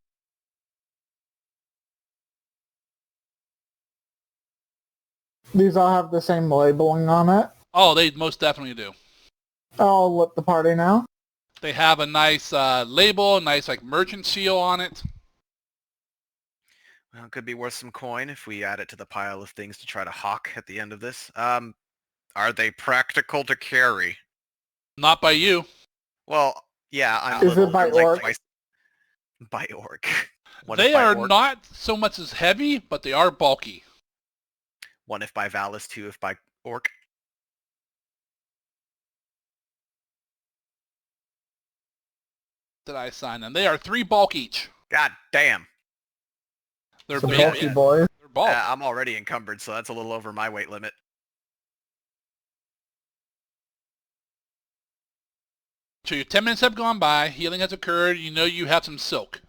These all have the same labeling on it. Oh, they most definitely do. I'll let the party know. They have a nice label, a nice merchant seal on it. Well, it could be worth some coin if we add it to the pile of things to try to hawk at the end of this. Are they practical to carry? Not by you. Well, yeah, I'm Is it little. by They're orc? By orc. What They if by are orc? not so much as heavy, but they are bulky. One if by Valis, two if by orc. Did I assign them? They are 3 bulk each. God damn. They're So big. bulky Yeah. boys. They're bulk. I'm already encumbered, so that's a little over my weight limit. So your 10 minutes have gone by. Healing has occurred. You know you have some silk.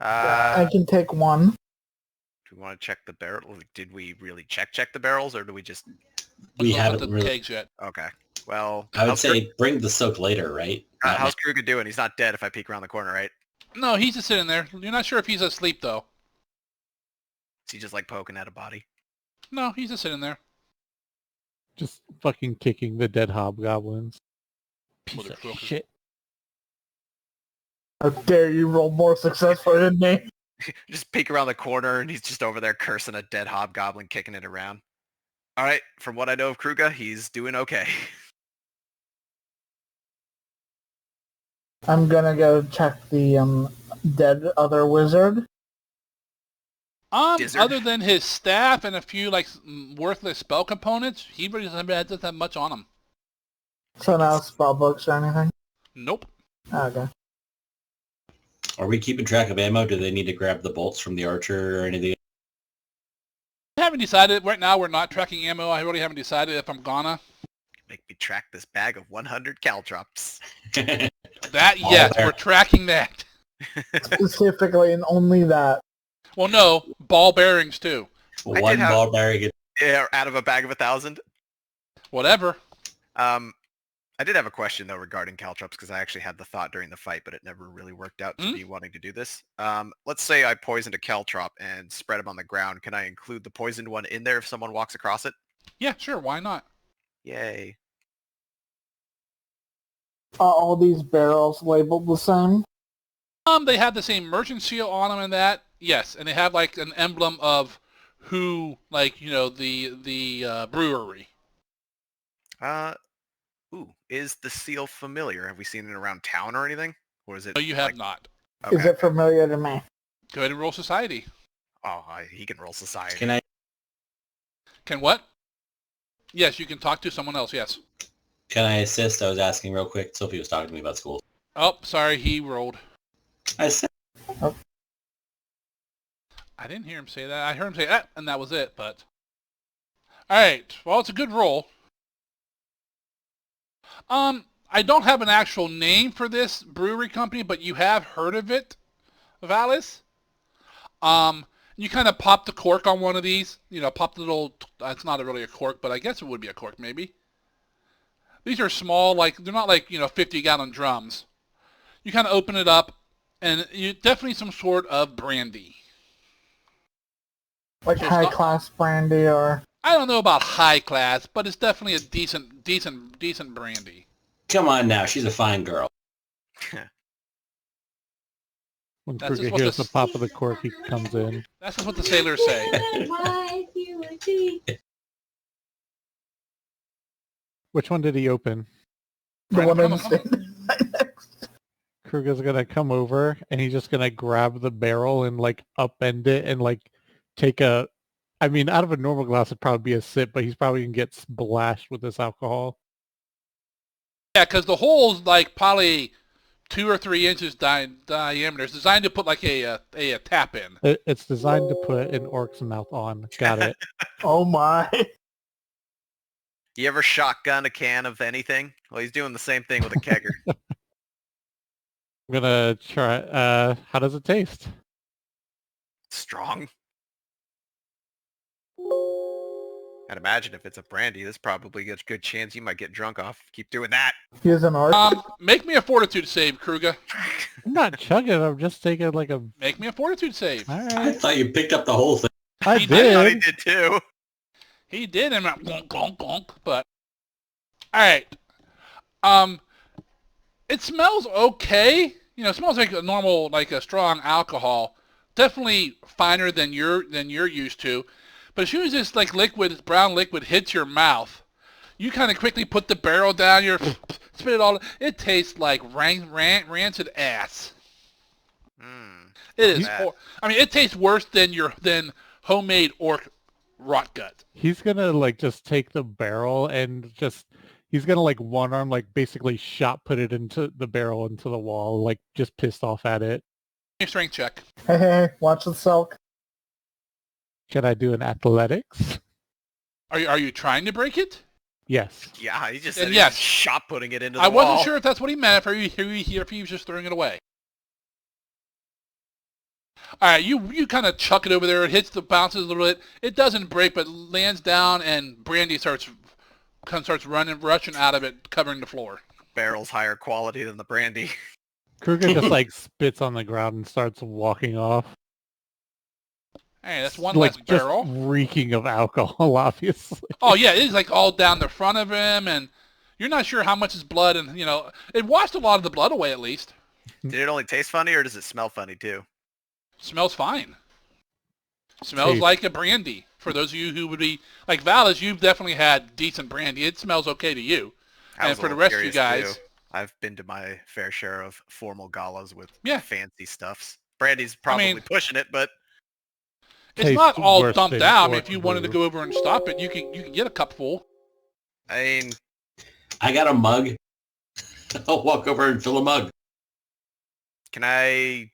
I can take one. Do we want to check the barrel? Did we really check the barrels, or do we just... We Let's look at haven't the really. kegs yet. Okay. Well, I would how's say bring the silk later, right? Not how's Kruger doing? He's not dead if I peek around the corner, right? No, he's just sitting there. You're not sure if he's asleep, though. Is he just like poking at a body? No, he's just sitting there. Just fucking kicking the dead hobgoblins. Piece of Motherfucker. shit. How dare you roll more successful than me? Just peek around the corner and he's just over there cursing a dead hobgoblin, kicking it around. All right, from what I know of Kruger, he's doing okay. I'm gonna go check the dead other wizard. Gizzard. Other than his staff and a few worthless spell components, he really doesn't have much on him. So no spell books or anything. Nope. Okay. Are we keeping track of ammo? Do they need to grab the bolts from the archer or anything? I haven't decided. Right now, we're not tracking ammo. I really haven't decided if I'm gonna. Make me track this bag of 100 caltrops. That, All yes, there. we're tracking that. Specifically and only that. Well, no, ball bearings too. I One did have- ball bearing. Yeah, out of a bag of 1,000. Whatever. I did have a question though regarding caltrops because I actually had the thought during the fight, but it never really worked out to Hmm? be wanting to do this. Let's say I poisoned a caltrop and spread him on the ground. Can I include the poisoned one in there if someone walks across it? Yeah, sure. Why not? Yay. Are all these barrels labeled the same? They have the same merchant seal on them and that. Yes, and they have an emblem of who, the brewery. Is the seal familiar? Have we seen it around town or anything? Or is it? No, you have not. Okay. Is it familiar to me? Go ahead and roll society. Oh, he can roll society. Can I? Can what? Yes, you can talk to someone else. Yes. Can I assist? I was asking real quick. Sophie was talking to me about school. Oh, sorry, he rolled. I said, I didn't hear him say that. I heard him say that, and that was it. But all right. Well, it's a good roll. I I don't have an actual name for this brewery company, but you have heard of it, Valis. You kind of pop the cork on one of these. You know, pop the little. It's not really a cork, but I guess it would be a cork maybe. These are small, like they're not like 50-gallon drums. You kind of open it up, and you definitely some sort of brandy. Like So it's high not- class brandy or... I don't know about high class, but it's definitely a decent brandy. Come on now, she's a fine girl. When That's just Kruger what hears this- the pop of the cork, he comes in. That's just what the sailors say. Which one did he open? The Right, one come I'm on. standing right next. Kruger's gonna come over and he's just gonna grab the barrel and like upend it and like take a, I mean, out of a normal glass it'd probably be a sip, but he's probably gonna get splashed with this alcohol. Yeah, because the hole's like probably 2 or 3 inches diameter. It's designed to put like a tap in. It's designed to put an orc's mouth on. Got it. Oh my. You ever shotgun a can of anything? Well, he's doing the same thing with a kegger. I'm gonna try, how does it taste? Strong. I'd imagine if it's a brandy, there's probably a good chance you might get drunk off. Keep doing that. He's an orc. Make me a fortitude save, Kruger. I'm not chugging, I'm just taking like a, Make me a fortitude save. all I right. thought you picked up the whole thing. I He I thought he did. did too. He did, and I'm like, gonk, gonk, but... Alright. It smells okay. It smells like a normal, like a strong alcohol. Definitely finer than you're used to. But as soon as this like liquid, brown liquid hits your mouth, you kind of quickly put the barrel down, you spit it all. It tastes like rancid ass. Mm. It is. Bad. It tastes worse than homemade orc rot gut. He's gonna like just take the barrel and just, he's gonna like one arm like basically shot put it into the barrel into the wall, like just pissed off at it. Your strength check. Hey, hey, watch the silk. Can I do an athletics? Are you trying to break it? Yes. Yeah, he just And said yes. he's shot putting it into the I wall. wasn't sure if that's what he meant, if he was just throwing it away. All right, you kind of chuck it over there. It hits the bounces a little bit. It doesn't break, but lands down, and brandy starts rushing out of it, covering the floor. Barrel's higher quality than the brandy. Kruger just like spits on the ground and starts walking off. Hey, that's one Like less just barrel. reeking of alcohol, obviously. Oh yeah, it's like all down the front of him, and you're not sure how much is blood, and it washed a lot of the blood away at least. Did it only taste funny or does it smell funny too? Smells fine. Smells Taste. like a brandy. For those of you who would be like Valis, you've definitely had decent brandy. It smells okay to you. I And was a for the little rest of you curious, guys, too. I've been to my fair share of formal galas with Yeah. fancy stuffs. Brandy's probably pushing it, but it's Tastes not all worse dumped than out. orc If you wanted to brew. go over and stop it, you can get a cup full. I mean, I got a mug. I'll walk over and fill a mug. can I,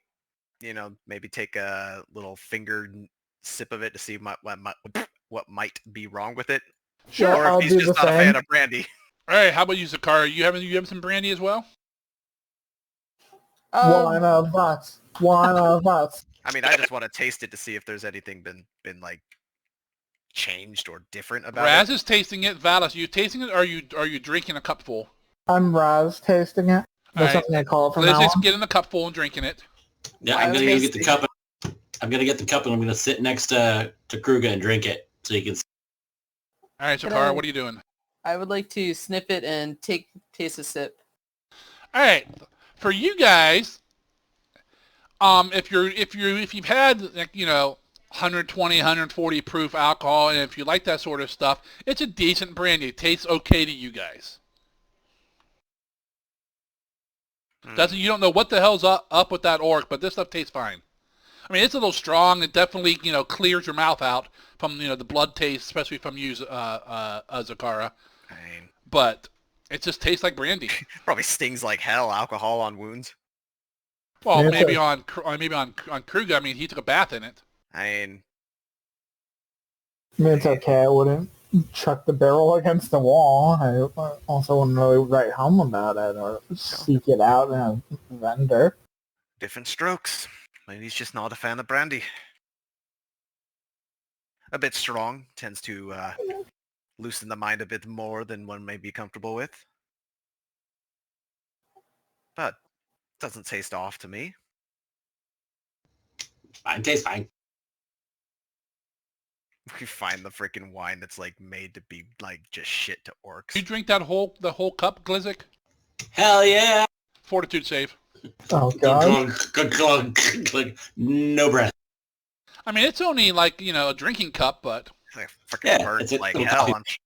maybe take a little fingered sip of it to see what might be wrong with it? Yeah, Or I'll if he's do just the not a fan same. of brandy. All right, how about you, Zakara? You have some brandy as well? Wine of us. Wine of us. I mean, I just want to taste it to see if there's anything been like changed or different about Raz it. is tasting it. Valis, are you tasting it, or are you drinking a cup full? I'm Raz tasting it. That's Alright. something I call it from Let's now just on. get in the cup full and drinking it. Yeah, Wine I'm gonna go get the tasting. cup. I'm gonna get the cup and I'm gonna sit next to Kruger and drink it so you can. All right, Can Zakara, I- what are you doing? I would like to sniff it and taste a sip. All right, for you guys, if you've had like 120, 140 proof alcohol, and if you like that sort of stuff, it's a decent brandy. It tastes okay to you guys. Mm. You don't know what the hell's up with that orc, but this stuff tastes fine. I mean, it's a little strong. It definitely clears your mouth out from the blood taste, especially from you, Zakara. I mean, But it just tastes like brandy. probably stings like hell. Alcohol on wounds. Well, Yeah, maybe so- on Kruger. I mean, he took a bath in it. I mean, I mean, it's okay. I wouldn't chuck the barrel against the wall. I also wouldn't really write home about it or seek it out in a vendor. Different strokes. Maybe he's just not a fan of brandy. A bit strong. Tends to loosen the mind a bit more than one may be comfortable with. But doesn't taste off to me. Fine, tastes fine. We find the freaking wine that's like made to be like just shit to orcs. You drink the whole cup, Glizzik? Hell yeah! Fortitude save. Oh god. Glug. No breath. I mean, it's only like, a drinking cup, but It's like freaking Yeah, burns it's a like little hell. coffee.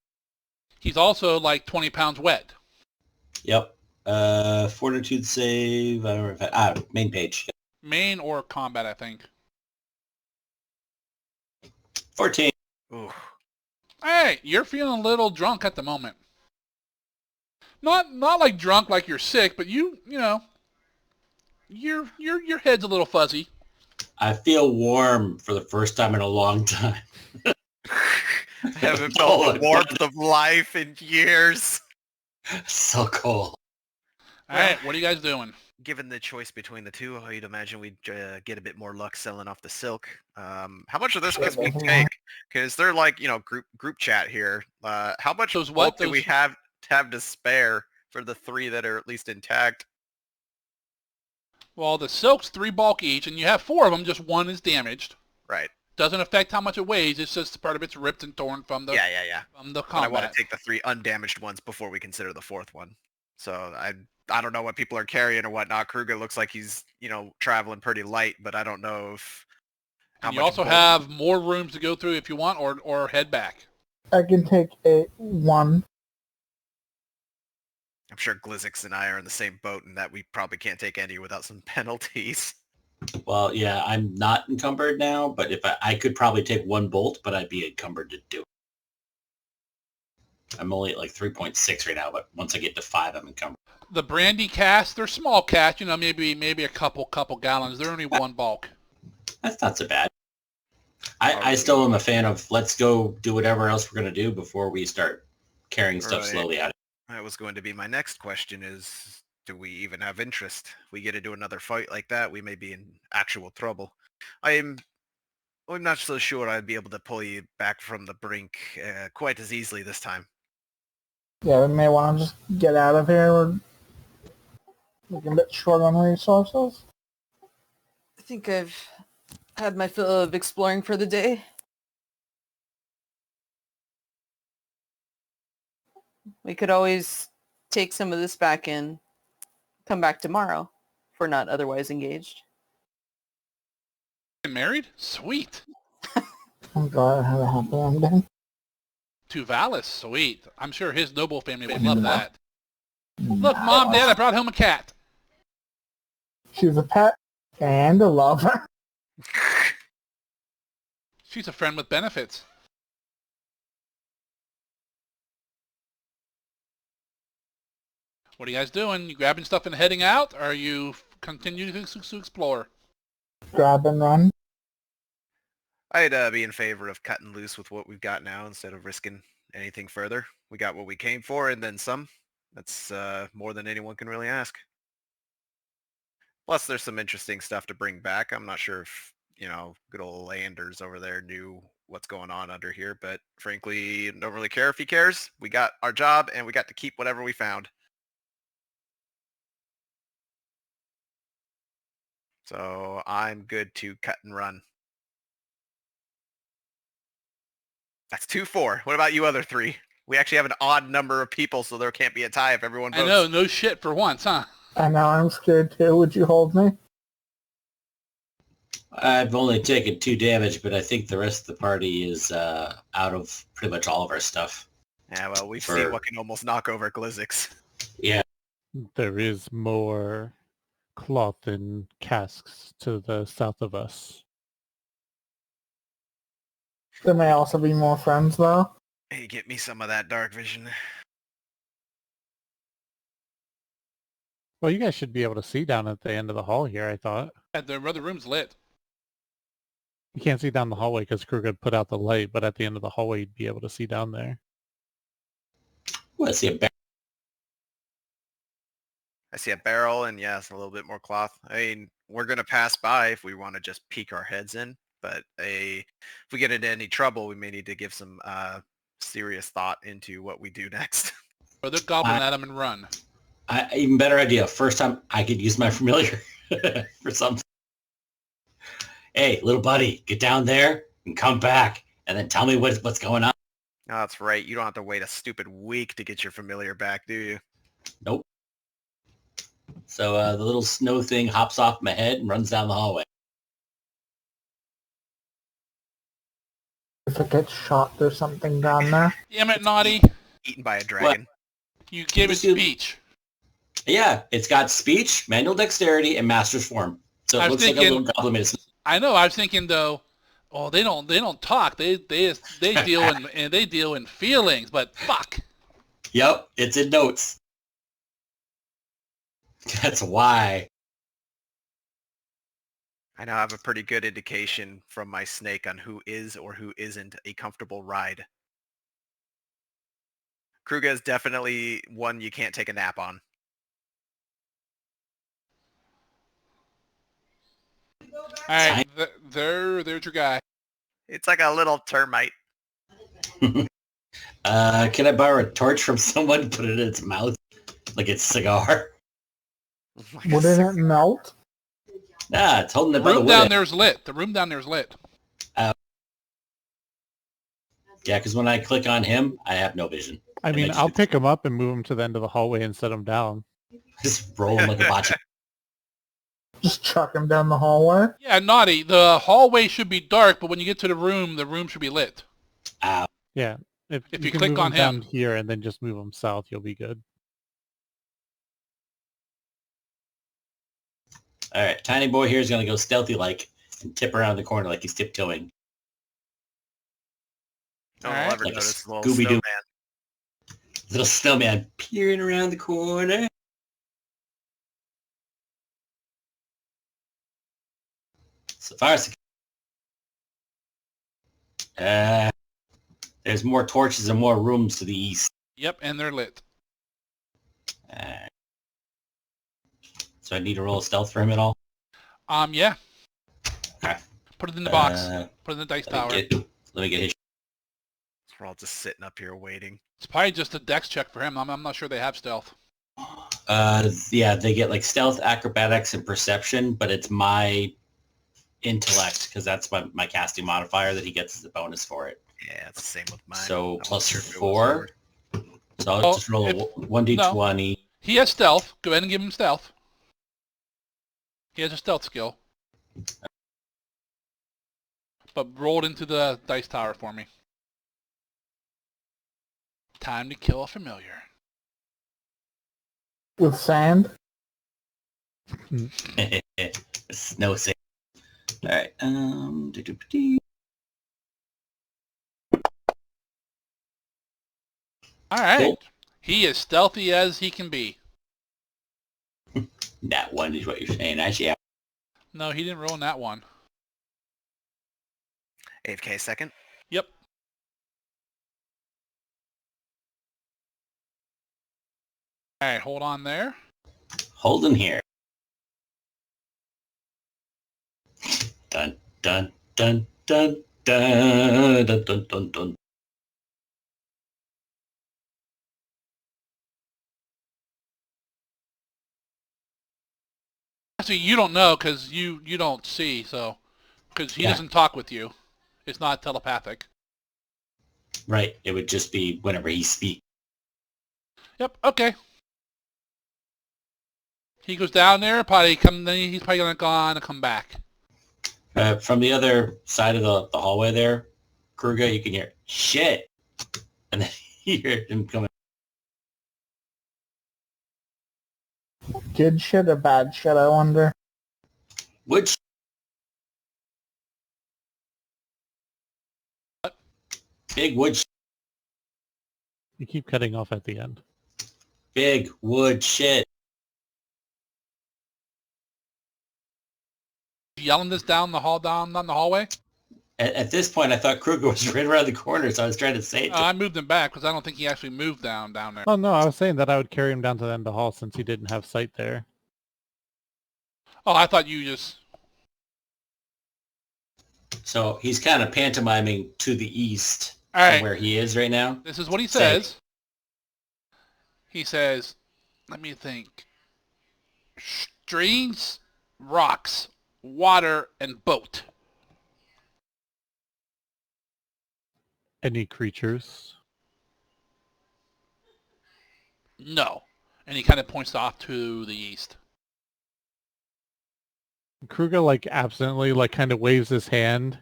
he's also like 20 pounds wet. Yep. Fortitude save. I don't know if main page. Main or combat, I think. 14. Ooh. Hey, you're feeling a little drunk at the moment. Not like drunk like you're sick, but your head's a little fuzzy. I feel warm for the first time in a long time. I haven't felt the warmth of life in years. So cold. All right, what are you guys doing? Given the choice between the two, I'd imagine we'd get a bit more luck selling off the silk. How much of this could we take? Because they're like, group chat here. How much Those bulk what? do we have to spare for the 3 that are at least intact? Well, the silk's 3 bulk each, and you have 4 of them. Just 1 is damaged. Right. Doesn't affect how much it weighs. It's just part of it's ripped and torn from the Yeah. from the But I want combat. to take the 3 undamaged ones before we consider the 4th one. So I don't know what people are carrying or whatnot. Kruger looks like he's, traveling pretty light, but I don't know if... And you also have more rooms to go through if you want, or head back. I can take one. I'm sure Glizzix and I are in the same boat in that we probably can't take any without some penalties. Well, yeah, I'm not encumbered now, but if I could probably take 1 bolt, but I'd be encumbered to do it. I'm only at like 3.6 right now, but once I get to 5, I'm encumbered. The brandy casks, they're small casks, maybe a couple gallons. They're only 1 bulk. That's not so bad. I still am a fan of let's go do whatever else we're going to do before we start carrying stuff Right. slowly out. That was going to be my next question is, do we even have interest? If we get to do another fight like that, we may be in actual trouble. I'm not so sure I'd be able to pull you back from the brink quite as easily this time. Yeah, we may want to just get out of here. We're looking a bit short on resources. I think I've had my fill of exploring for the day. We could always take some of this back and come back tomorrow if we're not otherwise engaged. Married? Sweet. I'm glad I had a happy ending. To Valis? Sweet. I'm sure his noble family would love that. Look, Mom, Dad, I brought home a cat. She's a pet and a lover. She's a friend with benefits. What are you guys doing? You grabbing stuff and heading out, or are you continuing to explore? Grab and run. I'd be in favor of cutting loose with what we've got now instead of risking anything further. We got what we came for and then some. That's more than anyone can really ask. Plus, there's some interesting stuff to bring back. I'm not sure if, good old Landers over there knew what's going on under here, but frankly, don't really care if he cares. We got our job and we got to keep whatever we found. So I'm good to cut and run. That's 2-4. What about you other 3? We actually have an odd number of people, so there can't be a tie if everyone votes. I know, no shit for once, huh? I know, I'm scared too. Would you hold me? I've only taken 2 damage, but I think the rest of the party is out of pretty much all of our stuff. Yeah, well, we've seen what can almost knock over Glizzix. Yeah. There is more cloth and casks to the south of us. There may also be more friends, though. Hey, get me some of that dark vision. Well, you guys should be able to see down at the end of the hall here, I thought. The other room's lit. You can't see down the hallway because Kruger put out the light, but at the end of the hallway, you'd be able to see down there. Well, I see a bear. I see a barrel and yes, a little bit more cloth. I mean, we're gonna pass by if we want to just peek our heads in, but if we get into any trouble, we may need to give some serious thought into what we do next. Or they're gobbling at him and run. Even better idea. First time I could use my familiar for something. Hey, little buddy, get down there and come back, and then tell me what's going on. Oh, that's right. You don't have to wait a stupid week to get your familiar back, do you? Nope. So the little snow thing hops off my head and runs down the hallway. If it gets shot, there's something down there. Damn it, Naughty. Eaten by a dragon. You gave it You- speech. Yeah, it's got speech, manual dexterity, and master's form. So I it was looks like a thinking- little goblin medicine. I know. I was thinking though. Oh, they don't talk. They deal in and they deal in feelings. But fuck. Yep, it's in notes. That's why. I now have a pretty good indication from my snake on who is or who isn't a comfortable ride. Kruger is definitely one you can't take a nap on. All right, there's your guy. It's like a little termite. Can I borrow a torch from someone? Put it in its mouth like it's cigar. Like a Wouldn't it melt? Nah, it's holding The it by the room down wood. there's lit. The room down there's lit. Yeah, because when I click on him, I have no vision. I mean, makes I'll sense. pick him up and move him to the end of the hallway and set him down. Just roll him like a bocce. Just chuck him down the hallway? Yeah, Naughty. The hallway should be dark, but when you get to the room should be lit. Ow. Yeah. If you can click move on down him. here and then just move him south, you'll be good. All right, tiny boy here is going to go stealthy-like and tip around the corner like he's tiptoeing. No one will Alright. ever Like a notice the little Scooby-Doo. snowman. Little snowman peering around the corner. So far, there's more torches and more rooms to the east. Yep, and they're lit. So I need to roll a stealth for him at all? Yeah. Okay. Put it in the box. Uh, Put it in the dice let tower. me get his. We're all just sitting up here waiting. It's probably just a dex check for him. I'm not sure they have stealth. Yeah, they get like stealth, acrobatics, and perception, but it's my intellect because that's my casting modifier that he gets as a bonus for it. Yeah, it's the same with mine. So I'm plus sure if it was 4. So I'll Oh, just roll a if- 1d20. He has stealth. Go ahead and give him stealth. He has a stealth skill. But roll it into the dice tower for me. Time to kill a familiar. With sand? Snow sand. All right. All right. Cool. He is stealthy as he can be. That one is what you're saying. Actually, No, he didn't roll in that one. AFK second. Yep. All right, hold on there. Holden here. Dun dun dun dun dun dun dun dun dun. Actually, you don't know because you don't see, so because he Yeah. doesn't talk with you. It's not telepathic. Right. It would just be whenever he speaks. Yep. Okay. He goes down there. Then he's probably gonna come back. From the other side of the hallway there, Kruger, you can hear shit, and then you hear him coming. Good shit or bad shit, I wonder? Wood. Big wood. You keep cutting off at the end. Big wood shit. Yelling this down the hallway. At this point, I thought Kruger was right around the corner, so I was trying to say it. I moved him back because I don't think he actually moved down there. Oh no, I was saying that I would carry him down to the end of the hall since he didn't have sight there. Oh, I thought you just... So he's kind of pantomiming to the east All right. from where he is right now. This is what he Say. says. He says, let me think. Streams, rocks, water, and boat. Any creatures? No. And he kind of points off to the east. Kruger like absently like kind of waves his hand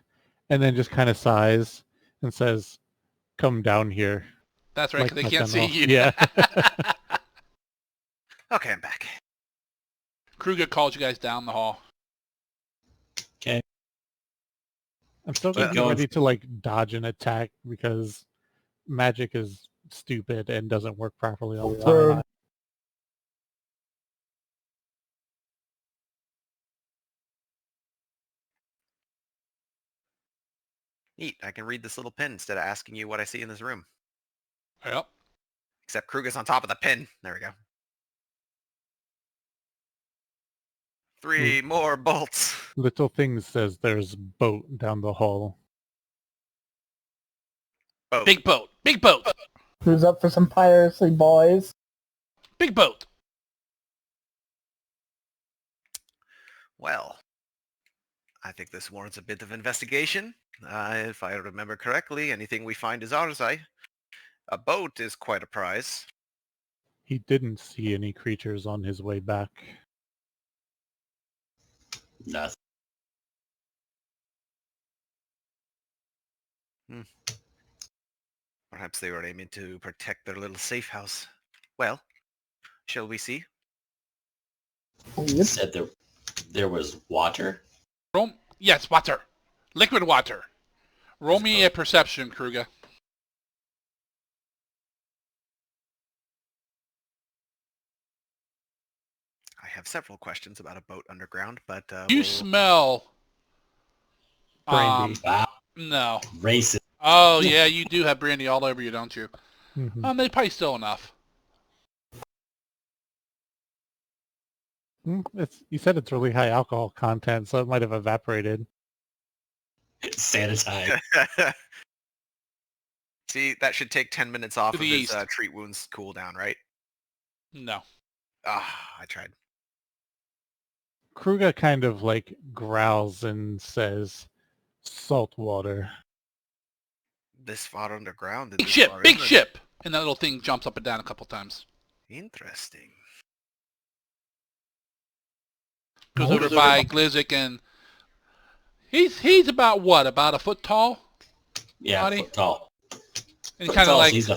and then just kind of sighs and says, "Come down here." That's right, Like because they can't see nothing you. else. Yeah. Okay, I'm back. Kruger calls you guys down the hall. Okay. I'm still Keep getting going. ready to like dodge an attack because magic is stupid and doesn't work properly all the Sure. time. Neat. I can read this little pin instead of asking you what I see in this room. Yep. Except Kruger's on top of the pin. There we go. 3 more bolts. Little thing says there's boat down the hall. Oh, Big boat. Big boat. Who's up for some piracy, boys? Big boat. well. I think this warrants a bit of investigation. If I remember correctly, anything we find is ours. A boat is quite a prize. He didn't see any creatures on his way back. Nothing. Perhaps they were aiming to protect their little safe house. Well, shall we see? You said there was water? Yes, water. Liquid water. Roll me a perception, Kruger. I have several questions about a boat underground, but You we'll- smell... Brandy. Wow. No. Racist. Oh, yeah, you do have brandy all over you, don't you? Mhm. They probably still enough. You said it's really high alcohol content, so it might have evaporated. Sanitized. See, that should take 10 minutes off To of the his east. treat wounds cooldown, right? No. I tried. Kruger kind of like growls and says, "Salt water." This far underground. and Big this ship, far big inland. ship! And that little thing jumps up and down a couple times. Interesting. Goes Hold over it by over. Glizzik and... He's about what? About a foot tall? Yeah, Body? foot tall. And he Foot kind of tall, like... he's a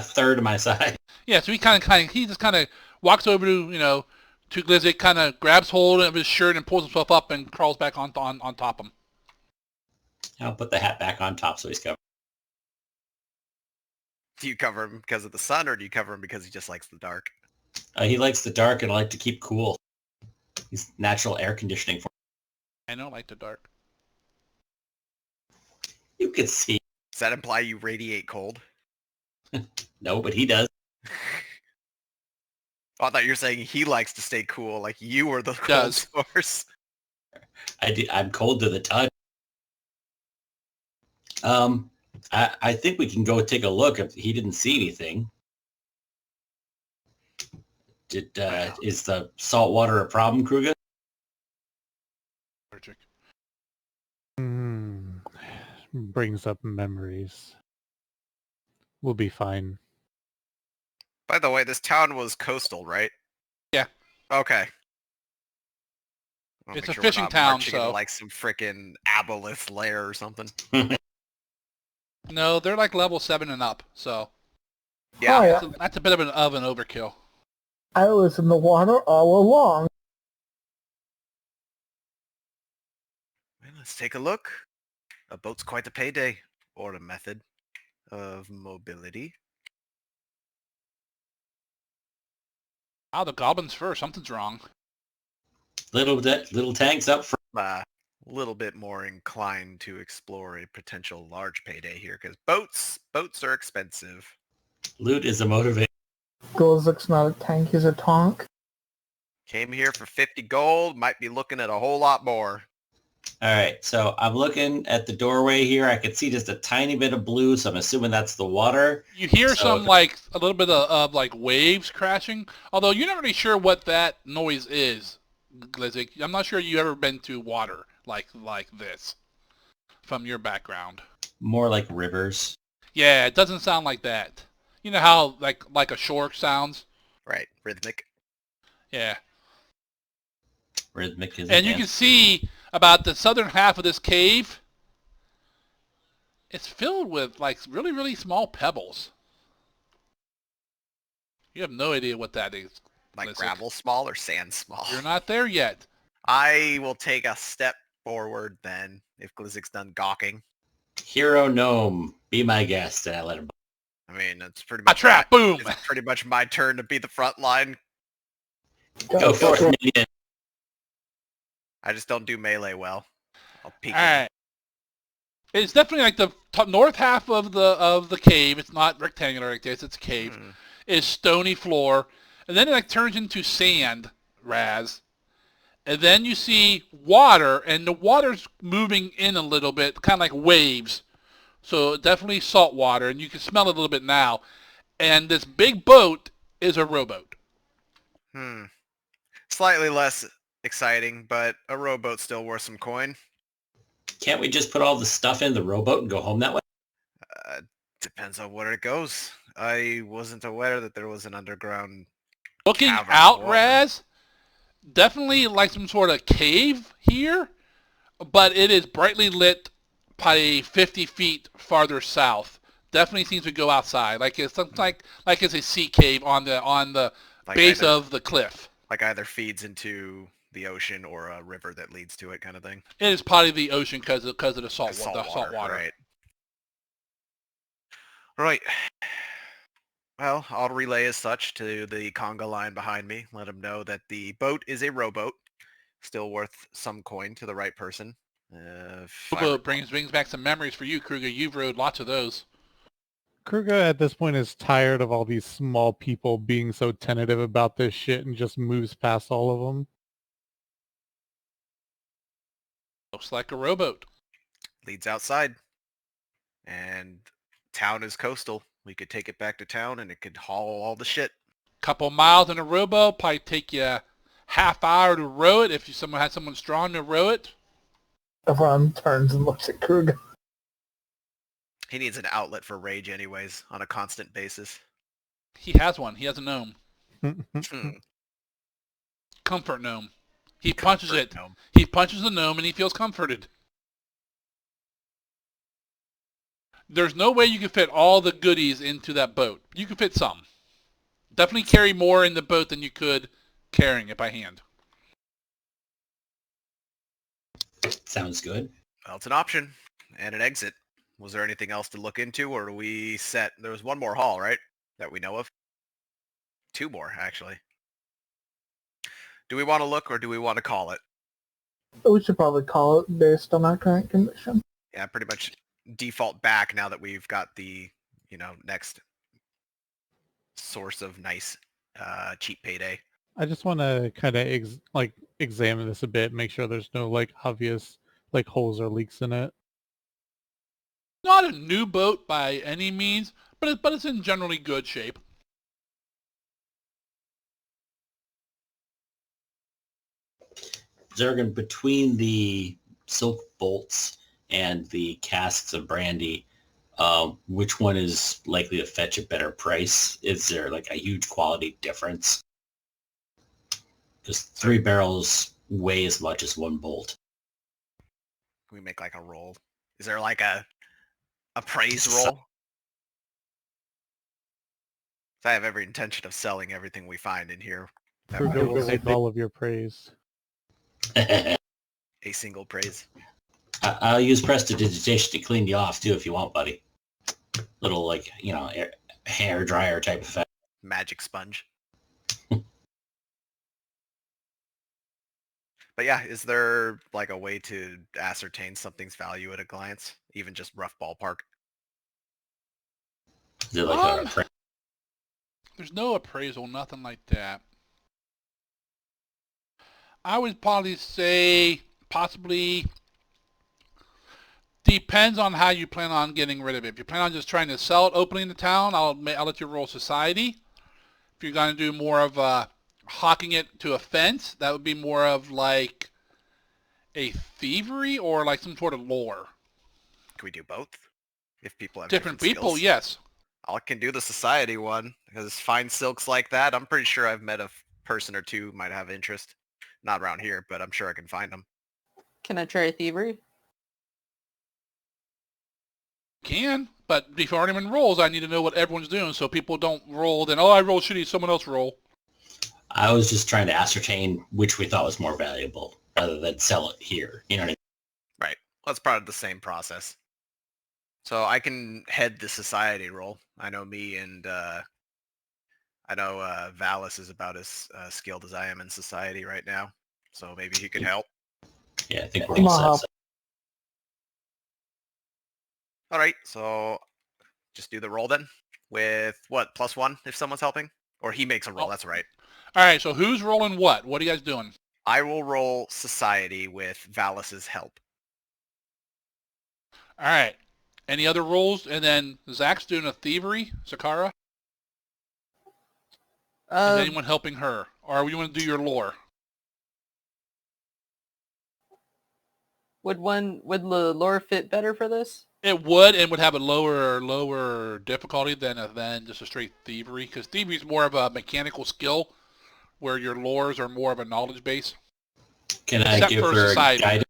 third of my size. Yeah, so he he just kind of walks over to, to Glizzik, kind of grabs hold of his shirt and pulls himself up and crawls back on top of him. I'll put the hat back on top so he's covered. Do you cover him because of the sun, or do you cover him because he just likes the dark? He likes the dark and I like to keep cool. He's natural air conditioning for I don't like the dark. you can see. Does that imply you radiate cold? No, but he does. Oh, I thought you were saying he likes to stay cool, like you were the cold Does. source. I'm cold to the touch. I think we can go take a look if he didn't see anything. Is the salt water a problem, Kruger? Allergic. Brings up memories. We'll be fine. By the way, this town was coastal, right? Yeah. Okay. Wanna It's make a we're fishing not town, marching into, so- like some frickin' aboleth lair or something. No, they're like level 7 and up, so Yeah. Oh, yeah. that's a bit of an overkill. I was in the water all along. Well, let's take a look. A boat's quite a payday, or a method of mobility. Wow, the goblins first. Something's wrong. Little tanks up front. a little bit more inclined to explore a potential large payday here because boats are expensive. Loot is a motivator. Golzik's not a tank, he's a tonk. Came here for 50 gold, might be looking at a whole lot more. All right, so I'm looking at the doorway here. I can see just a tiny bit of blue, so I'm assuming that's the water. You hear So- some, like, a little bit of like, waves crashing. Although you're not really sure what that noise is, Glizzy. I'm not sure you've ever been to water like this from your background. More like rivers. Yeah, it doesn't sound like that. You know how, like a shore sounds? Right, rhythmic. Yeah. Rhythmic is And you can see about the southern half of this cave, it's filled with, like, really, really small pebbles. You have no idea what that is. Like Listen. gravel small or sand small? You're not there yet. I will take a step forward then, if Glizzik's done gawking. Hero Gnome, be my guest, and I let him. I mean, it's pretty A much trap, boom! it's pretty much my turn to be the front line. Go for it, minion. I just don't do melee well. I'll peek. him. Alright. It's definitely like the north half of the cave. It's not rectangular like this. It's a cave. Hmm. Is stony floor, and then it like turns into sand, Raz. And then you see water, and the water's moving in a little bit, kind of like waves. So definitely salt water, and you can smell it a little bit now. And this big boat is a rowboat. Slightly less exciting, but a rowboat's still worth some coin. Can't we just put all the stuff in the rowboat and go home that way? Depends on where it goes. I wasn't aware that there was an underground. Looking Cavern out, water. Raz, definitely like some sort of cave here, but it is brightly lit probably 50 feet farther south. Definitely seems to go outside, like it's something like it's a sea cave on the Like base either, of the cliff. like either feeds into the ocean or a river that leads to it, kind of thing. It is probably the ocean because of the salt water. Right. Right. Well, I'll relay as such to the conga line behind me. Let them know that the boat is a rowboat, still worth some coin to the right person. If I Rowboat brings back some memories for you, Kruger. You've rode lots of those. Kruger at this point is tired of all these small people being so tentative about this shit and just moves past all of them. Looks like a rowboat. leads outside, and town is coastal. We could take it back to town, and it could haul all the shit. Couple miles in a rowboat, probably take you a half hour to row it if someone had someone strong to row it. Everyone turns and looks at Kruger. He needs an outlet for rage anyways, on a constant basis. He has one. He has a gnome. Hmm. Comfort gnome. He punches Comfort it. gnome. He punches the gnome and he feels comforted. There's no way you can fit all the goodies into that boat. You can fit some. Definitely carry more in the boat than you could carrying it by hand. Sounds good. Well, it's an option and an exit. Was there anything else to look into, or are we set? There was one more hall, right, that we know of? Two more, actually. Do we want to look, or do we want to call it? We should probably call it based on our current condition. Yeah, pretty much default back now that we've got the, next source of nice, cheap payday. I just want to kind of examine this a bit, make sure there's no obvious holes or leaks in it. Not a new boat by any means, but it's in generally good shape. Zergan, between the silk bolts and the casks of brandy, which one is likely to fetch a better price? Is there a huge quality difference? Because 3 barrels weigh as much as 1 bolt. Can we make a roll? Is there a praise roll? I have every intention of selling everything we find in here. That Kruger might will be take all of your praise. a single praise. I'll use prestidigitation to clean you off too if you want, buddy. Little hair dryer type effect. Magic sponge. But yeah, is there like a way to ascertain something's value at a glance, even just rough ballpark? Is it like a There's no appraisal, nothing like that. I would probably say possibly depends on how you plan on getting rid of it. If you plan on just trying to sell it openly in the town, I'll let you roll society. If you're going to do more of hawking it to a fence, that would be more of like a thievery or like some sort of lore. Can we do both? If people have Different people, skills? yes. I can do the society one because fine silks like that. I'm pretty sure I've met a person or two who might have interest. Not around here, but I'm sure I can find them. Can I try thievery? Can, but before anyone rolls, I need to know what everyone's doing so people don't roll. Then, oh, I rolled shitty, someone else roll. I was just trying to ascertain which we thought was more valuable rather than sell it here. You know what I mean? Right. Well, it's part of the same process. So I can head the society roll. I know me and I know Valis is about as skilled as I am in society right now. So maybe he could help. Yeah, I think we're Come all on, set. All right. So just do the roll then with what, +1 if someone's helping? Or he makes a roll. Oh. That's right. All right, so who's rolling what? What are you guys doing? I will roll society with Valis's help. All right. Any other rolls? And then Zach's doing a thievery, Zakara. Is anyone helping her? Or you want to do your lore? Would the lore fit better for this? It would, and would have a lower difficulty than just a straight thievery, because thievery is more of a mechanical skill, where your lores are more of a knowledge base. Can I Except give for her society. guidance?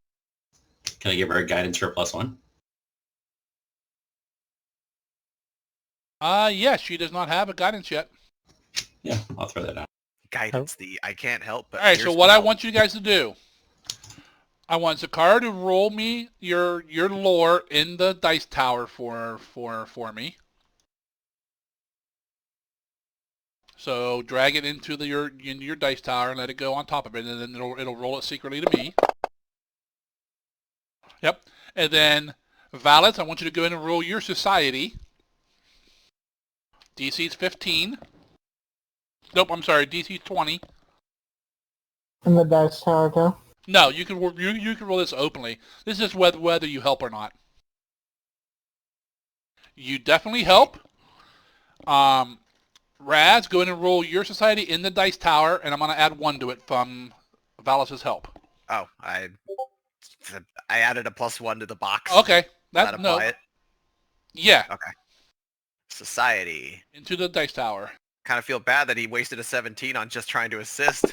Can I give her guidance for +1? Yes, she does not have a guidance yet. Yeah, I'll throw that out. Guidance, I can't help but... All right, so here's what I help. want you guys to do, I want Zakara to roll me your lore in the dice tower for me. So drag it into your dice tower and let it go on top of it, and then it'll roll it secretly to me. Yep. And then Valis, I want you to go in and roll your society. DC's 15. Nope, I'm sorry, DC's 20. In the dice tower too. No, you can roll this openly. This is whether you help or not. You definitely help. Raz, go in and roll your society in the dice tower, and I'm going to add 1 to it from Valis's help. Oh, I added a +1 to the box. Okay. That apply it? Yeah. Okay. Society. Into the dice tower. Kind of feel bad that he wasted a 17 on just trying to assist.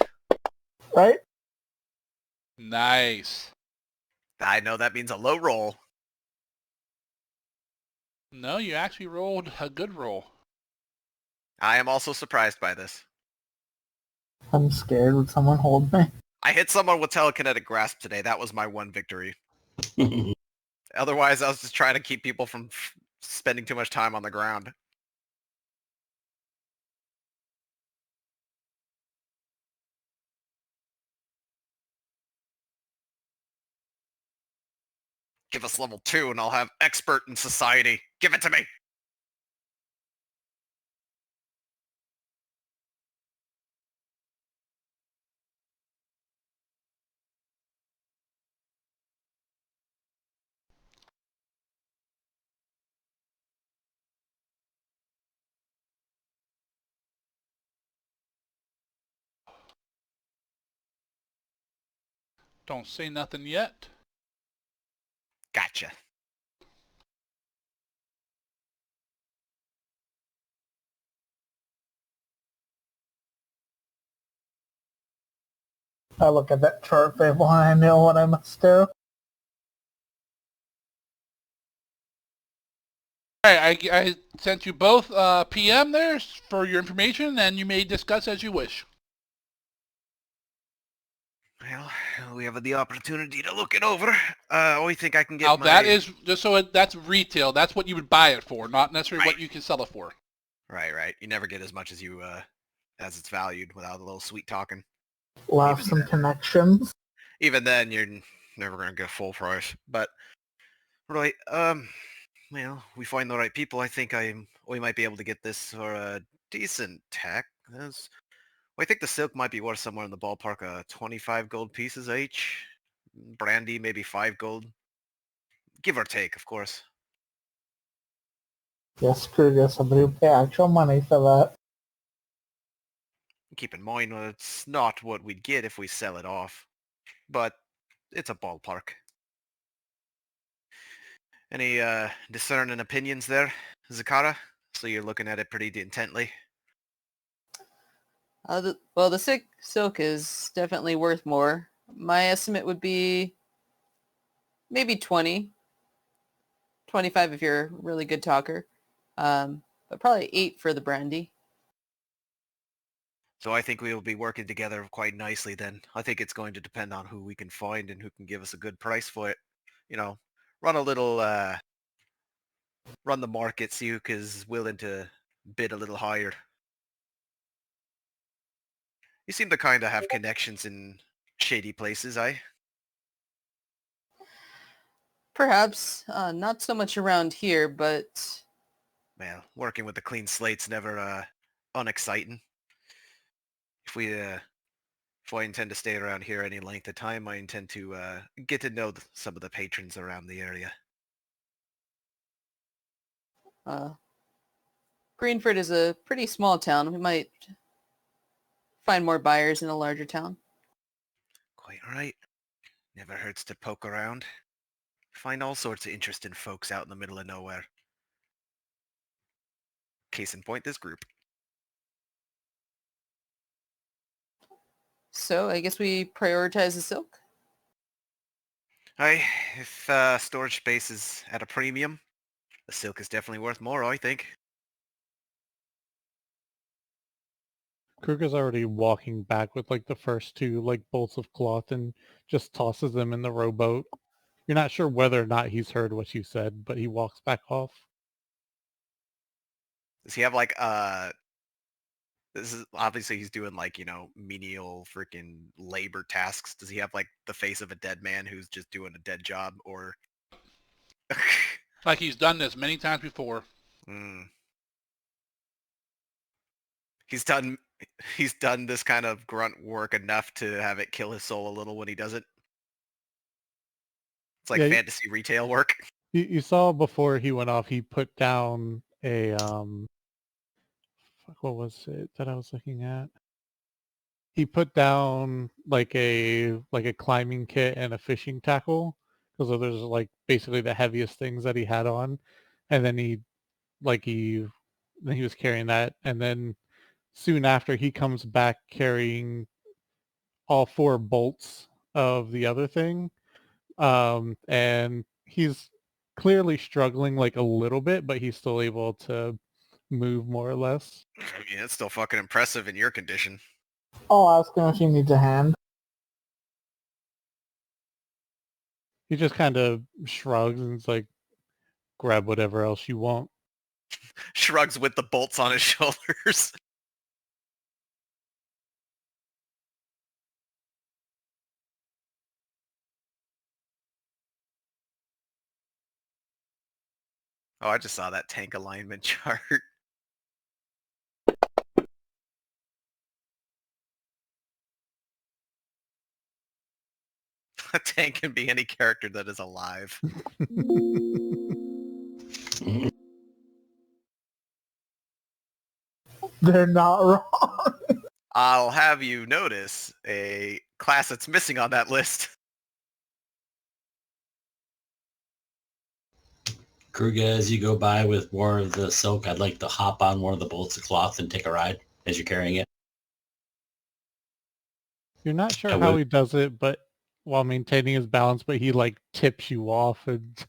Right? Nice. I know that means a low roll. No, you actually rolled a good roll. I am also surprised by this. I'm scared. Would someone hold me? I hit someone with telekinetic grasp today. That was my one victory. Otherwise, I was just trying to keep people from spending too much time on the ground. Give us level 2 and I'll have expert in society. Give it to me. Don't say nothing yet. Gotcha. I look at that chart table and I know what I must do. Alright, I sent you both PM there for your information, and you may discuss as you wish. Well, we have the opportunity to look it over. We think I can get Now my... that is, just so that's retail, that's what you would buy it for, not necessarily what you can sell it for. Right. You never get as much as you, as it's valued without a little sweet talking. We'll have some connections. Even then, you're never gonna get full price. But right, well, we find the right people. I think we might be able to get this for a decent tack. I think the silk might be worth somewhere in the ballpark of 25 gold pieces each. Brandy, maybe 5 gold. Give or take, of course. Yes, Kruger, somebody will pay actual money for that. Keep in mind, it's not what we'd get if we sell it off. But it's a ballpark. Any discerning opinions there, Zakara? So you're looking at it pretty intently. Well, the silk is definitely worth more. My estimate would be maybe 20. 25 if you're a really good talker. But probably 8 for the brandy. So I think we will be working together quite nicely then. I think it's going to depend on who we can find and who can give us a good price for it. You know, run a little, run the market, see who is willing to bid a little higher. You seem to kind of have connections in shady places, eh? Perhaps. Not so much around here, but... Well, working with a clean slate's never unexciting. If I intend to stay around here any length of time, I intend to get to know some of the patrons around the area. Greenford is a pretty small town. We might find more buyers in a larger town. Quite right. Never hurts to poke around. Find all sorts of interesting folks out in the middle of nowhere. Case in point, this group. So I guess we prioritize the silk. Aye, if storage space is at a premium, the silk is definitely worth more, I think. Kruger's already walking back with like the first 2 like bolts of cloth and just tosses them in the rowboat. You're not sure whether or not he's heard what you said, but he walks back off. Does he have like this is obviously he's doing like, you know, menial freaking labor tasks. Does he have like the face of a dead man who's just doing a dead job, or Like he's done this many times before. He's done this kind of grunt work enough to have it kill his soul a little when he does it. It's like fantasy retail work. You saw before he went off, he put down a what was it that I was looking at? He put down like a climbing kit and a fishing tackle, because those are like basically the heaviest things that he had on, and then he was carrying that, and then soon after he comes back carrying all 4 bolts of the other thing, and he's clearly struggling like a little bit, but he's still able to move more or less. Yeah, it's still fucking impressive in your condition. I'll ask him if he needs a hand. He just kind of shrugs and is like, grab whatever else you want. Shrugs with the bolts on his shoulders. Oh, I just saw that tank alignment chart. A tank can be any character that is alive. They're not wrong. I'll have you notice a class that's missing on that list. Kruger, as you go by with more of the silk, I'd like to hop on one of the bolts of cloth and take a ride as you're carrying it. You're not sure how he does it, but while maintaining his balance, but he like tips you off, and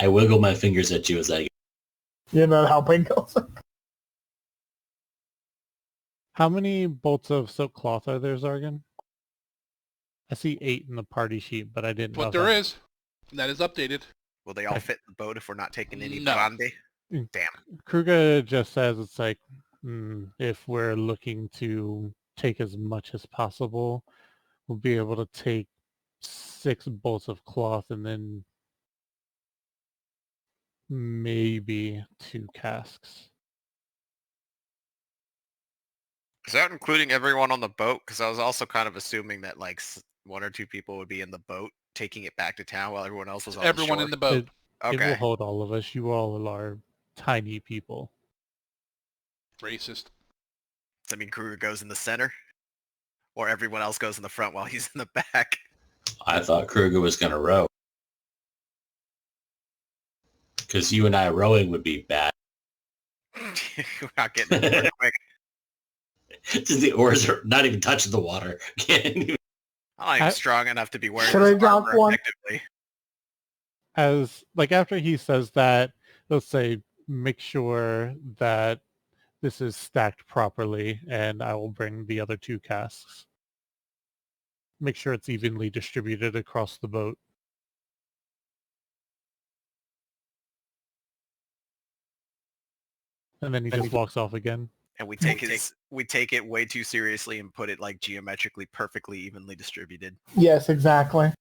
I wiggle my fingers at you as I... You're not helping us. How many bolts of silk cloth are there, Zargan? I see 8 in the party sheet, but I didn't know. What there is. That is updated. Will they all fit in the boat if we're not taking any No. brandy? Mm. Damn. Kruger just says it's like, if we're looking to take as much as possible, we'll be able to take 6 bolts of cloth and then maybe 2 casks. Is that including everyone on the boat? Because I was also kind of assuming that like 1 or 2 people would be in the boat taking it back to town while everyone else was on Everyone the in shore. the boat. It will Okay. hold all of us. You all are tiny people. Racist. Does that mean Kruger goes in the center? Or everyone else goes in the front while he's in the back? I thought Kruger was going to row. Because you and I rowing would be bad. We're not getting it real quick. Just the oars are not even touching the water. Can't even- I'm not even strong enough to be wearing Should this I drop armor one? effectively. As like after he says that, he'll say, make sure that this is stacked properly, and I will bring the other 2 casks. Make sure it's evenly distributed across the boat. And then he just walks off again. And we take it way too seriously and put it like geometrically perfectly evenly distributed. Yes, exactly.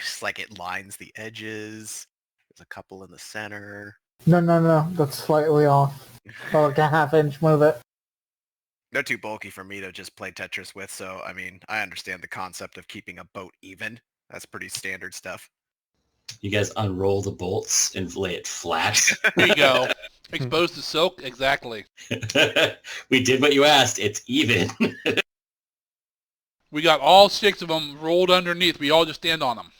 Just like it lines the edges. There's a couple in the center. No, that's slightly off. So like a half-inch move it. They're too bulky for me to just play Tetris with, so I mean, I understand the concept of keeping a boat even. That's pretty standard stuff. You guys unroll the bolts and lay it flat. There you go. Exposed to silk? Exactly. We did what you asked. It's even. We got all 6 of them rolled underneath. We all just stand on them.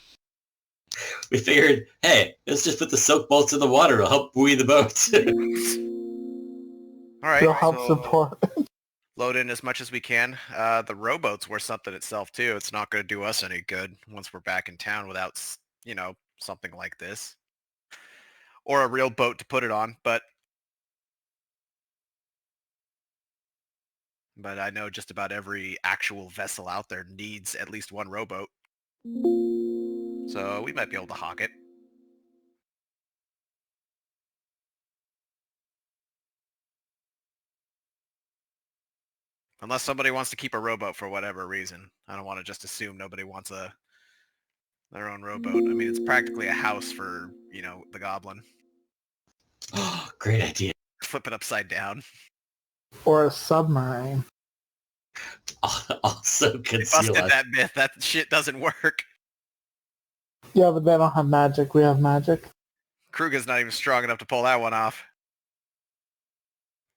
We figured, hey, let's just put the silk bolts in the water. It'll help buoy the boat. All right, It'll help so support. load in as much as we can. The rowboat's worth something itself too. It's not going to do us any good once we're back in town without, something like this. Or a real boat to put it on, but I know just about every actual vessel out there needs at least 1 rowboat. So we might be able to hawk it. Unless somebody wants to keep a rowboat for whatever reason. I don't want to just assume nobody wants their own rowboat. I mean, it's practically a house for, the goblin. Great idea. Flip it upside down. Or a submarine. Also They conceal busted us. that myth. That shit doesn't work. Yeah, but they don't have magic. We have magic. Kruger's not even strong enough to pull that one off.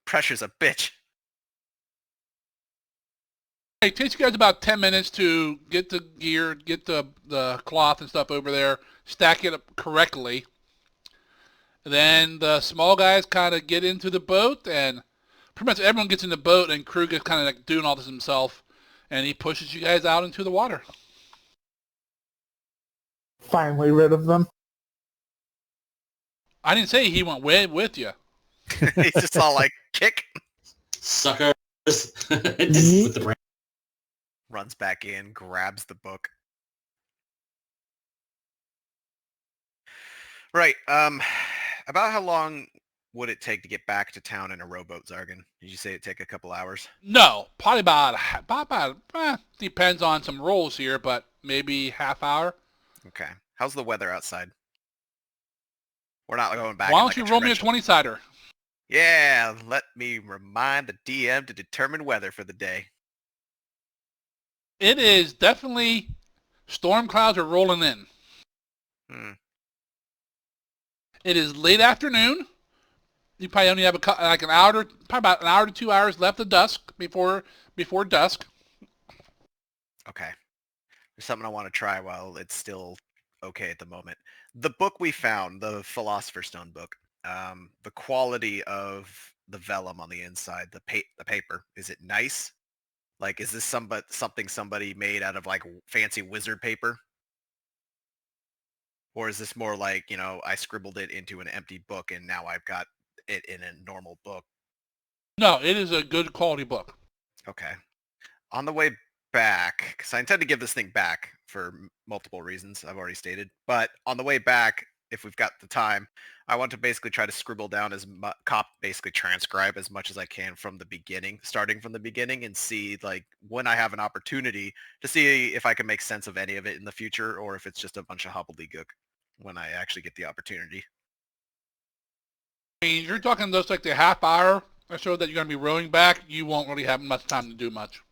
Pressure's a bitch. It takes you guys about 10 minutes to get the gear, get the cloth and stuff over there, stack it up correctly. Then the small guys kind of get into the boat, and pretty much everyone gets in the boat, and Kruger's kind of like doing all this himself, and he pushes you guys out into the water. Finally rid of them. I didn't say he went with you. He's just all like, kick. Suckers. Just with the brand. Runs back in, grabs the book. Right. About how long would it take to get back to town in a rowboat, Zargan? Did you say it'd take a couple hours? No, probably about depends on some rolls here, but maybe half hour. Okay. How's the weather outside? We're not going back. Why in don't like you a roll me a torrential- 20-sider? Yeah, let me remind the DM to determine weather for the day. It is definitely storm clouds are rolling in. It is late afternoon. You probably only have probably about an hour to 2 hours left of dusk before dusk. Okay. There's something I want to try while it's still okay at the moment. The book we found, the Philosopher's Stone book, the quality of the vellum on the inside, the paper, is it nice? Like, is this something somebody made out of like fancy wizard paper? Or is this more like, I scribbled it into an empty book and now I've got it in a normal book? No, it is a good quality book. Okay. On the way back, because I intend to give this thing back for multiple reasons I've already stated, but on the way back, if we've got the time, I want to basically try to scribble down as much, basically transcribe as much as I can from the beginning, starting from the beginning, and see like when I have an opportunity to see if I can make sense of any of it in the future, or if it's just a bunch of hobbledegook when I actually get the opportunity. I mean, you're talking just like the half hour or so that you're going to be rowing back. You won't really have much time to do much.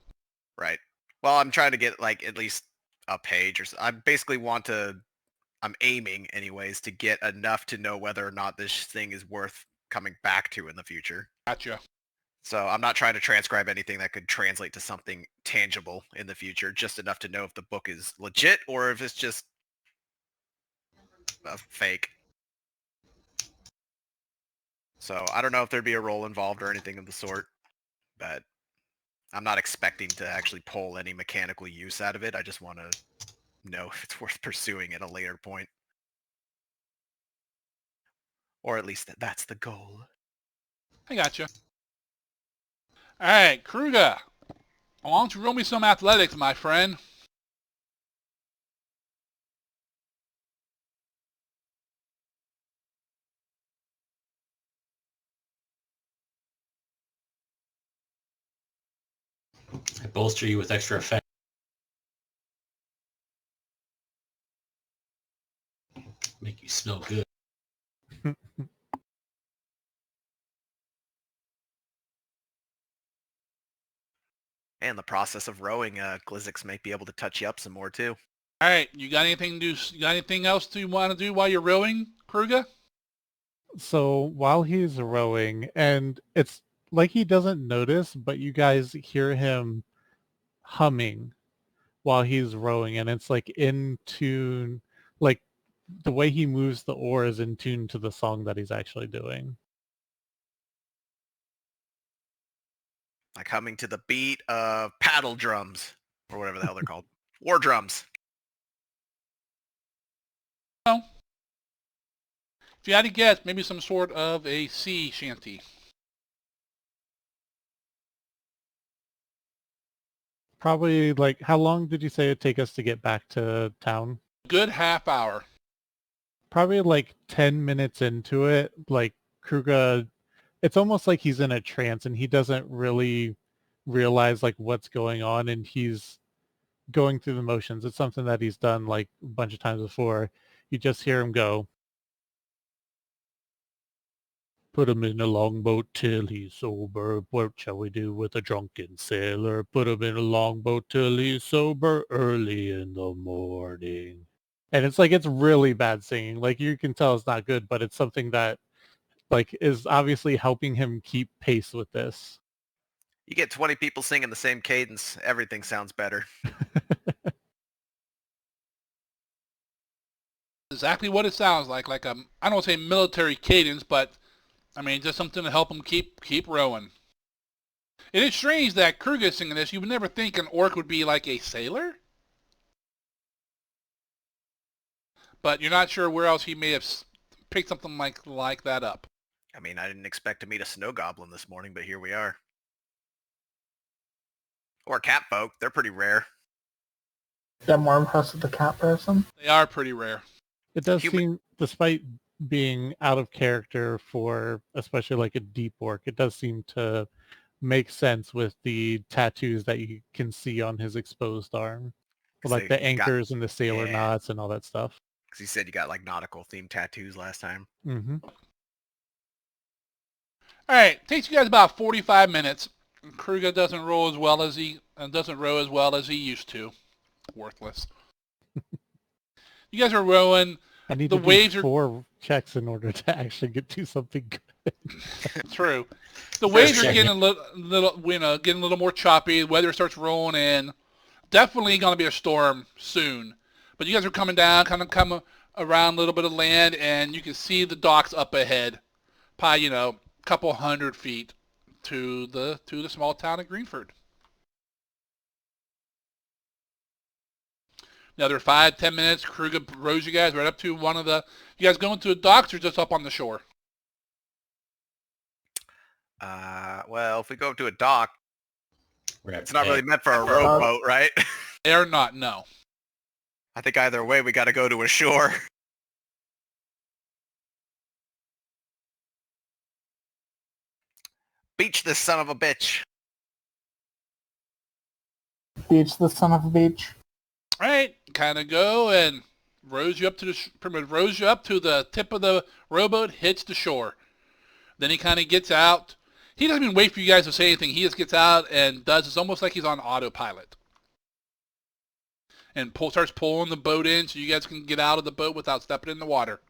Right. Well, I'm trying to get like at least a page or so. I basically want to. I'm aiming, anyways, to get enough to know whether or not this thing is worth coming back to in the future. Gotcha. So I'm not trying to transcribe anything that could translate to something tangible in the future, just enough to know if the book is legit or if it's just a fake. So I don't know if there'd be a role involved or anything of the sort, but I'm not expecting to actually pull any mechanical use out of it. I just want to know if it's worth pursuing at a later point. Or at least that's the goal. I gotcha. All right, Kruger. Why don't you roll me some athletics, my friend? I bolster you with extra effect. Make you smell good. And the process of rowing, Glizzix might be able to touch you up some more too. All right, you got anything else you want to do while you're rowing, Kruger? So while he's rowing, and it's like he doesn't notice, but you guys hear him humming while he's rowing, and it's like in tune, like the way he moves the oar is in tune to the song that he's actually doing. Like humming to the beat of paddle drums, or whatever the hell they're called. War drums. Well, if you had to guess, maybe some sort of a sea shanty. Probably like, how long did you say it'd take us to get back to town? Good half hour. Probably like 10 minutes into it, like Kruger, it's almost like he's in a trance and he doesn't really realize like what's going on, and he's going through the motions. It's something that he's done like a bunch of times before. You just hear him go, "Put him in a longboat till he's sober. What shall we do with a drunken sailor? Put him in a longboat till he's sober early in the morning." And it's like, it's really bad singing. Like you can tell it's not good, but it's something that like is obviously helping him keep pace with this. You get 20 people singing the same cadence, everything sounds better. Exactly what it sounds like a, I don't want to say military cadence, but I mean just something to help him keep rowing. It is strange that Kruger is singing this. You would never think an orc would be like a sailor, but you're not sure where else he may have picked something like that up. I mean, I didn't expect to meet a snow goblin this morning, but here we are. Or cat folk, they're pretty rare. Yeah, more impressed with the cat person. They are pretty rare. It does seem, despite being out of character for especially like a deep orc, it does seem to make sense with the tattoos that you can see on his exposed arm. Like the anchors and the sailor knots and all that stuff. Because you said you got like nautical themed tattoos last time. Mm-hmm. All right, takes you guys about 45 minutes. Kruger doesn't row as well as he used to. Worthless. You guys are rowing. I need the to waves do 4 checks in order to actually do something good. True. The waves are getting a little more choppy. The weather starts rolling in. Definitely going to be a storm soon. But you guys are coming down, kind of come around a little bit of land, and you can see the docks up ahead. Probably, a couple 100 feet to the small town of Greenford. Another 5-10 minutes, Kruger rows you guys right up to one of the... You guys going to the docks or just up on the shore? Well, if we go up to a dock, it's not really meant for a rowboat, right? They are not, no. I think either way, we got to go to a shore. Beach this son of a bitch. Beach the son of a beach. All right, kind of go and rows you up to the tip of the rowboat, hits the shore. Then he kind of gets out. He doesn't even wait for you guys to say anything. He just gets out and does. It's almost like he's on autopilot. And starts pulling the boat in so you guys can get out of the boat without stepping in the water.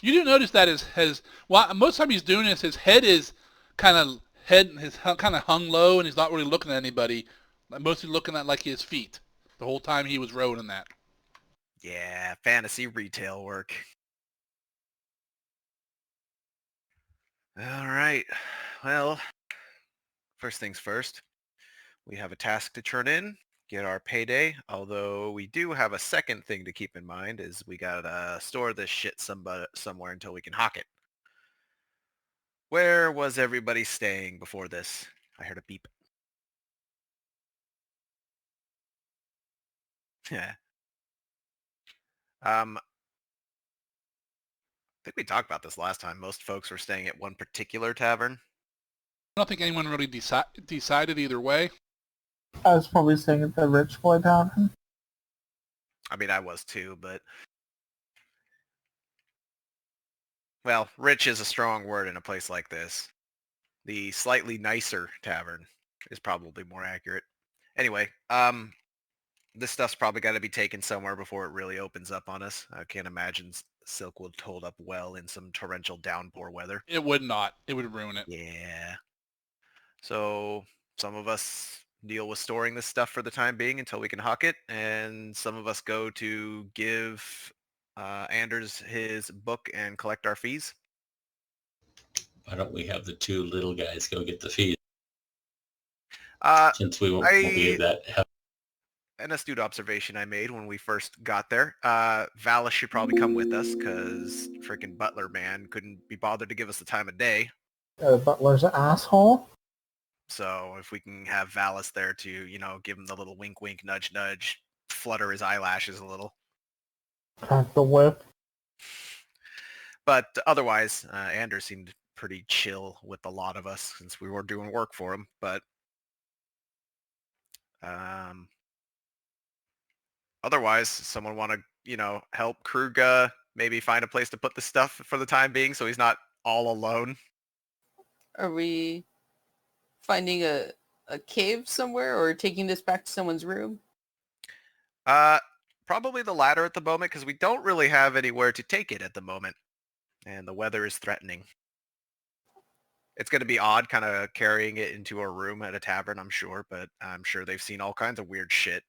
You do notice that most of the time he's doing this, his head is kind of hung low, and he's not really looking at anybody. Mostly looking at like his feet the whole time he was rowing in that. Yeah, fantasy retail work. All right. Well, first things first. We have a task to turn in, get our payday, although we do have a second thing to keep in mind is we gotta store this shit somewhere until we can hawk it. Where was everybody staying before this? I heard a beep. Yeah. I think we talked about this last time. Most folks were staying at one particular tavern. I don't think anyone really decided either way. I was probably staying at the Rich Boy Tavern. I mean, I was too, but... Well, rich is a strong word in a place like this. The slightly nicer tavern is probably more accurate. Anyway, this stuff's probably got to be taken somewhere before it really opens up on us. I can't imagine Silk would hold up well in some torrential downpour weather. It would not. It would ruin it. Yeah. So some of us deal with storing this stuff for the time being until we can hawk it, and some of us go to give Anders his book and collect our fees. Why don't we have the two little guys go get the fees? Since we won't be that help. An astute observation I made when we first got there. Valis should probably come with us because freaking Butler man couldn't be bothered to give us the time of day. Butler's an asshole. So if we can have Valis there to, give him the little wink, wink, nudge, nudge, flutter his eyelashes a little. Crack the whip. But otherwise, Anders seemed pretty chill with a lot of us since we were doing work for him. But otherwise, someone want to, help Kruga maybe find a place to put the stuff for the time being so he's not all alone? Are we finding a cave somewhere or taking this back to someone's room? Probably the latter at the moment because we don't really have anywhere to take it at the moment. And the weather is threatening. It's going to be odd kind of carrying it into a room at a tavern, I'm sure, but I'm sure they've seen all kinds of weird shit.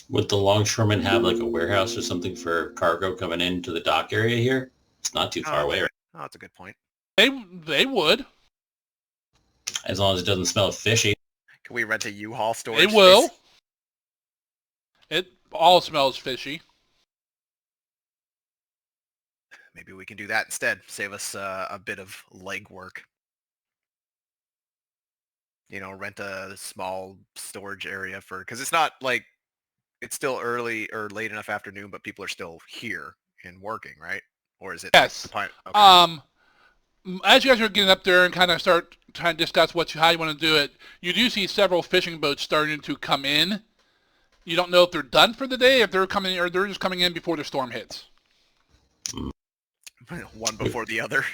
Would the longshoremen have like a warehouse or something for cargo coming into the dock area here? It's not too far away, right? Oh, that's a good point. They would. As long as it doesn't smell fishy. Can we rent a U-Haul storage They will. space? It all smells fishy. Maybe we can do that instead. Save us a bit of legwork. Rent a small storage area because it's not like it's still early or late enough afternoon, but people are still here and working, right? Or is it? Yes. Okay. As you guys are getting up there and kind of start trying to discuss how you want to do it, you do see several fishing boats starting to come in. You don't know if they're done for the day, if they're coming, or they're just coming in before the storm hits. One before the other.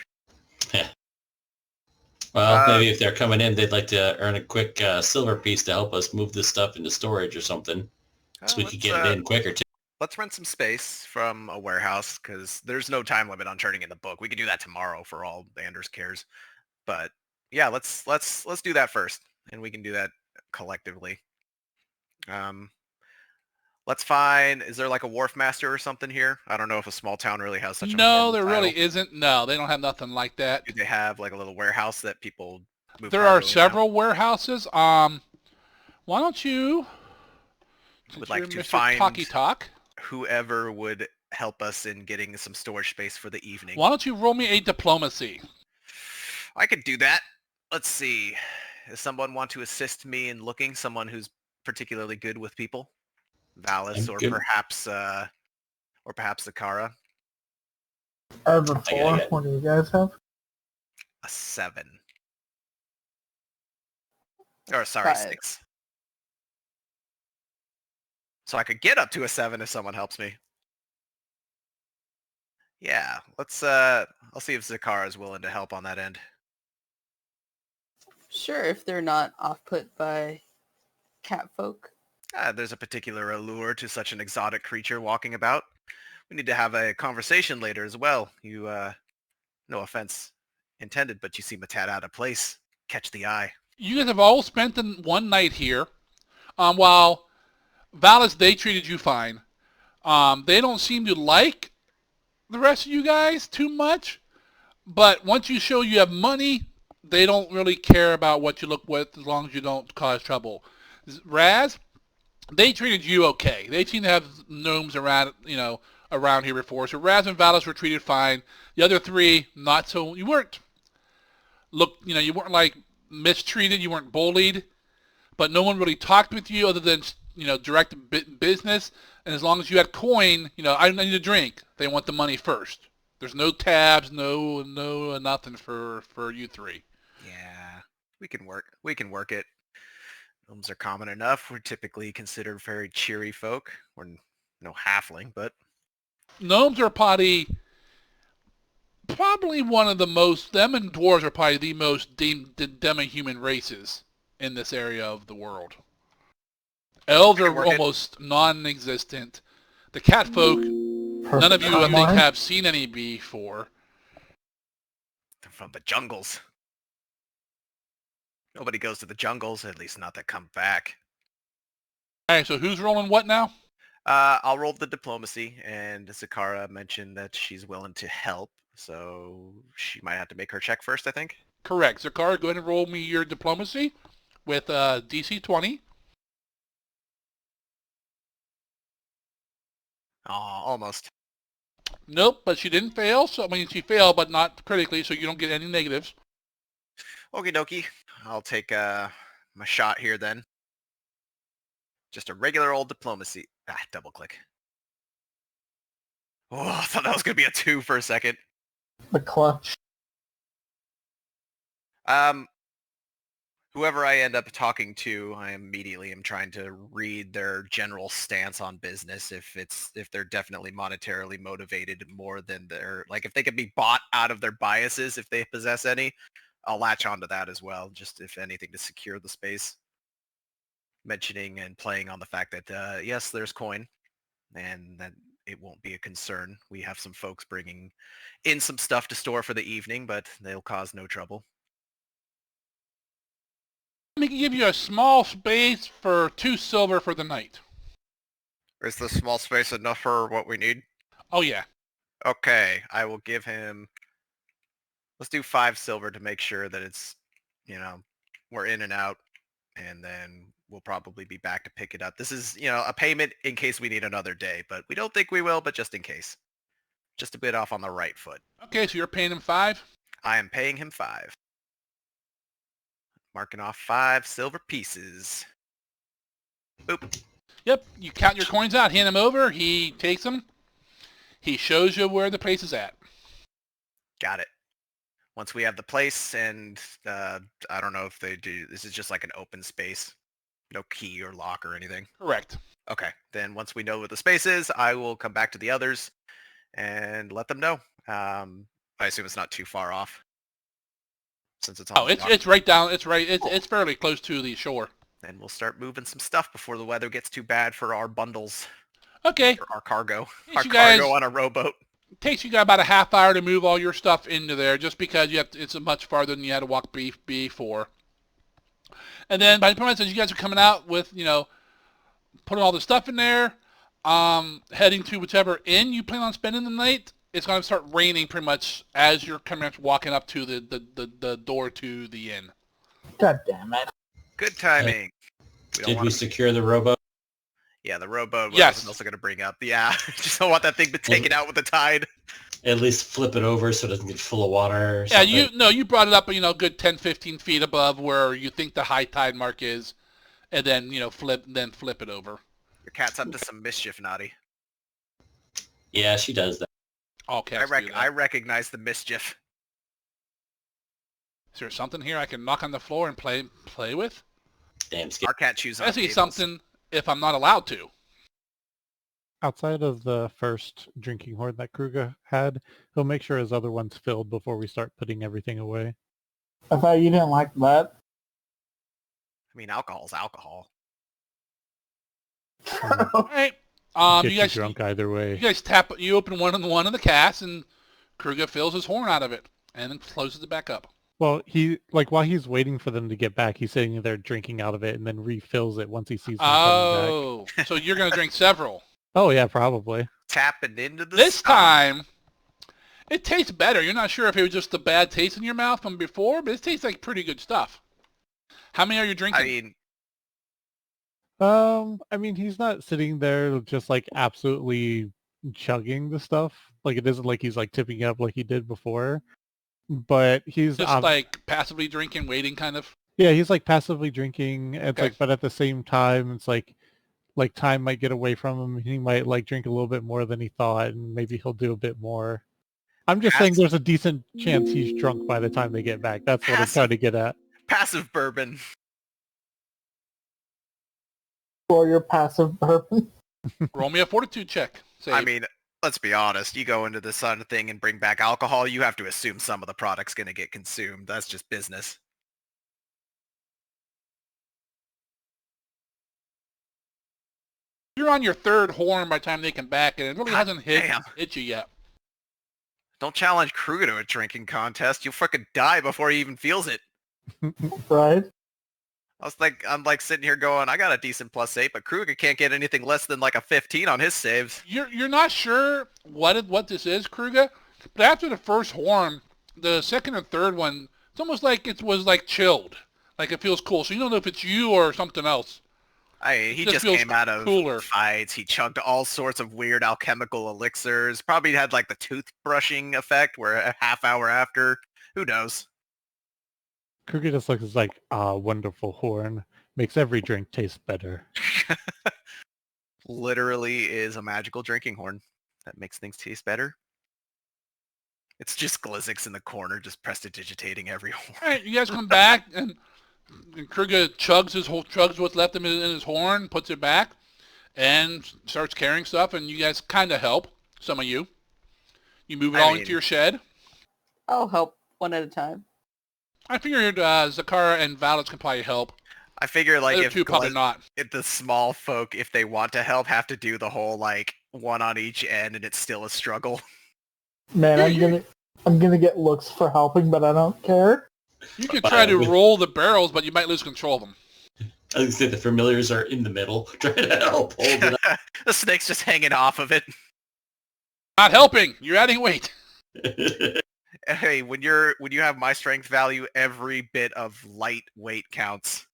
Well, maybe if they're coming in, they'd like to earn a quick silver piece to help us move this stuff into storage or something, so we could get it in quicker too. Let's rent some space from a warehouse because there's no time limit on turning in the book. We could do that tomorrow for all Anders cares. But yeah, let's do that first, and we can do that collectively. Let's find. Is there like a wharf master or something here? I don't know if a small town really has such a. No, there really isn't. No, they don't have nothing like that. Do they have like a little warehouse that people move? There are several warehouses. Why don't you? Would like to Mr. find Talkie Talk. Whoever would help us in getting some storage space for the evening. Why don't you roll me a diplomacy? I could do that. Let's see. Does someone want to assist me in looking? Someone who's particularly good with people? Valis or perhaps Zakara? I have a 4. What do you guys have? a 7. Or sorry, 5. 6. So I could get up to a 7 if someone helps me. Yeah, let's I'll see if Zakara is willing to help on that end. Sure, if they're not off-put by cat folk. There's a particular allure to such an exotic creature walking about. We need to have a conversation later as well. You, no offense intended, but you seem a tad out of place. Catch the eye. You guys have all spent one night here. While Valis, they treated you fine. They don't seem to like the rest of you guys too much. But once you show you have money, they don't really care about what you look with as long as you don't cause trouble. Raz, they treated you okay. They seem to have gnomes around, around here before. So Raz and Valis were treated fine. The other 3, not so. You weren't like mistreated. You weren't bullied. But no one really talked with you other than, direct business. And as long as you had coin, I need a drink. They want the money first. There's no tabs, no nothing for you 3. Yeah, we can work it. Gnomes are common enough. We're typically considered very cheery folk. We're no halfling, but Gnomes are probably one of the most, them and dwarves are probably the most demi-human races in this area of the world. Elves are almost non-existent. The cat folk, none of you, I think, have seen any before. they're from the jungles. Nobody goes to the jungles, at least not that come back. Alright, so who's rolling what now? I'll roll the diplomacy, and Zakara mentioned that she's willing to help, so she might have to make her check first, I think. Correct. Zakara, go ahead and roll me your diplomacy with DC 20. Oh, almost. Nope, but she didn't fail. So she failed, but not critically, so you don't get any negatives. Okie dokie. I'll take my shot here then. Just a regular old diplomacy. Double click. Oh, I thought that was going to be a 2 for a second. The clutch. Whoever I end up talking to, I immediately am trying to read their general stance on business. If they're definitely monetarily motivated more than if they could be bought out of their biases, if they possess any, I'll latch onto that as well. Just if anything to secure the space. Mentioning and playing on the fact that yes, there's coin, and that it won't be a concern. We have some folks bringing in some stuff to store for the evening, but they'll cause no trouble. Let me give you a small space for 2 silver for the night. Is the small space enough for what we need? Oh yeah. Okay, I will give him... Let's do 5 silver to make sure that it's, we're in and out, and then we'll probably be back to pick it up. This is, a payment in case we need another day, but we don't think we will, but just in case. Just a bit off on the right foot. Okay, so you're paying him 5? I am paying him 5. Marking off 5 silver pieces. Oop. Yep, you count your coins out, hand him over, he takes them. He shows you where the place is at. Got it. Once we have the place, and I don't know if they do, this is just like an open space. No key or lock or anything. Correct. Okay, then once we know what the space is, I will come back to the others and let them know. I assume it's not too far off. Since it's on it's right down, it's fairly close to the shore. And we'll start moving some stuff before the weather gets too bad for our bundles. Okay. Or our cargo. Yes, Our cargo on a rowboat. It takes you about a half hour to move all your stuff into there, just because it's much farther than you had to walk before. And then by the time you guys are coming out with, putting all the stuff in there, heading to whichever inn you plan on spending the night, it's going to start raining pretty much as you're walking up to the door to the inn. God damn it. Good timing. Did we secure the rowboat? Yeah, the rowboat. Yes. I was also going to bring up. Yeah, just don't want that thing taken out with the tide. At least flip it over so it doesn't get full of water or Yeah, something. you brought it up, good 10, 15 feet above where you think the high tide mark is, and then, flip it over. Your cat's up to some mischief, Naughty. Yeah, she does that. All cats do that. I recognize the mischief. Is there something here I can knock on the floor and play with? Damn scared. Our cat chews on Especially tables. something if I'm not allowed to. Outside of the first drinking horn that Kruger had, he'll make sure his other one's filled before we start putting everything away. I thought you didn't like that. I mean, alcohol's alcohol. All right. Get You you guys drunk either way. You guys you open one of the casks, and Kruger fills his horn out of it, and then closes it back up. Well, while he's waiting for them to get back, he's sitting there drinking out of it and then refills it once he sees them coming back. Oh, so you're going to drink several. Oh yeah, probably. Tapping into the This sun. time, it tastes better. You're not sure if it was just the bad taste in your mouth from before, but it tastes like pretty good stuff. How many are you drinking? I I mean, he's not sitting there just like absolutely chugging the stuff. Like it isn't like he's like tipping up like he did before. But he's just like passively drinking, waiting kind of? yeah, he's like passively drinking. It's Okay. like, but at the same time, it's like time might get away from him. He might like drink a little bit more than he thought, and maybe he'll do a bit more. I'm just saying there's a decent chance he's drunk by the time they get back. That's what I'm trying to get at. passive bourbon. Or your passive bourbon. Roll me a fortitude check. Save. I mean, let's be honest. You go into the sun thing and bring back alcohol, you have to assume some of the product's going to get consumed. That's just business. You're on your third horn by the time they come back, and it really God hasn't damn. hit you yet. Don't challenge Kruger to a drinking contest. You'll fucking die before he even feels it. Right? I'm like sitting here going, I got a decent +8, but Kruger can't get anything less than like a 15 on his saves. You're not sure what this is, Kruger, but after the first horn, the second and third one, it's almost like it was like chilled, like it feels cool. So you don't know if it's you or something else. He Just just feels came out of cooler. fights. He chugged all sorts of weird alchemical elixirs. Probably had like the toothbrushing effect where a half hour after. Who knows? Kruger just looks like wonderful horn. Makes every drink taste better. Literally is a magical drinking horn that makes things taste better. It's just Glizzix in the corner just prestidigitating every horn. All right, you guys come back, and Kruger chugs what's left in his horn, puts it back, and starts carrying stuff, and you guys kind of help, some of you. You move it all into your shed. I'll help one at a time. I figured Zakara and Valens can probably help. I figure like The other if two probably not. if the small folk, if they want to help, have to do the whole like one on each end, and it's still a struggle. Man, I'm gonna get looks for helping, but I don't care. You could try to roll the barrels, but you might lose control of them. I was gonna say the familiars are in the middle, trying to help hold it up. The snake's just hanging off of it. Not helping. You're adding weight. Hey, when you have my strength value, every bit of light weight counts.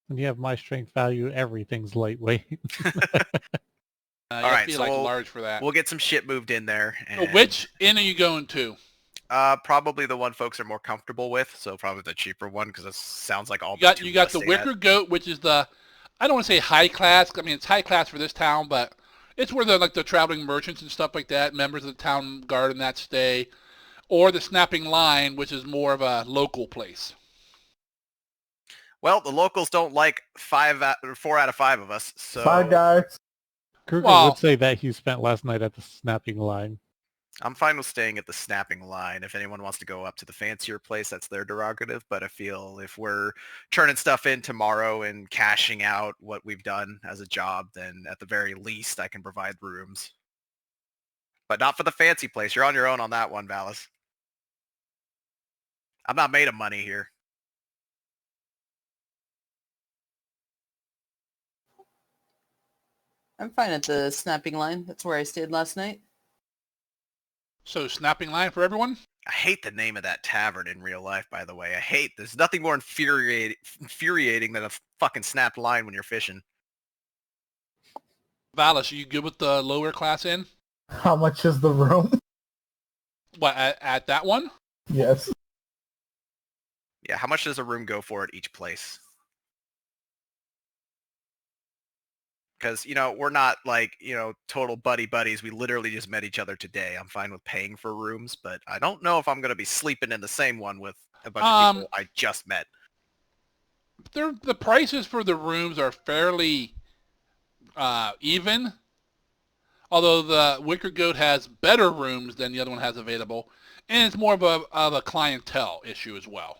When you have my strength value, everything's lightweight. You All have right, to be so like large for that. We'll get some shit moved in there. So And, which inn are you going to? probably the one folks are more comfortable with, so probably the cheaper one because it sounds like all. You got the Wicker Goat, which is the, I don't want to say high class. I mean, it's high class for this town, but it's where the traveling merchants and stuff like that, members of the town guard and that stay, or the Snapping Line, which is more of a local place. Well, the locals don't like 4 out of 5 of us, so Bye, guys. Kruger Well- would say that he spent last night at the Snapping Line. I'm fine with staying at the Snapping Line. If anyone wants to go up to the fancier place, that's their prerogative. But I feel if we're turning stuff in tomorrow and cashing out what we've done as a job, then at the very least I can provide rooms. But not for the fancy place. You're on your own on that one, Valis. I'm not made of money here. I'm fine at the Snapping Line. That's where I stayed last night. So Snapping Line for everyone? I hate the name of that tavern in real life, by the way. There's nothing more infuriating than a fucking snapped line when you're fishing. Valis, are you good with the lower class inn? How much is the room? What, at that one? Yes. Yeah, how much does a room go for at each place? Because, we're not like, total buddies. We literally just met each other today. I'm fine with paying for rooms, but I don't know if I'm going to be sleeping in the same one with a bunch of people I just met. The prices for the rooms are fairly even, although the Wicker Goat has better rooms than the other one has available, and it's more of a clientele issue as well.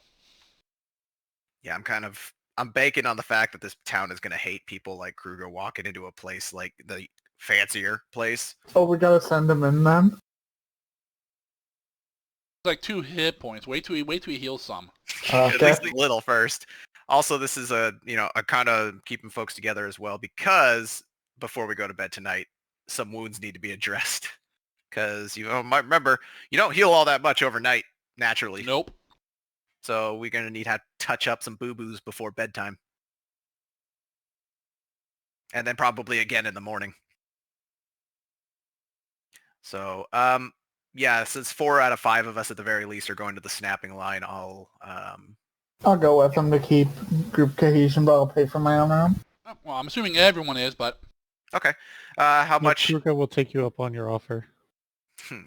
Yeah, I'm banking on the fact that this town is going to hate people like Kruger walking into a place like the fancier place. Oh, we gotta send him in then? It's like 2 hit points. Wait till he heals some. At least a little first. Also, this is a kind of keeping folks together as well, because before we go to bed tonight, some wounds need to be addressed. Because you might remember, you don't heal all that much overnight naturally. Nope. So we're going to need to touch up some boo-boos before bedtime. And then probably again in the morning. So, yeah, since 4 out of 5 of us at the very least are going to the snapping line, I'll go with him to keep group cohesion, but I'll pay for my own room. Well, I'm assuming everyone is, but... Okay. How much... Kruger will take you up on your offer.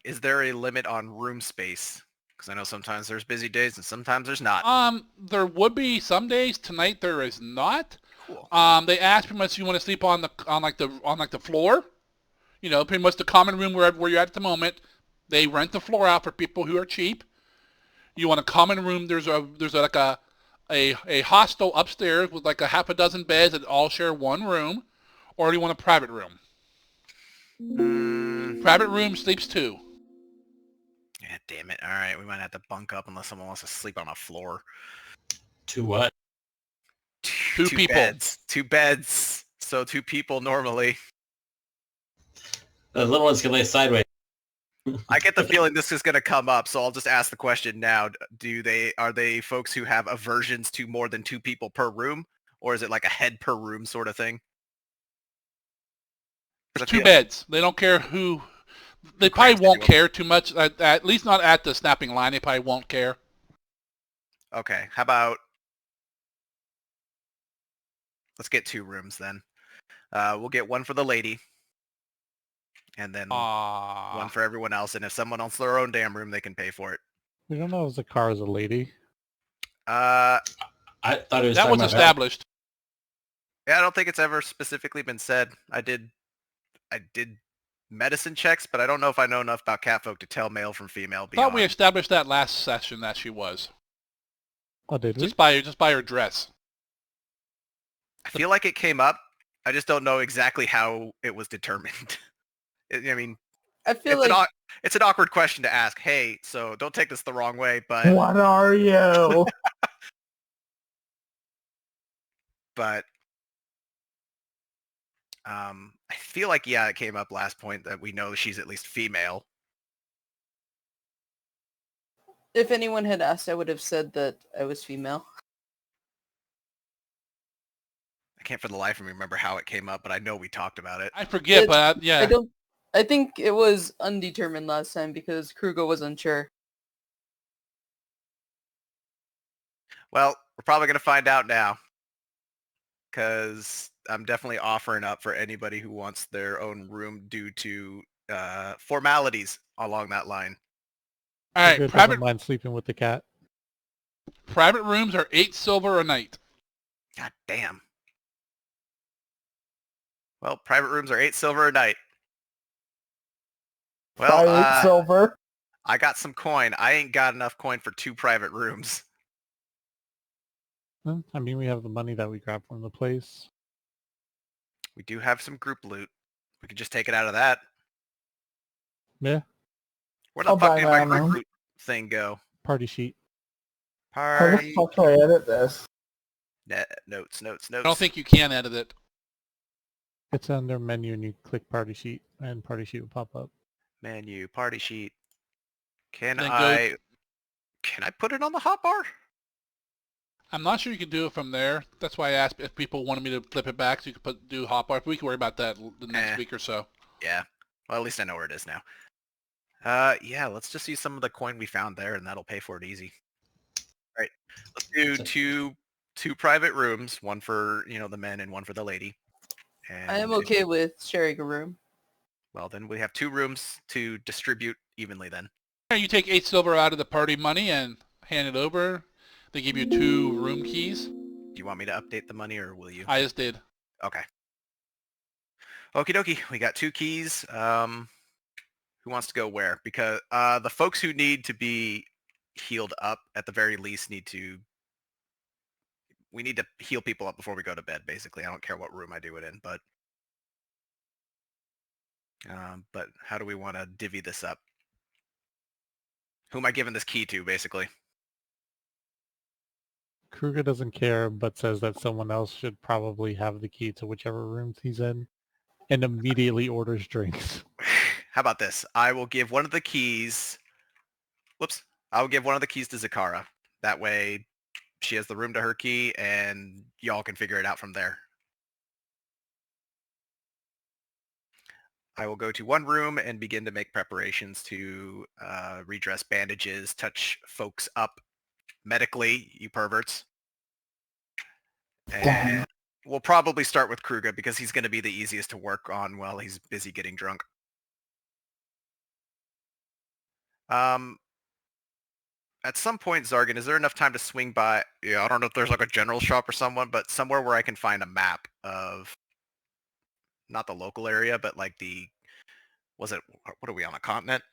Is there a limit on room space? Because I know sometimes there's busy days and sometimes there's not. There would be some days. Tonight there is not. Cool. They asked pretty much you want to sleep on the floor. Pretty much the common room where you're at the moment. They rent the floor out for people who are cheap. You want a common room? There's like a hostel upstairs with like a half a dozen beds that all share one room, or do you want a private room? Private room sleeps 2. Yeah, damn it. All right, we might have to bunk up unless someone wants to sleep on a floor. 2 what? 2 people. Beds. 2 beds. So 2 people normally. The little ones can lay sideways. I get the feeling this is going to come up, so I'll just ask the question now. Are they folks who have aversions to more than 2 people per room? Or is it like a head per room sort of thing? There's 2 beds. They don't care who... They probably won't care too much, at least not at the snapping line. They probably won't care. Okay, how about... Let's get 2 rooms then. We'll get one for the lady. And then one for everyone else. And if someone wants their own damn room, they can pay for it. We don't know if Zakar is a lady. I thought it was that was established. Yeah, I don't think it's ever specifically been said. I did medicine checks, but I don't know if I know enough about catfolk to tell male from female. I thought we established that last session that she was. Oh, did we? Just by her dress. I feel like it came up. I just don't know exactly how it was determined. I feel like it's an awkward question to ask. Hey, so don't take this the wrong way, but what are you? But I feel like it came up last point that we know she's at least female. if anyone had asked, I would have said that I was female. I can't for the life of me remember how it came up, but I know we talked about it. I forget, but yeah. I think it was undetermined last time because Kruger was unsure. Well, we're probably going to find out now. Because I'm definitely offering up for anybody who wants their own room due to formalities along that line. All right, Doesn't mind sleeping with the cat. Private rooms are 8 silver a night. God damn. Well, private rooms are 8 silver a night. Well, 8 silver. I got some coin. I ain't got enough coin for 2 private rooms. Well, I mean, we have the money that we grabbed from the place. We do have some group loot. We could just take it out of that. Yeah. Where the fuck did my group loot thing go? Party sheet. How the fuck do I edit this? Notes. I don't think you can edit it. It's under menu and you click party sheet and party sheet will pop up. Menu, party sheet. Can Then I put it on the hotbar? I'm not sure you can do it from there. That's why I asked if people wanted me to flip it back so you could do hotbar. We can worry about that the next week or so. Yeah. Well, at least I know where it is now. Yeah, let's just use some of the coin we found there and that'll pay for it easy. All right. Let's do two private rooms, one for, the men and one for the lady. I am okay with sharing a room. Well, then we have 2 rooms to distribute evenly then. You take 8 silver out of the party money and hand it over. They give you 2 room keys. Do you want me to update the money or will you? I just did. Okay. Okie dokie. We got 2 keys. Who wants to go where? Because the folks who need to be healed up at the very least we need to heal people up before we go to bed, basically. I don't care what room I do it in, but how do we want to divvy this up? Who am I giving this key to, basically? Kruger doesn't care, but says that someone else should probably have the key to whichever room he's in, and immediately orders drinks. How about this? I will give one of the keys... Whoops. I will give one of the keys to Zakara. That way she has the room to her key, and y'all can figure it out from there. I will go to one room and begin to make preparations to redress bandages, touch folks up medically, you perverts. And we'll probably start with Kruger because he's going to be the easiest to work on while he's busy getting drunk. At some point, Zargan, is there enough time to swing by? Yeah, I don't know if there's like a general shop or someone, but somewhere where I can find a map of not the local area, but like what are we on, a continent?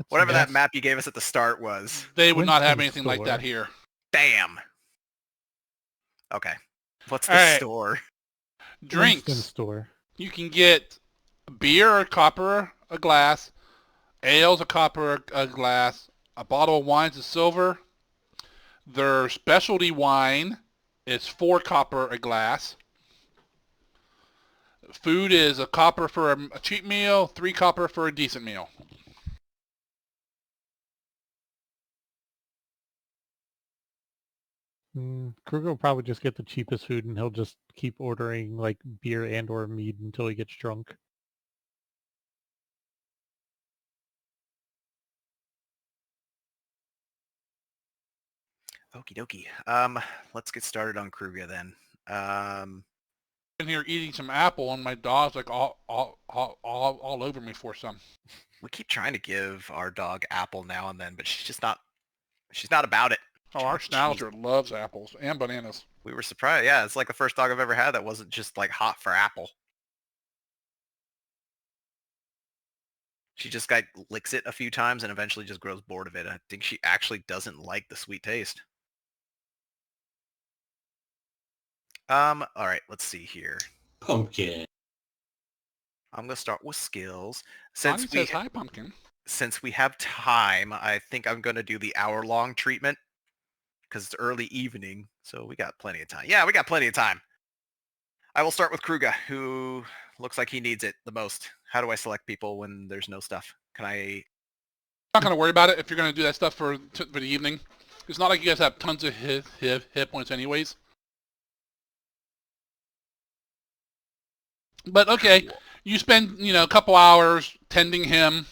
Whatever that map you gave us at the start was. They would not have Winston anything like that store. here. Damn. Okay. What's the All right. store? Drinks. Winston store. You can get beer, a copper, a glass. Ale's a copper, a glass. A bottle of wine's a silver. Their specialty wine is 4 copper a glass. Food is a copper for a cheap meal, 3 copper for a decent meal. Kruger will probably just get the cheapest food, and he'll just keep ordering like beer and or mead until he gets drunk. Okie dokie. Let's get started on Kruger then. In here eating some apple, and my dog's like all over me for some. We keep trying to give our dog apple now and then, but she's not about it. Oh, our Schnauzer loves apples and bananas. We were surprised. Yeah, it's like the first dog I've ever had that wasn't just like hot for apple. She just licks it a few times and eventually just grows bored of it. I think she actually doesn't like the sweet taste. All right, let's see here. Pumpkin. I'm gonna start with skills. Bonnie says hi, Pumpkin. Since we have time, I think I'm gonna do the hour-long treatment because it's early evening, so we got plenty of time. Yeah, we got plenty of time. I will start with Kruger, who looks like he needs it the most. How do I select people when there's no stuff? Can I... Not gonna worry about it if you're gonna do that stuff for the evening. It's not like you guys have tons of hit points anyways. But okay, you spend a couple hours tending him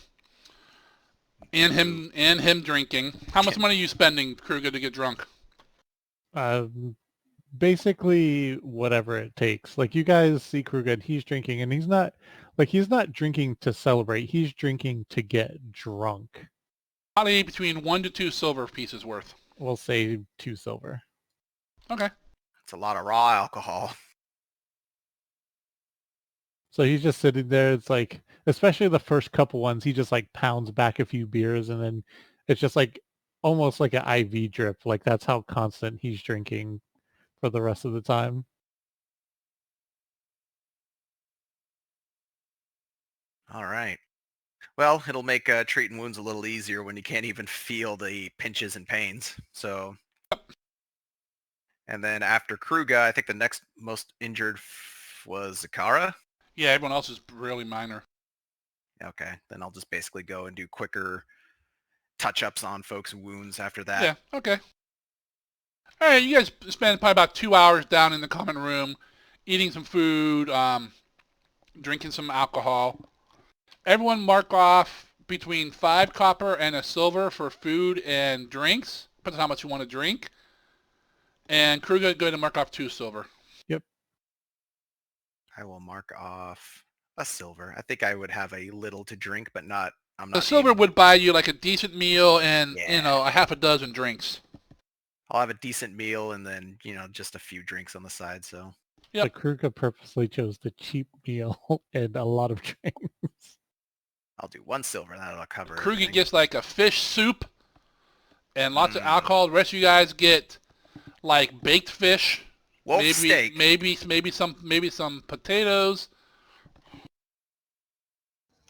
and him drinking. How much money are you spending, Kruger, to get drunk? Basically whatever it takes. Like, you guys see Kruger, and he's drinking, and he's not drinking to celebrate. He's drinking to get drunk. Probably between 1 to 2 silver pieces worth. We'll say 2 silver. Okay. It's a lot of raw alcohol. So he's just sitting there. It's like, especially the first couple ones, he just like pounds back a few beers, and then it's just like almost like an IV drip. Like, that's how constant he's drinking for the rest of the time. All right. Well, it'll make treating wounds a little easier when you can't even feel the pinches and pains. So, and then after Kruger, I think the next most injured was Zakara. Yeah, everyone else is really minor. Okay, then I'll just basically go and do quicker touch-ups on folks' wounds after that. Yeah, okay. All right, you guys spend probably about 2 hours down in the common room, eating some food, drinking some alcohol. Everyone mark off between 5 copper and a silver for food and drinks. Depends on how much you want to drink. And Kruger, go ahead and mark off 2 silver. Yep. I will mark off a silver. I think I would have a little to drink, but not. I'm The not. silver aiming- would buy you like a decent meal and Yeah. a half a dozen drinks. I'll have a decent meal and then just a few drinks on the side. So Yep. Like Kruger purposely chose the cheap meal and a lot of drinks. I'll do 1 silver. That'll cover. Kruger everything. gets like a fish soup and lots of Mm. alcohol. The rest of you guys get like baked fish, Wolf maybe steak. maybe some potatoes.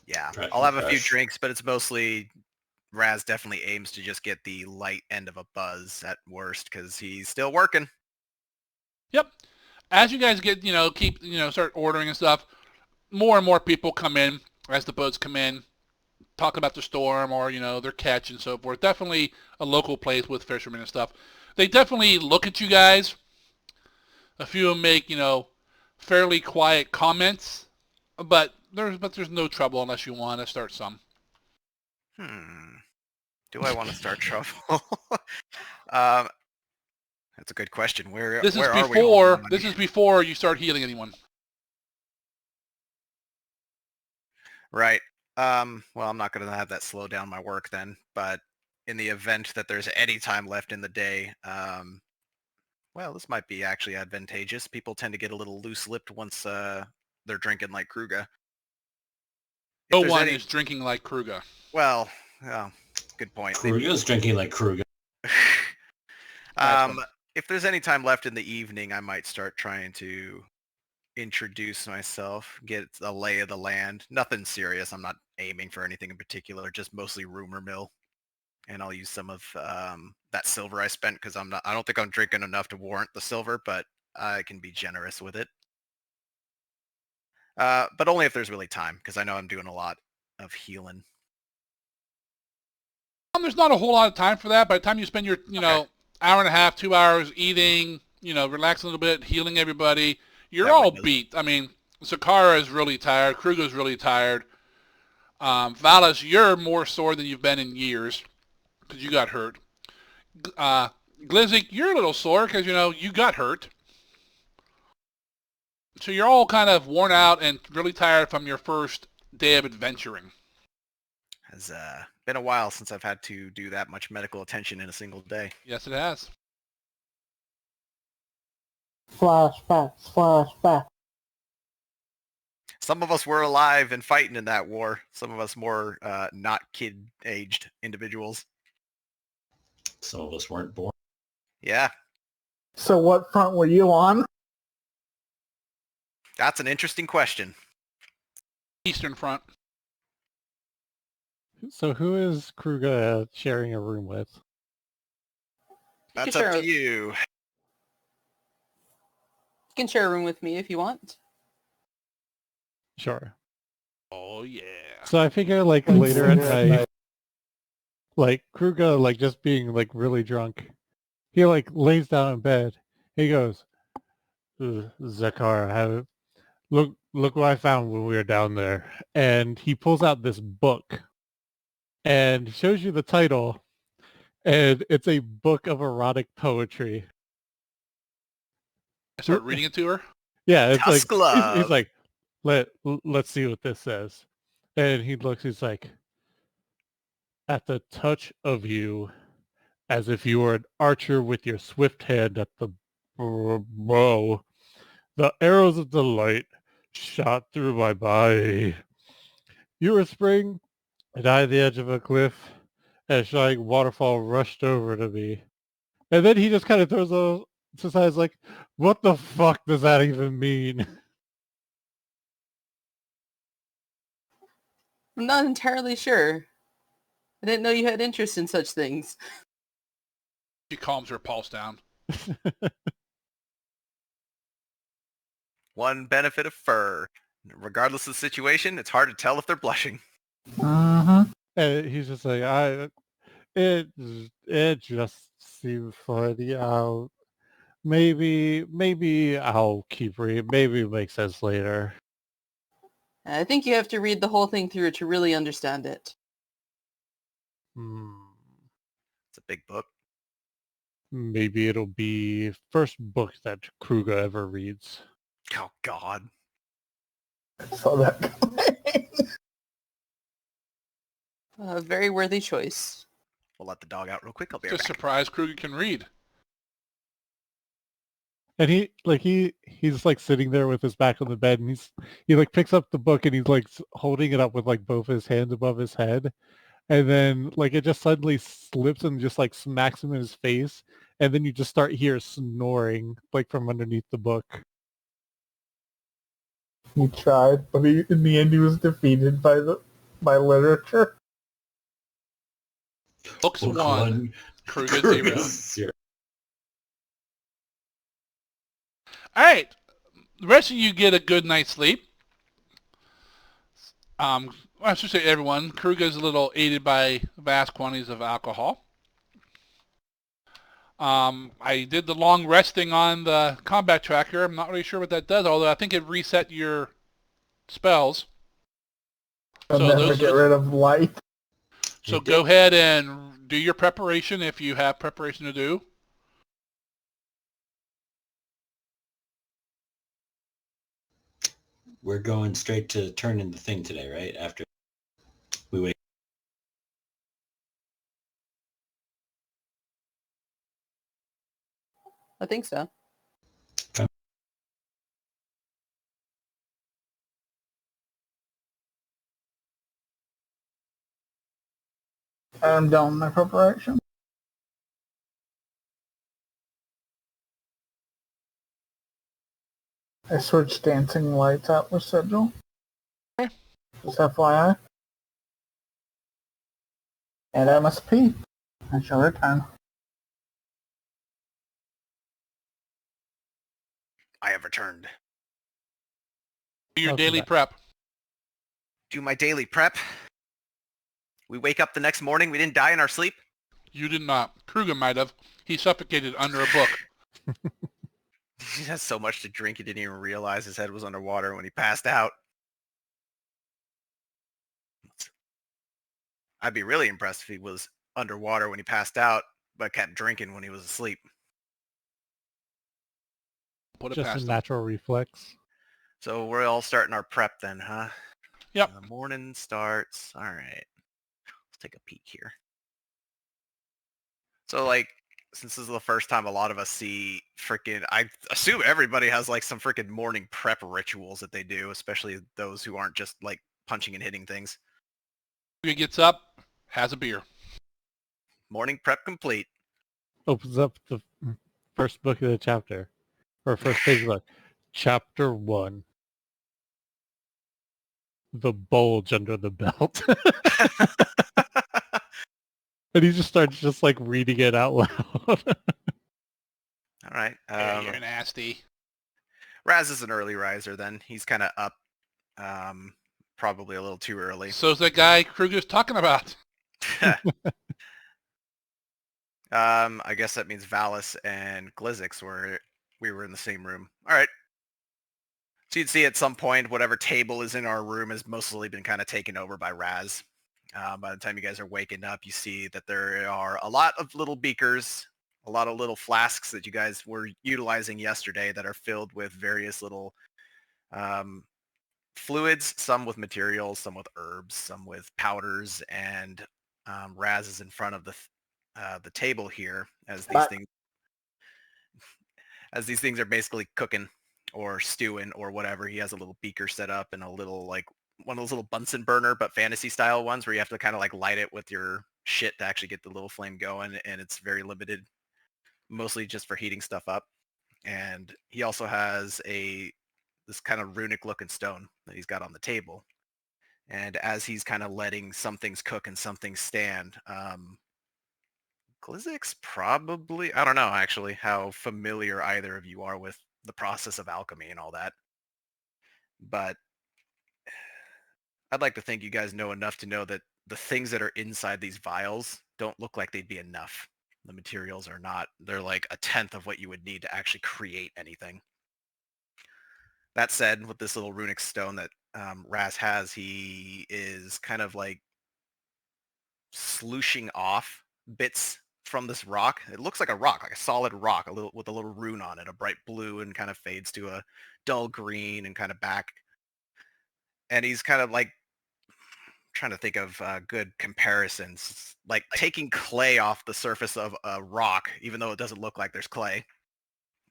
Yeah, Fresh I'll have and a few fresh. drinks, but it's mostly Raz definitely aims to just get the light end of a buzz at worst because he's still working. Yep. As you guys get, start ordering and stuff, more and more people come in as the boats come in, talk about the storm or, their catch and so forth. Definitely a local place with fishermen and stuff. They definitely look at you guys. A few of them make, fairly quiet comments, but there's no trouble unless you want to start some. Do I want to start trouble? That's a good question. Where This where is are we all on this money? is before you start healing anyone. Right. Well, I'm not going to have that slow down my work then, but in the event that there's any time left in the day, well, this might be actually advantageous. People tend to get a little loose-lipped once they're drinking like Kruger. If No there's one any- is drinking like Kruger. Well, good point. They- Kruger's drinking like Kruger. That's if there's any time left in the evening, I might start trying to introduce myself, get a lay of the land. Nothing serious. I'm not aiming for anything in particular, just mostly rumor mill. And I'll use some of that silver I spent because I don't think I'm drinking enough to warrant the silver, but I can be generous with it. But only if there's really time, because I know I'm doing a lot of healing. There's not a whole lot of time for that. By the time you spend your, Okay. hour and a half, 2 hours eating, relaxing a little bit, healing everybody, you're That all windows. beat. I mean, Zakara is really tired. Kruger's really tired. Valis, you're more sore than you've been in years because you got hurt. Glizzy, you're a little sore because, you got hurt. So you're all kind of worn out and really tired from your first day of adventuring. Has been a while since I've had to do that much medical attention in a single day. Yes, it has. Flashbacks. Some of us were alive and fighting in that war. Some of us more not kid-aged individuals. Some of us weren't born. Yeah, So what front were you on? that's an interesting question. Eastern Front. So who is Kruger sharing a room with? That's can up share to a- you. You can share a room with me if you want. Sure. Oh, yeah. So I figure like later at night, like Kruger like just being like really drunk, he like lays down in bed. He goes, Zakar, look what I found when we were down there. And he pulls out this book and shows you the title. And it's a book of erotic poetry. I start reading it to her. Yeah, it's Tusk like he's Love. like, let's see what this says. And he looks, he's like, at the touch of you, as if you were an archer with your swift hand at the bow, the arrows of delight shot through my body. You were spring, and I at the edge of a cliff, and a shining waterfall rushed over to me. And then he just kind of throws those to the side, like, what the fuck does that even mean? I'm not entirely sure. I didn't know you had interest in such things. She calms her pulse down. One benefit of fur. Regardless of the situation, it's hard to tell if they're blushing. Mm-hmm. And he's just like, it just seems funny. Maybe I'll keep reading. Maybe it makes sense later. I think you have to read the whole thing through to really understand it. It's a big book. Maybe it'll be first book that Kruger ever reads. Oh God. I saw that coming. A very worthy choice. We'll let the dog out real quick. I'll be right Just back. surprised Kruger can read. And he's like sitting there with his back on the bed, and he like picks up the book and he's like holding it up with like both his hands above his head, and then like it just suddenly slips and just like smacks him in his face, and then you just start hear snoring like from underneath the book. He tried, but in the end he was defeated by literature. Books Book 1, Kruger Kruger 0. zero. All right, the rest of you get a good night's sleep. Well, I should say everyone. Kruger's a little aided by vast quantities of alcohol. I did the long resting on the combat tracker. I'm not really sure what that does, although I think it reset your spells. And So then those to get are- rid of light. So It go ahead and do your preparation if you have preparation to do. We're going straight to turning the thing today, right? After we wait. I think so. I'm done with my preparation. I switched dancing lights out with Sigil. Okay. Just FYI. And MSP. I shall return. I have returned. Do your Welcome daily back. prep. Do my daily prep. We wake up the next morning. We didn't die in our sleep. You did not. Kruger might have. He suffocated under a book. He has so much to drink he didn't even realize his head was underwater when he passed out. I'd be really impressed if he was underwater when he passed out, but kept drinking when he was asleep. Put it Just a past him. natural reflex. So we're all starting our prep then, huh? Yep. The morning starts. All right. Let's take a peek here. So like, since this is the first time a lot of us see freaking, I assume everybody has like some freaking morning prep rituals that they do, especially those who aren't just like punching and hitting things. Kruger gets up, has a beer. Morning prep complete. Opens up the first book of the chapter, or first page of the book. Chapter 1. The bulge under the belt. And he just starts just like reading it out loud. All right. Yeah, you're nasty. Raz is an early riser then. He's kind of up probably a little too early. So's that guy Kruger's talking about. I guess that means Valis and Glizix we were in the same room. All right. So you'd see at some point whatever table is in our room has mostly been kind of taken over by Raz. By the time you guys are waking up, you see that there are a lot of little beakers, a lot of little flasks that you guys were utilizing yesterday that are filled with various little fluids, some with materials, some with herbs, some with powders, and Raz is in front of the table here as these things are basically cooking or stewing or whatever. He has a little beaker set up and a little like one of those little Bunsen burner but fantasy style ones where you have to kind of like light it with your shit to actually get the little flame going, and it's very limited, mostly just for heating stuff up. And he also has this kind of runic looking stone that he's got on the table. And as he's kind of letting some things cook and some things stand, Glizix probably, I don't know actually how familiar either of you are with the process of alchemy and all that, but I'd like to think you guys know enough to know that the things that are inside these vials don't look like they'd be enough. The materials are not, they're like a tenth of what you would need to actually create anything. That said, with this little runic stone that Raz has, he is kind of like slooshing off bits from this rock. It looks like a rock, like a solid rock, with a little rune on it, a bright blue, and kind of fades to a dull green and kind of back and he's kind of like trying to think of good comparisons, like taking clay off the surface of a rock, even though it doesn't look like there's clay.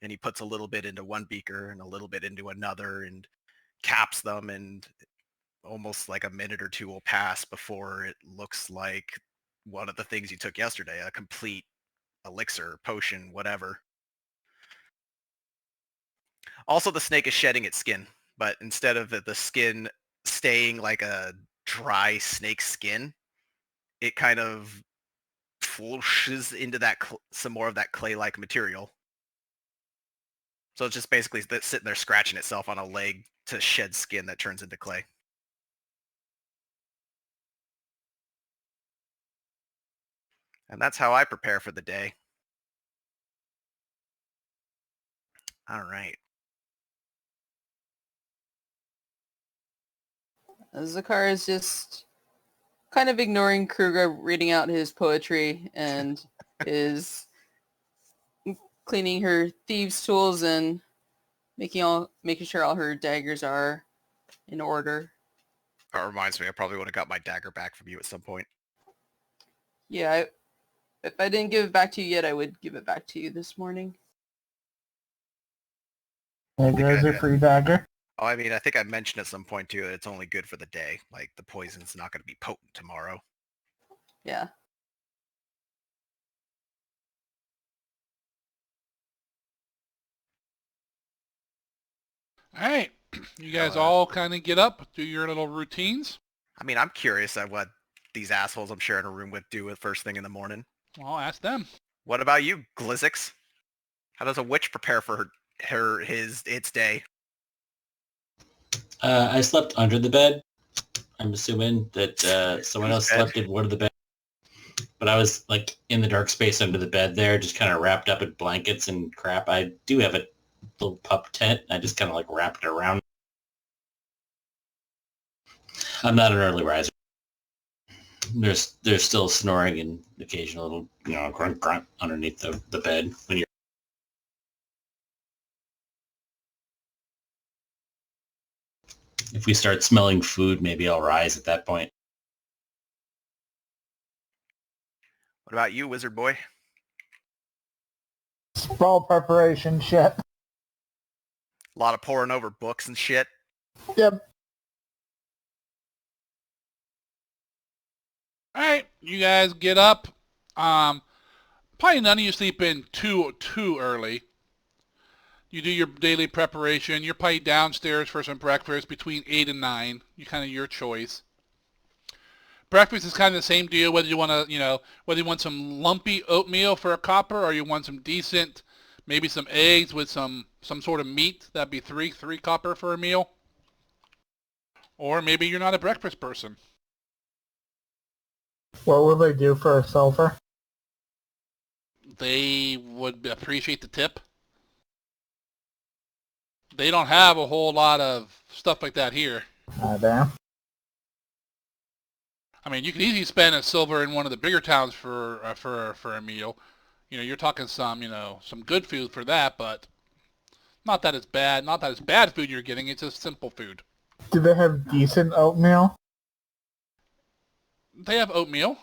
And he puts a little bit into one beaker and a little bit into another and caps them, and almost like a minute or two will pass before it looks like one of the things you took yesterday, a complete elixir, potion, whatever. Also, the snake is shedding its skin, but instead of the skin staying like a dry snake skin, it kind of flushes into that some more of that clay-like material. So it's just basically sitting there scratching itself on a leg to shed skin that turns into clay. And that's how I prepare for the day. All right. Zakar is just kind of ignoring Kruger reading out his poetry and is cleaning her thieves' tools and making sure all her daggers are in order. That reminds me, I probably would have got my dagger back from you at some point. Yeah, if I didn't give it back to you yet, I would give it back to you this morning. There goes your free dagger. Oh, I mean, I think I mentioned at some point too that it's only good for the day. Like the poison's not going to be potent tomorrow. Yeah. All right. You guys all kind of get up, do your little routines. I mean, I'm curious at what these assholes I'm sharing a room with do with first thing in the morning. Well, ask them. What about you, Glizzix? How does a witch prepare for its day? I slept under the bed. I'm assuming that someone else slept in one of the beds. But I was like in the dark space under the bed there, just kind of wrapped up in blankets and crap. I do have a little pup tent. I just kind of like wrapped it around. I'm not an early riser. There's still snoring and occasional little, grunt grunt underneath the bed when you're. If we start smelling food, maybe I'll rise at that point. What about you, wizard boy? Sprawl preparation shit. A lot of poring over books and shit. Yep. All right, you guys get up. Probably none of you sleep in too early. You do your daily preparation. You're probably downstairs for some breakfast between 8 and 9. You kind of your choice. Breakfast is kind of the same deal whether you want to, whether you want some lumpy oatmeal for a copper or you want some decent, maybe some eggs with some sort of meat. That'd be three copper for a meal. Or maybe you're not a breakfast person. What will they do for a silver? They would appreciate the tip. They don't have a whole lot of stuff like that here. Ah, damn. I mean, you can easily spend a silver in one of the bigger towns for a meal. You're talking some good food for that, but not that it's bad. Not that it's bad food you're getting. It's just simple food. Do they have decent oatmeal? They have oatmeal.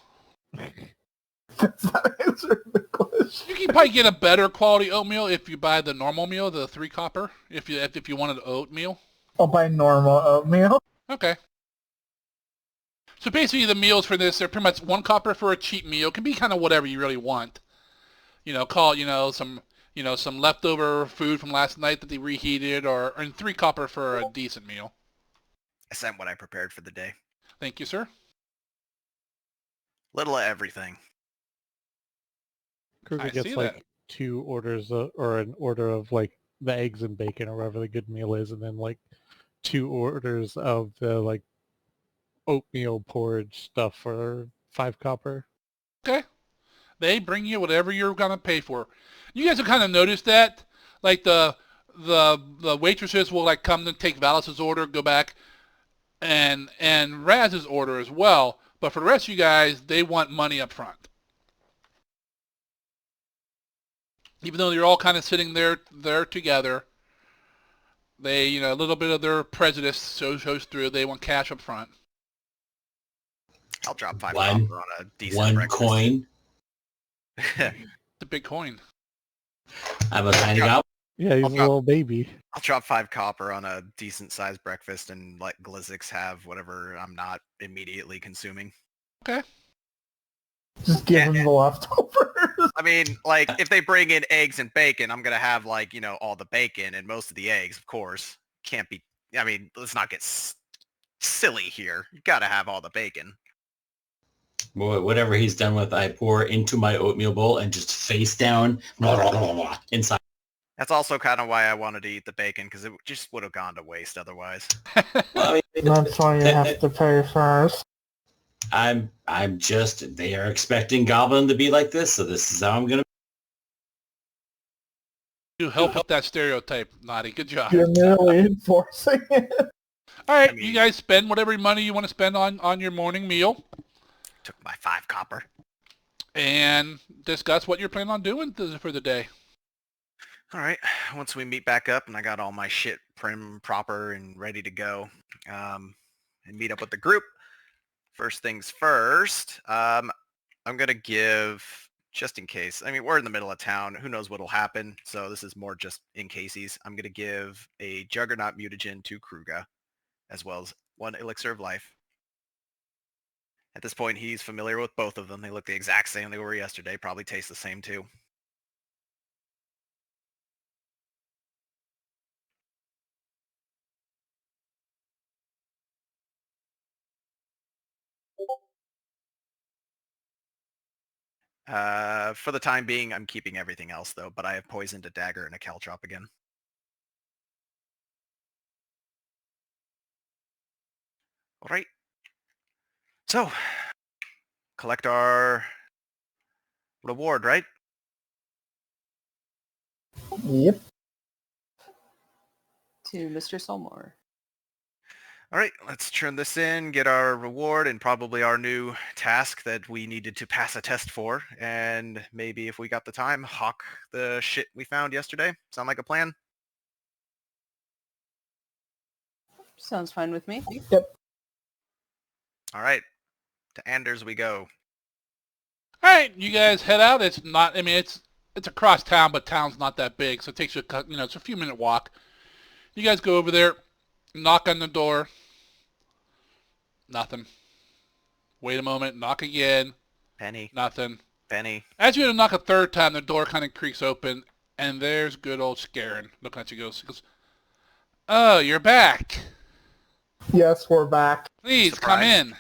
That's not answering the question. You can probably get a better quality oatmeal if you buy the normal meal, the 3 copper. If you wanted oatmeal. I'll buy normal oatmeal. Okay. So basically, the meals for this, they're pretty much 1 copper for a cheap meal. It can be kind of whatever you really want. Call it, some leftover food from last night that they reheated, and 3 copper for a decent meal. I sent what I prepared for the day. Thank you, sir. Little of everything. Kruger I gets see like that. 2 orders or an order of like the eggs and bacon or whatever the good meal is, and then like 2 orders of the like oatmeal porridge stuff for 5 copper. Okay. They bring you whatever you're gonna pay for. You guys have kind of noticed that, like the waitresses will like come and take Valis's order, go back, and Raz's order as well. But for the rest of you guys, they want money up front. Even though you're all kind of sitting there together, They, a little bit of their prejudice shows through. They want cash up front. I'll drop 5 One- copper on a decent One breakfast. coin. The big coin. I'm a tiny goblin. Yeah, he's I'll a drop- little baby. I'll drop 5 copper on a decent sized breakfast and let Glizzix have whatever I'm not immediately consuming. Just give him the leftovers. I mean, like, if they bring in eggs and bacon, I'm going to have, like, all the bacon and most of the eggs, of course. Can't be, I mean, let's not get silly here. You got to have all the bacon. Whatever he's done with, I pour into my oatmeal bowl and just face down inside. That's also kind of why I wanted to eat the bacon, because it just would have gone to waste otherwise. Well, I mean, That's why you have to pay first. I'm just, they are expecting Goblin to be like this, so this is how I'm going to. You help with that stereotype, Naughty. Good job. You're merely enforcing it. All right, I mean- you guys spend whatever money you want to spend on your morning meal Took my 5 copper. and discuss what you're planning on doing for the day. All right. Once we meet back up and I got all my shit prim, proper, and ready to go, and meet up with the group, first things first, I'm going to give, just in case, I mean, we're in the middle of town. Who knows what'll happen? So this is more just in cases. I'm going to give a Juggernaut Mutagen to Kruga, as well as 1 Elixir of Life. At this point, he's familiar with both of them. They look the exact same they were yesterday. Probably taste the same too. For the time being, I'm keeping everything else though, but I have poisoned a dagger and a caltrop again. All right. So, collect our reward, right? Yep. To Mr. Solmore. All right, let's turn this in, get our reward, and probably our new task that we needed to pass a test for. And maybe if we got the time, hawk the shit we found yesterday. Sound like a plan? Sounds fine with me. All right, to Anders we go. All right, you guys head out. It's not, I mean, it's across town, but town's not that big, so it takes you, it's a few minute walk. You guys go over there, knock on the door. Nothing. Wait a moment, knock again. Penny, Nothing. Penny. As you knock a third time, the door kind of creaks open, and there's good old Scarin looking at you. Goes, "Oh, you're back. Yes, we're back. Please Surprise. come in."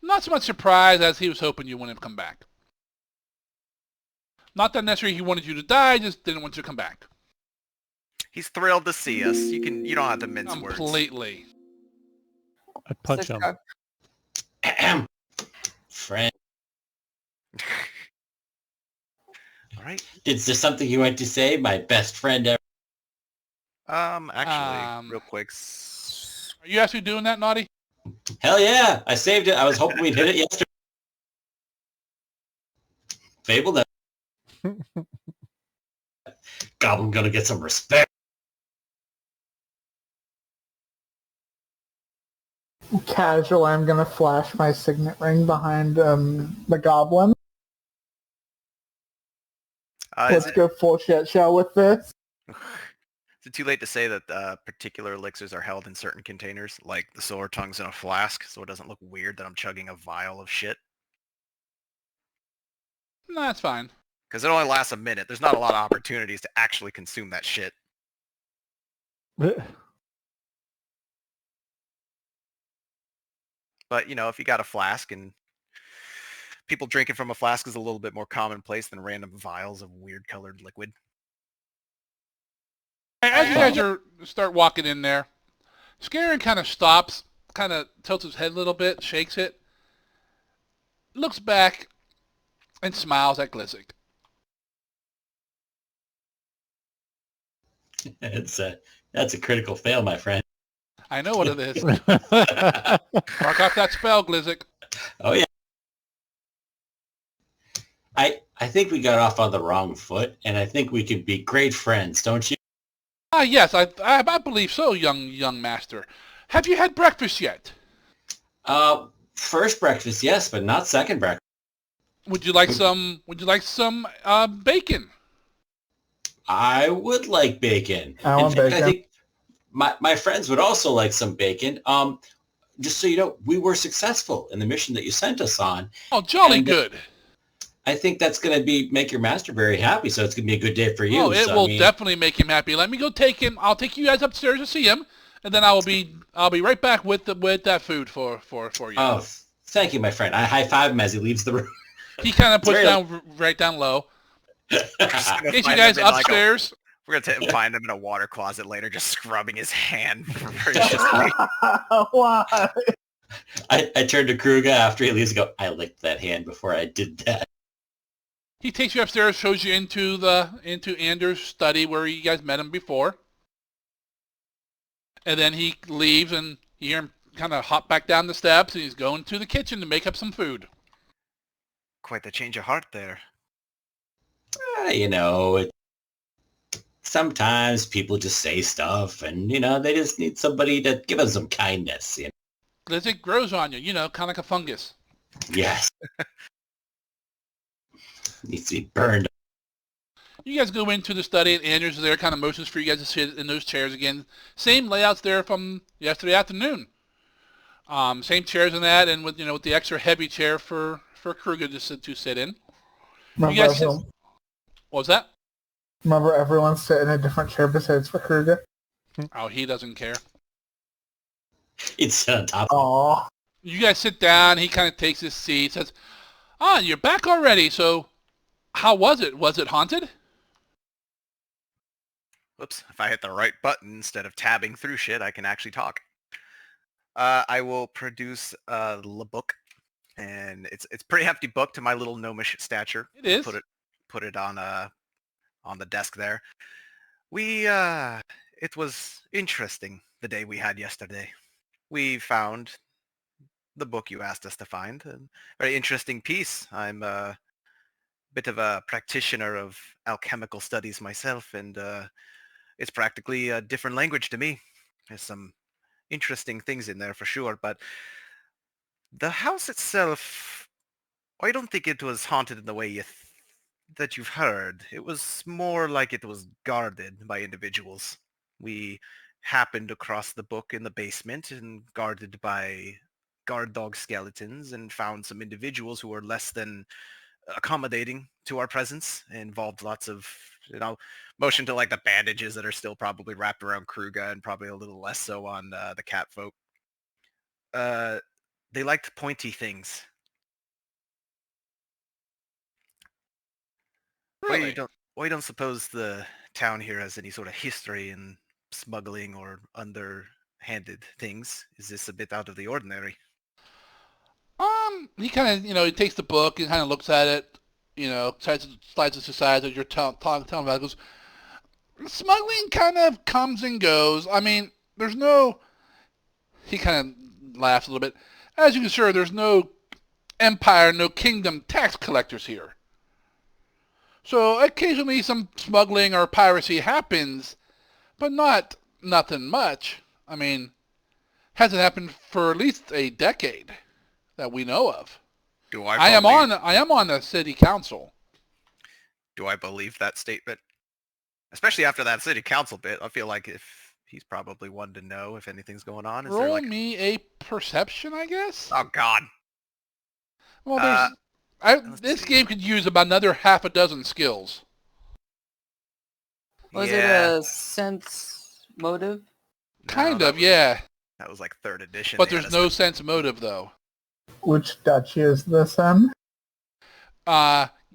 Not so much surprised as he was hoping you wouldn't come back. Not that necessarily he wanted you to die, just didn't want you to come back. He's thrilled to see us. You don't have to mince words. Completely. I punch So, him. Friend, All right. is there something you want to say? My best friend ever. Actually, real quick. Are you actually doing that, Naughty? Hell yeah, I saved it. I was hoping we'd hit it yesterday. Fable that. Goblin gonna get some respect. Casually, I'm gonna flash my signet ring behind the goblin. Is Let's go full shit show with this. Is it too late to say that particular elixirs are held in certain containers, like the solar tongue's in a flask, so it doesn't look weird that I'm chugging a vial of shit? No, that's fine. Because it only lasts a minute. There's not a lot of opportunities to actually consume that shit. But, if you got a flask and people drinking from a flask is a little bit more commonplace than random vials of weird colored liquid. As you guys start walking in there, Scarin kind of stops, kind of tilts his head a little bit, shakes it, looks back, and smiles at Glizzig. That's a critical fail, my friend. I know what it is. Mark off that spell, Glizzig. Oh yeah. I think we got off on the wrong foot, and I think we could be great friends, don't you? Yes, I believe so, young master. Have you had breakfast yet? First breakfast, yes, but not second breakfast. Would you like some bacon? I would like bacon. I In want fact, I bacon. think my friends would also like some bacon. Just so you know, we were successful in the mission that you sent us on. Oh, jolly And, good. I think that's going to make your master very happy. So it's going to be a good day for you. Oh, it So, will definitely make him happy. Let me go take him. I'll take you guys upstairs to see him, and then I'll be right back with that food for you. Oh, thank you, my friend. I high five him as he leaves the room. He kind of puts Very- down right down low. Just gonna Get you find guys him in, like, upstairs. we're gonna find him in a water closet later, just scrubbing his hand ferociously. Why? I turned to Kruga after he leaves and go, I licked that hand before I did that. He takes you upstairs, shows you into Anders' study where you guys met him before, and then he leaves, and you hear him kind of hop back down the steps, and he's going to the kitchen to make up some food. Quite the change of heart there. You know, sometimes people just say stuff and, you know, they just need somebody to give them some kindness. You know? Because it grows on you, kind of like a fungus. Yes. Needs to be burned. You guys go into the study, and Anders is there, kind of motions for you guys to sit in those chairs again. Same layouts there from yesterday afternoon. Same chairs in that, and with the extra heavy chair for Kruger to sit in. Remember, You guys sit- everyone, What was that? remember everyone sit in a different chair besides for Kruger? Oh, he doesn't care. It's on top. Aww. You guys sit down. He kind of takes his seat, says, you're back already, so how was it? Was it haunted? Whoops, if I hit the right button instead of tabbing through shit, I can actually talk. I will produce a book, and it's pretty hefty book to my little gnomish stature. It is. Put it on the desk there. It was interesting the day we had yesterday. We found the book you asked us to find. A very interesting piece. I'm a bit of a practitioner of alchemical studies myself, and it's practically a different language to me. There's some interesting things in there for sure, but the house itself, I don't think it was haunted in the way that you've heard. It was more like it was guarded by individuals. We happened across the book in the basement and guarded by guard dog skeletons, and found some individuals who were less than accommodating to our presence, and involved lots of, motion to like the bandages that are still probably wrapped around Kruga, and probably a little less so on the cat folk. They liked pointy things. Really? Why don't suppose the town here has any sort of history in smuggling or underhanded things? Is this a bit out of the ordinary? He kind of, he takes the book and kind of looks at it, slides it to side as you're telling about it. Goes, smuggling kind of comes and goes. I mean, there's no. He kind of laughs a little bit. As you can see, there's no empire, no kingdom tax collectors here. So occasionally some smuggling or piracy happens, but nothing much. I mean, hasn't happened for at least a decade that we know of. I am on the city council. Do I believe that statement? Especially after that city council bit, I feel like if he's probably one to know if anything's going on. Is there Roll like me a perception, I guess. Oh God. Well, this game could use about another half a dozen skills. Was Yeah, it a sense motive? no, Kind that of, was- yeah. That was like 3rd edition. But They had there's us- no sense motive, though. Which duchy is this in?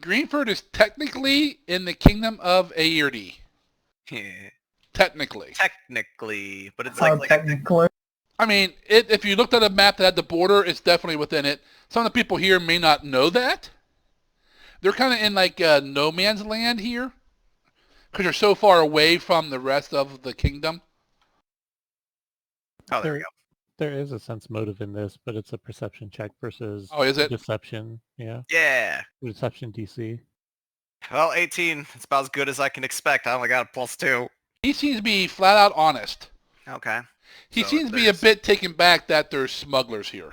Greenford is technically in the kingdom of Aerdi. Yeah, Technically. technically, but it's Oh, like technically. I mean, if you looked at a map that had the border, it's definitely within it. Some of the people here may not know that. They're kind of in like no man's land here, because they're so far away from the rest of the kingdom. oh, there we go. There is a sense motive in this, but it's a perception check versus Oh, is it? deception. Yeah, Yeah. deception DC. Well, 18. It's about as good as I can expect. I only got a +2. He seems to be flat out honest. Okay. He So seems to be a there's- bit taken back Okay. He So seems to be a there's- bit taken back that there's smugglers here.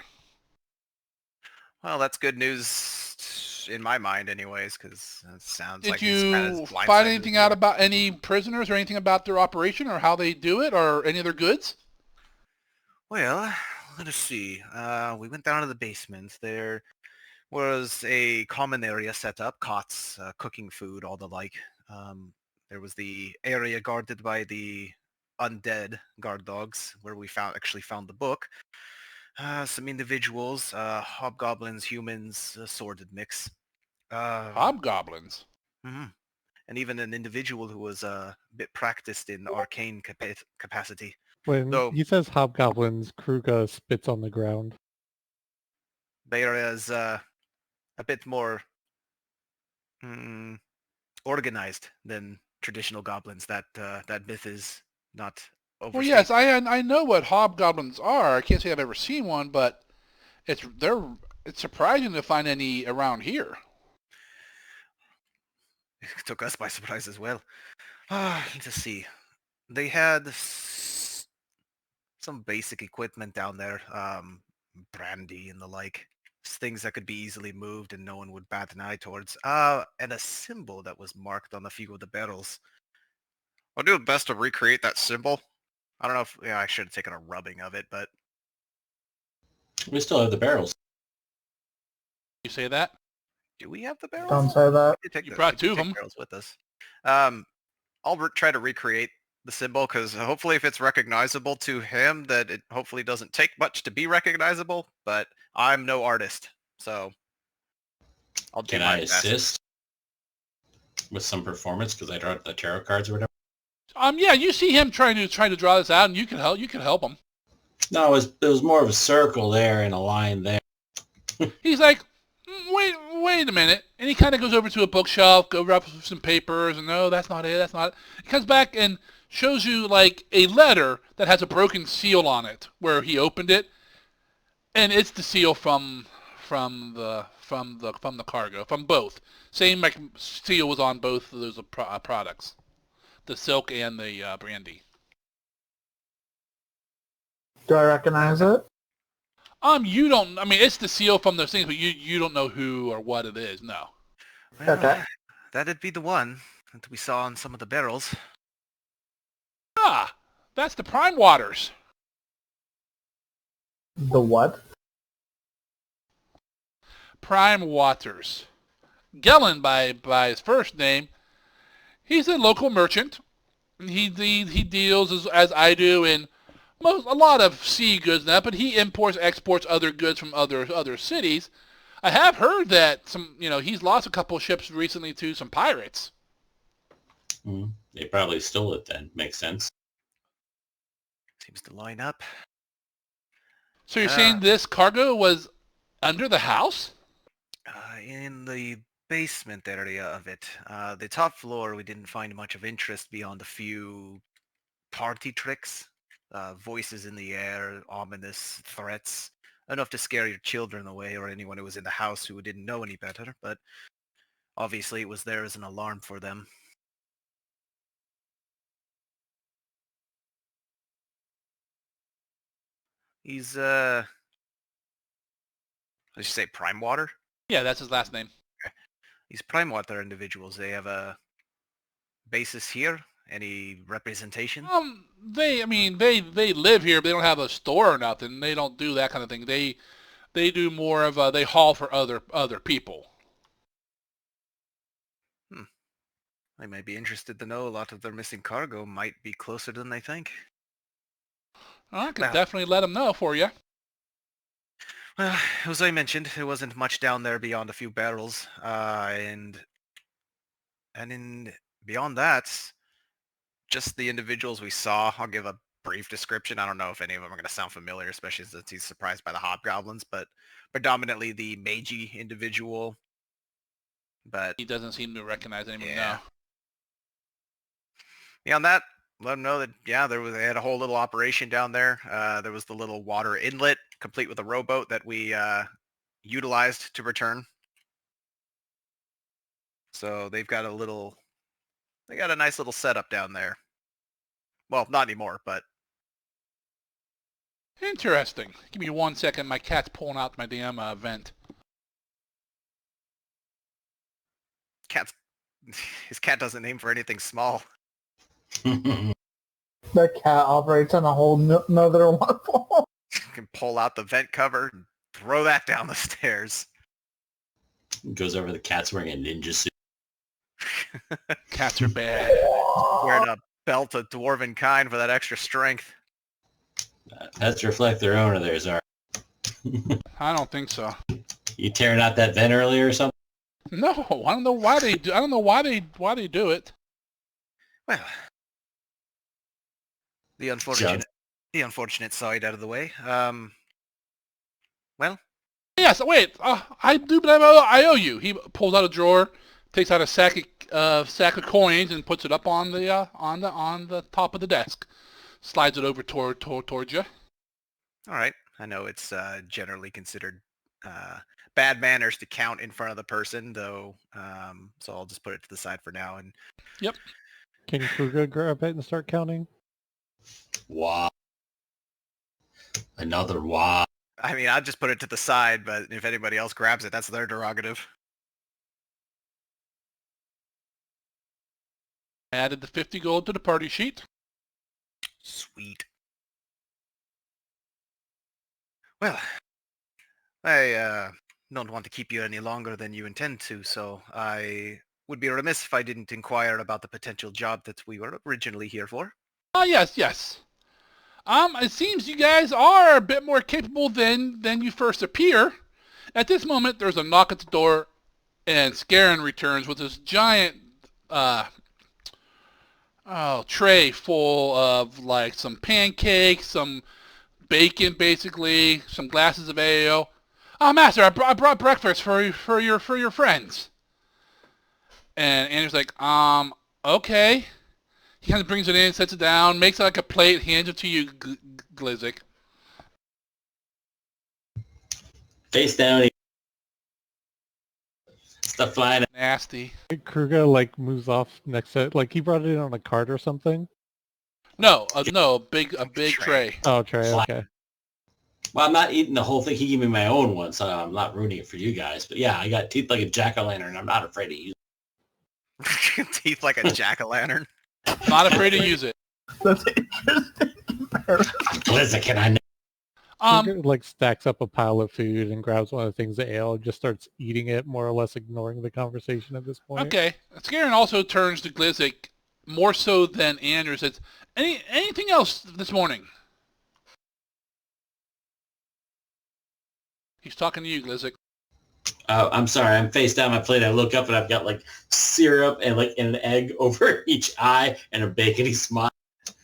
Well, that's good news in my mind, anyways, because it sounds Did like he's kind you of find anything out about any prisoners or anything about their operation or how they do it or any of their goods? Well, let us see. We went down to the basement. There was a common area set up, cots, cooking food, all the like. There was the area guarded by the undead guard dogs, where we actually found the book. Some individuals, hobgoblins, humans, a sordid mix. Hobgoblins. Mhm. And even an individual who was a bit practiced in arcane capacity. When Though he says hobgoblins, Kruga spits on the ground. they are as a bit more organized than traditional goblins. That myth is not Well, overstated. yes, I know what hobgoblins are. I can't say I've ever seen one, but it's surprising to find any around here. It took us by surprise as well. Let's see. They had some basic equipment down there, brandy and the like, things that could be easily moved and no one would bat an eye towards, and a symbol that was marked on a few of the barrels. I'll do the best to recreate that symbol. I don't know if I should have taken a rubbing of it, but We still have the barrels. You say that? do we have the barrels? Don't say that. We take You the- brought we two of take them. barrels with us. I'll try to recreate the symbol because hopefully if it's recognizable to him, that it hopefully doesn't take much to be recognizable, but I'm no artist, so I'll do Can my I best. assist with some performance because I draw the tarot cards or whatever? Yeah, you see him trying to draw this out, and you can help him. No, it was more of a circle there and a line there. He's like, wait a minute, and he kind of goes over to a bookshelf, go up some papers, and no, that's not it. He comes back and shows you like a letter that has a broken seal on it, where he opened it, and it's the seal from the cargo, from both. Same like seal was on both of those products, the silk and the brandy. Do I recognize it? You don't. I mean, it's the seal from those things, but you don't know who or what it is. No. Well, Okay. that'd be the one that we saw on some of the barrels. Ah, that's the Prime Waters. The what? Prime Waters. Gellin by his first name. He's a local merchant. He deals as I do in a lot of sea goods now, but he exports other goods from other cities. I have heard that he's lost a couple of ships recently to some pirates. They probably stole it then. Makes sense. Seems to line up. So you're saying this cargo was under the house? In the basement area of it. The top floor, we didn't find much of interest beyond a few party tricks. Voices in the air, ominous threats. Enough to scare your children away or anyone who was in the house who didn't know any better, but obviously it was there as an alarm for them. He's, did you say Prime Water? Yeah, that's his last name. These Prime Water individuals, they have a basis here? Any representation? They live here, but they don't have a store or nothing. They don't do that kind of thing. They do more of they haul for other people. They might be interested to know a lot of their missing cargo might be closer than they think. I could Well- definitely let them know for you. Well, as I mentioned, there wasn't much down there beyond a few barrels, and beyond that, just the individuals we saw. I'll give a brief description. I don't know if any of them are going to sound familiar, especially since he's surprised by the hobgoblins, but predominantly the Meiji individual. But He doesn't seem to recognize anyone Yeah. now. beyond that, let them know that they had a whole little operation down there. There was the little water inlet, complete with a rowboat that we utilized to return. So they got a nice little setup down there. Well, not anymore, but Interesting. Give me 1 second. My cat's pulling out my damn vent. his cat doesn't aim for anything small. The cat operates on a whole nother level. Can pull out the vent cover and throw that down the stairs. Goes over, the cat's wearing a ninja suit. Cats are bad. Wearing a belt of dwarven kind for that extra strength. Pets reflect their owner there, Zara. I don't think so. You tearing out that vent earlier or something? No, I don't know why they do. I don't know why they do it. Well, the unfortunate side out of the way. Well, Yes. Wait. I do, but I owe you. He pulls out a drawer, takes out a sack of coins, and puts it up on the top of the desk. Slides it over towards you. all right. I know it's generally considered bad manners to count in front of the person, though. So I'll just put it to the side for now. And Can Kruga grab it and start counting? Wow. Another wow. I mean, I'll just put it to the side, but if anybody else grabs it, that's their derogative. Added the 50 gold to the party sheet. Sweet. Well, I don't want to keep you any longer than you intend to, so I would be remiss if I didn't inquire about the potential job that we were originally here for. Oh, yes. It seems you guys are a bit more capable than you first appear. At this moment, there's a knock at the door, and Scarin returns with this giant tray full of like some pancakes, some bacon, basically, some glasses of ale. Master, I brought breakfast for your friends. And Andrew's like, okay. He kind of brings it in, sets it down, makes it like a plate, hands it to you, Glizzik. Face down. Stuff flying. Nasty. Kruga like moves off next to it. Like he brought it in on a cart or something. No, a big tray. Oh, Trey. Okay. Well, I'm not eating the whole thing. He gave me my own one, so I'm not ruining it for you guys. But yeah, I got teeth like a jack-o'-lantern. I'm not afraid to use it. Teeth like a jack-o'-lantern. Not afraid to use it. That's interesting comparison. Blizzard, can I know? Kruga like stacks up a pile of food and grabs one of the things of ale and just starts eating it, more or less ignoring the conversation at this point. Okay. Scarin also turns to Glizzik, more so than Andrew, says, anything else this morning? He's talking to you, Glizzik. I'm sorry, I'm face down my plate. I look up and I've got like syrup and like an egg over each eye and a bacony smile.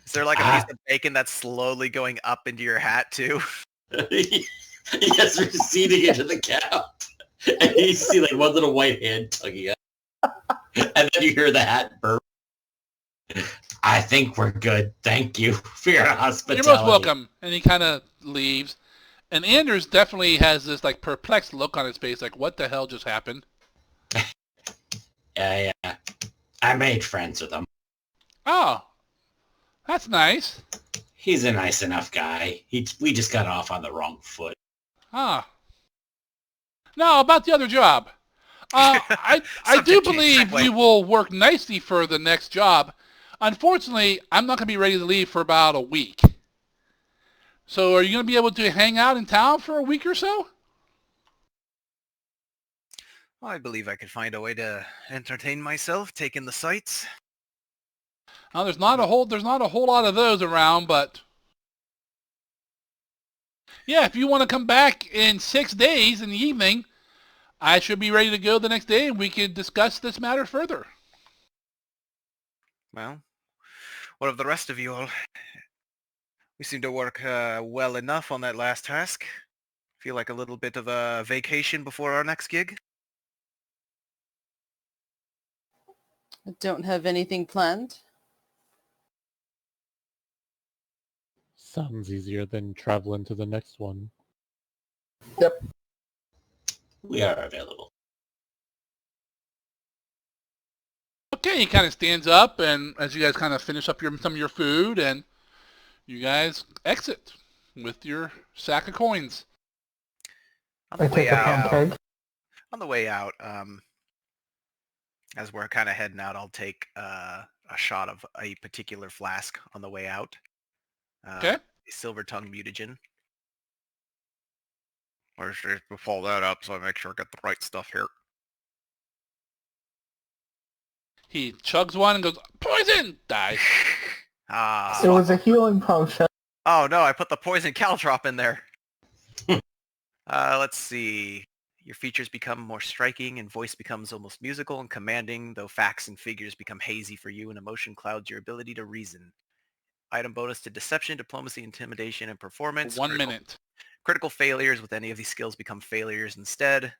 Is there like a piece of bacon that's slowly going up into your hat too? Yes, receding into the cap. And you see like one little white hand tugging up. And then you hear the hat burp. I think we're good. Thank you for your hospitality. You're most welcome. And he kind of leaves. And Anders definitely has this like perplexed look on his face, like, what the hell just happened? Yeah. I made friends with him. Oh, that's nice. He's a nice enough guy. We just got off on the wrong foot. Ah. Now, about the other job. I do believe we will work nicely for the next job. Unfortunately, I'm not going to be ready to leave for about a week. So are you going to be able to hang out in town for a week or so? Well, I believe I could find a way to entertain myself, taking the sights. Now, there's not a whole lot of those around, but yeah, if you want to come back in 6 days in the evening, I should be ready to go the next day, and we can discuss this matter further. Well, what of the rest of you all? We seem to work well enough on that last task. Feel like a little bit of a vacation before our next gig? I don't have anything planned. Sounds easier than traveling to the next one. Yep. We are available. Okay, he kind of stands up, and as you guys kind of finish up some of your food, and you guys exit with your sack of coins. On I the way take a out, pancake. as we're kind of heading out, I'll take a shot of a particular flask on the way out. Okay. A Silver Tongue mutagen. Or should we pull that up so I make sure I get the right stuff here. He chugs one and goes, poison! Dies. Ah. It was a healing potion. Oh no, I put the poison caltrop in there. Let's see. Your features become more striking and voice becomes almost musical and commanding, though facts and figures become hazy for you and emotion clouds your ability to reason. Item bonus to deception, diplomacy, intimidation, and performance. 1 minute. Critical failures with any of these skills become failures instead.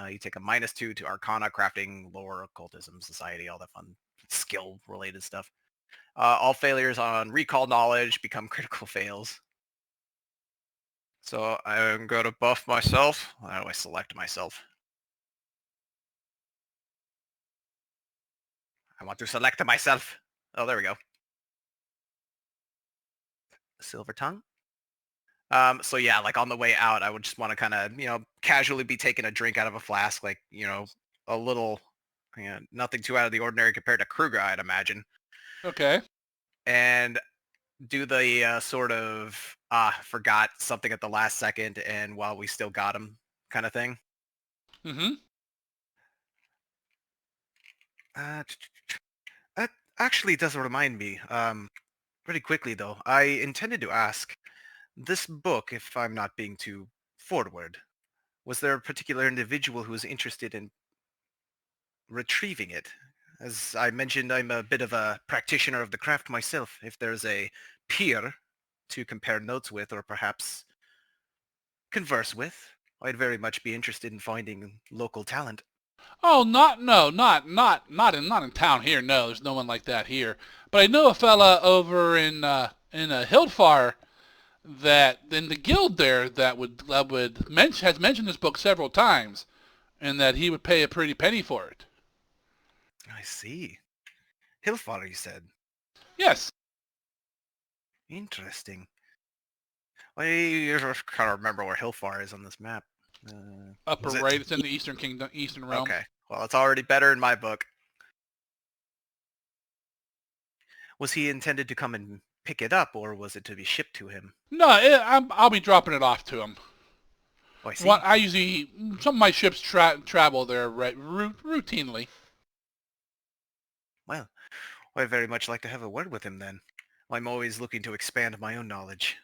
You take a -2 to Arcana, Crafting, Lore, Occultism, Society, all that fun skill-related stuff. All failures on Recall Knowledge become critical fails. So I'm going to buff myself. How do I select myself? I want to select myself. Oh, there we go. Silver Tongue. So yeah, like on the way out, I would just want to kind of, casually be taking a drink out of a flask, like, a little, nothing too out of the ordinary compared to Kruger, I'd imagine. Okay. And do the sort of, forgot something at the last second and while we still got him kind of thing. Mm-hmm. That actually does remind me, pretty quickly though, I intended to ask, this book, if I'm not being too forward, was there a particular individual who was interested in retrieving it? As I mentioned, I'm a bit of a practitioner of the craft myself. If there's a peer to compare notes with or perhaps converse with, I'd very much be interested in finding local talent. Oh, not in town here. No, there's no one like that here. But I know a fella over in Hildfar that in the guild there that has mentioned this book several times, and that he would pay a pretty penny for it. I see. Hillfar, you said. Yes. Interesting. I can't remember where Hillfar is on this map. Upper Was it- right, it's in the Eastern Kingdom, Eastern Realm. Okay. Well, it's already better in my book. Was he intended to come and pick it up, or was it to be shipped to him? No, I'll be dropping it off to him. Oh, I see. Some of my ships travel there routinely. Well, I'd very much like to have a word with him then. I'm always looking to expand my own knowledge.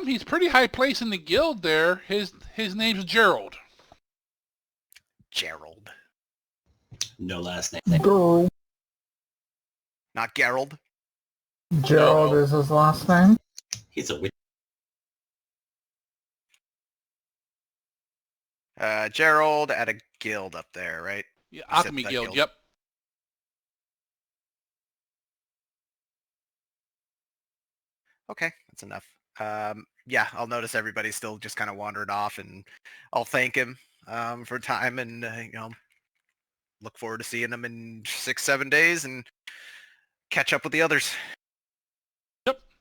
He's pretty high place in the guild there. His name's Gerald. Gerald. No last name. Gerald. Not Gerald. Gerald is his last name. He's a witch. Gerald at a guild up there, right? Yeah, said Alchemy that Guild. guild. Yep. Okay, that's enough. Yeah, I'll notice everybody's still just kind of wandering off, and I'll thank him for time, and look forward to seeing him in 6-7 days and catch up with the others.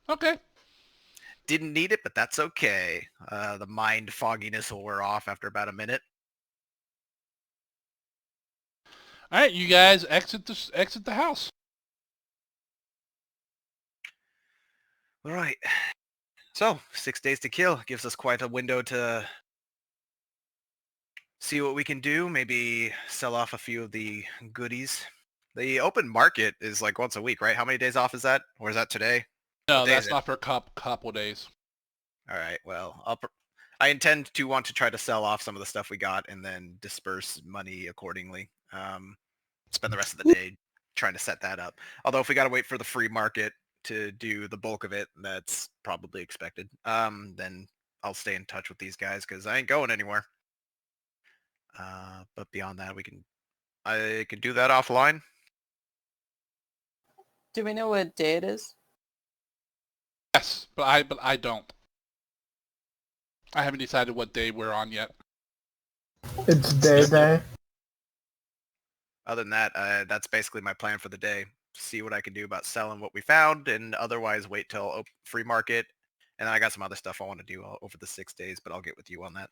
Okay. Didn't need it, but that's okay. The mind fogginess will wear off after about a minute. All right, you guys exit the house. All right. So, 6 days to kill gives us quite a window to see what we can do. Maybe sell off a few of the goodies. The open market is like once a week, right? How many days off is that? Or is that today? No, What day that's is it? not for a couple days. All right. Well, I intend to want to try to sell off some of the stuff we got and then disperse money accordingly. Spend the rest of the day trying to set that up. Although if we got to wait for the free market to do the bulk of it, that's probably expected. Then I'll stay in touch with these guys because I ain't going anywhere. But beyond that, I can do that offline. Do we know what day it is? Yes, but I don't. I haven't decided what day we're on yet. It's day. Other than that, that's basically my plan for the day. See what I can do about selling what we found, and otherwise wait till free market. And then I got some other stuff I want to do over the 6 days, but I'll get with you on that.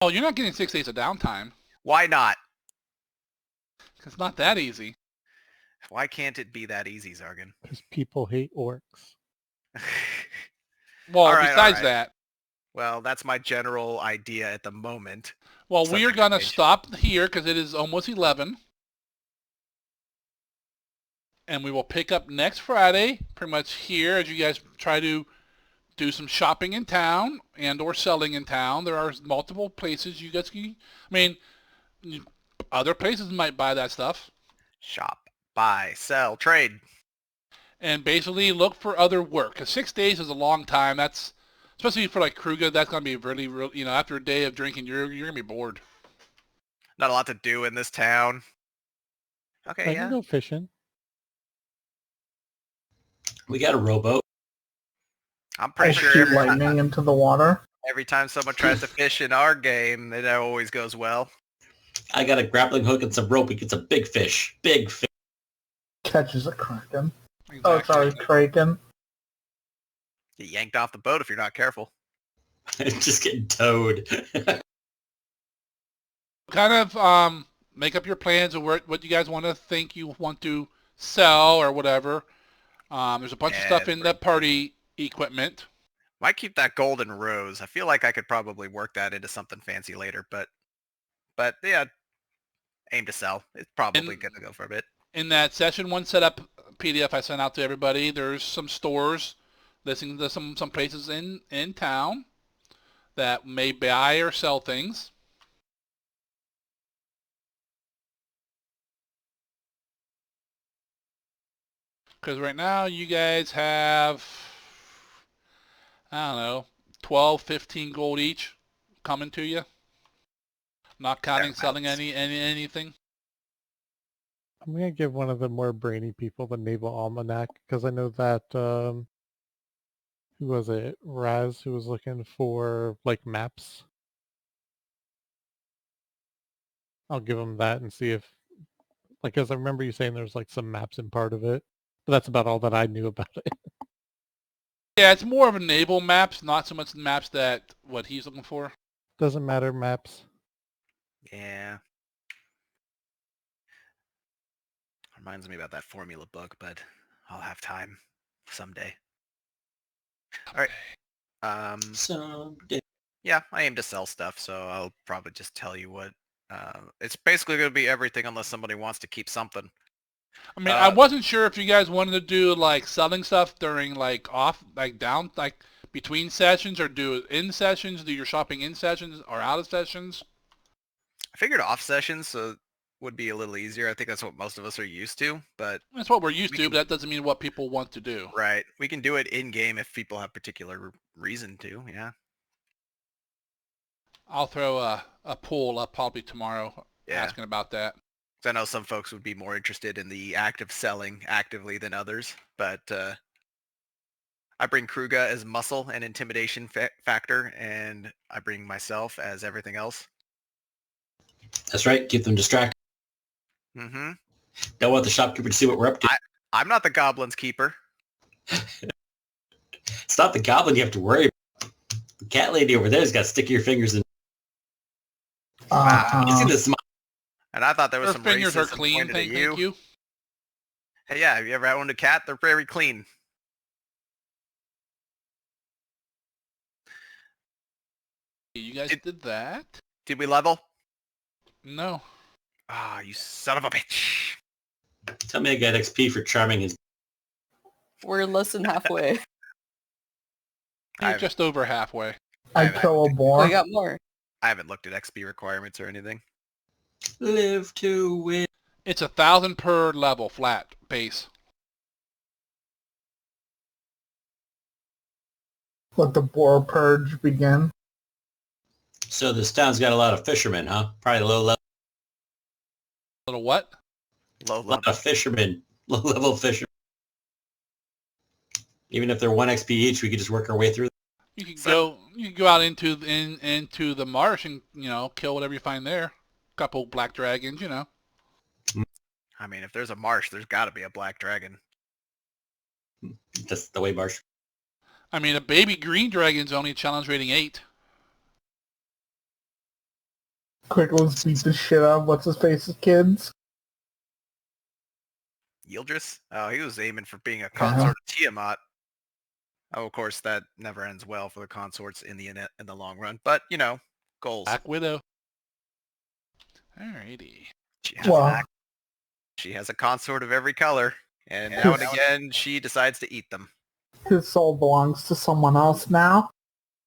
Oh, you're not getting 6 days of downtime. Why not? It's not that easy. Why can't it be that easy, Zargan? Because people hate orcs. Well, All right, besides all right. that, Well, that's my general idea at the moment. well, we are Subject going to change. stop here because it is almost 11. And we will pick up next Friday, pretty much here, as you guys try to do some shopping in town and or selling in town. There are multiple places you guys can, I mean, other places might buy that stuff. Shop, buy, sell, trade. And basically look for other work. Because 6 days is a long time. That's, especially for like Kruger, that's going to be really, you know, after a day of drinking, you're going to be bored. Not a lot to do in this town. Okay, I yeah. can go fishing. We got a rowboat. I'm I pretty sure shoot lightning into the water. every time someone tries to fish in our game, it always goes well. I got a grappling hook and some rope. We get some big fish. Big fish. Catches a kraken. Exactly. Oh, sorry, kraken. Get yanked off the boat if you're not careful. Just getting towed. Kind of make up your plans of what you guys want to think you want to sell or whatever. There's a bunch of stuff in the party equipment. Might keep that golden rose. I feel like I could probably work that into something fancy later, but yeah, aim to sell. It's probably And- gonna go for a bit. In that session 1 setup PDF I sent out to everybody, there's some stores listing to some places in town that may buy or sell things. Because right now you guys have, I don't know, 12, 15 gold each coming to you. Not counting selling anything. I'm gonna give one of the more brainy people the Naval Almanac because I know that who was it? Raz, who was looking for like maps. I'll give him that and see if, like, because I remember you saying there's like some maps in part of it, but that's about all that I knew about it. Yeah, it's more of a naval maps, not so much maps that what he's looking for. Doesn't matter, maps. Yeah. Reminds me about that formula book, but I'll have time someday. All right. Someday. Yeah, I aim to sell stuff, so I'll probably just tell you what. It's basically going to be everything unless somebody wants to keep something. I mean, I wasn't sure if you guys wanted to do like selling stuff during like between sessions, or do it in sessions, do your shopping in sessions or out of sessions. I figured off sessions so would be a little easier. I think that's what most of us are used to, but That's what we're used We to, can- but that doesn't mean what people want to do. right, we can do it in game if people have particular reason to. Yeah. I'll throw a poll up probably tomorrow Yeah. asking about that. 'Cause I know some folks would be more interested in the act of selling actively than others, but I bring Kruga as muscle and intimidation factor, and I bring myself as everything else. That's right. Keep them distracted. Mm-hmm. Don't want the shopkeeper to see what we're up to. I'm not the goblin's keeper. It's not the goblin you have to worry about. The cat lady over there's got stickier fingers in. You see Uh-huh. the smile? And I thought there was Her some fingers are racism clean, pointed at thank you. Hey, yeah, have you ever owned a cat? They're very clean. You guys It- did that? Did we level? No. Ah, you son of a bitch. Tell me I got XP for charming his. We're less than halfway. You're I've- just over halfway. I kill a boar. I got more. I haven't looked at XP requirements or anything. Live to win. It's 1,000 per level, flat, base. Let the boar purge begin. So this town's got a lot of fishermen, huh? Probably low level. Little what? Low A lot level. of fishermen. Low level fishermen. Even if they're 1 XP each, we could just work our way through. You could go out into the marsh and kill whatever you find there. Couple black dragons, I mean, if there's a marsh, there's got to be a black dragon. That's the way Marsh. I mean, a baby green dragon's only challenge rating 8. Quick, let's beat the shit out of what's-his-face's kids. Yildris? Oh, he was aiming for being a consort of Tiamat. Oh, of course, that never ends well for the consorts in the long run. But, you know, goals. Black Widow. Alrighty. Wow. She has a consort of every color. And now and again, she decides to eat them. His soul belongs to someone else now.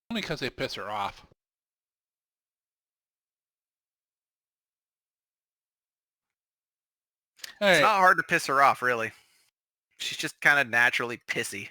Only because they piss her off. It's not hard to piss her off, really. She's just kind of naturally pissy.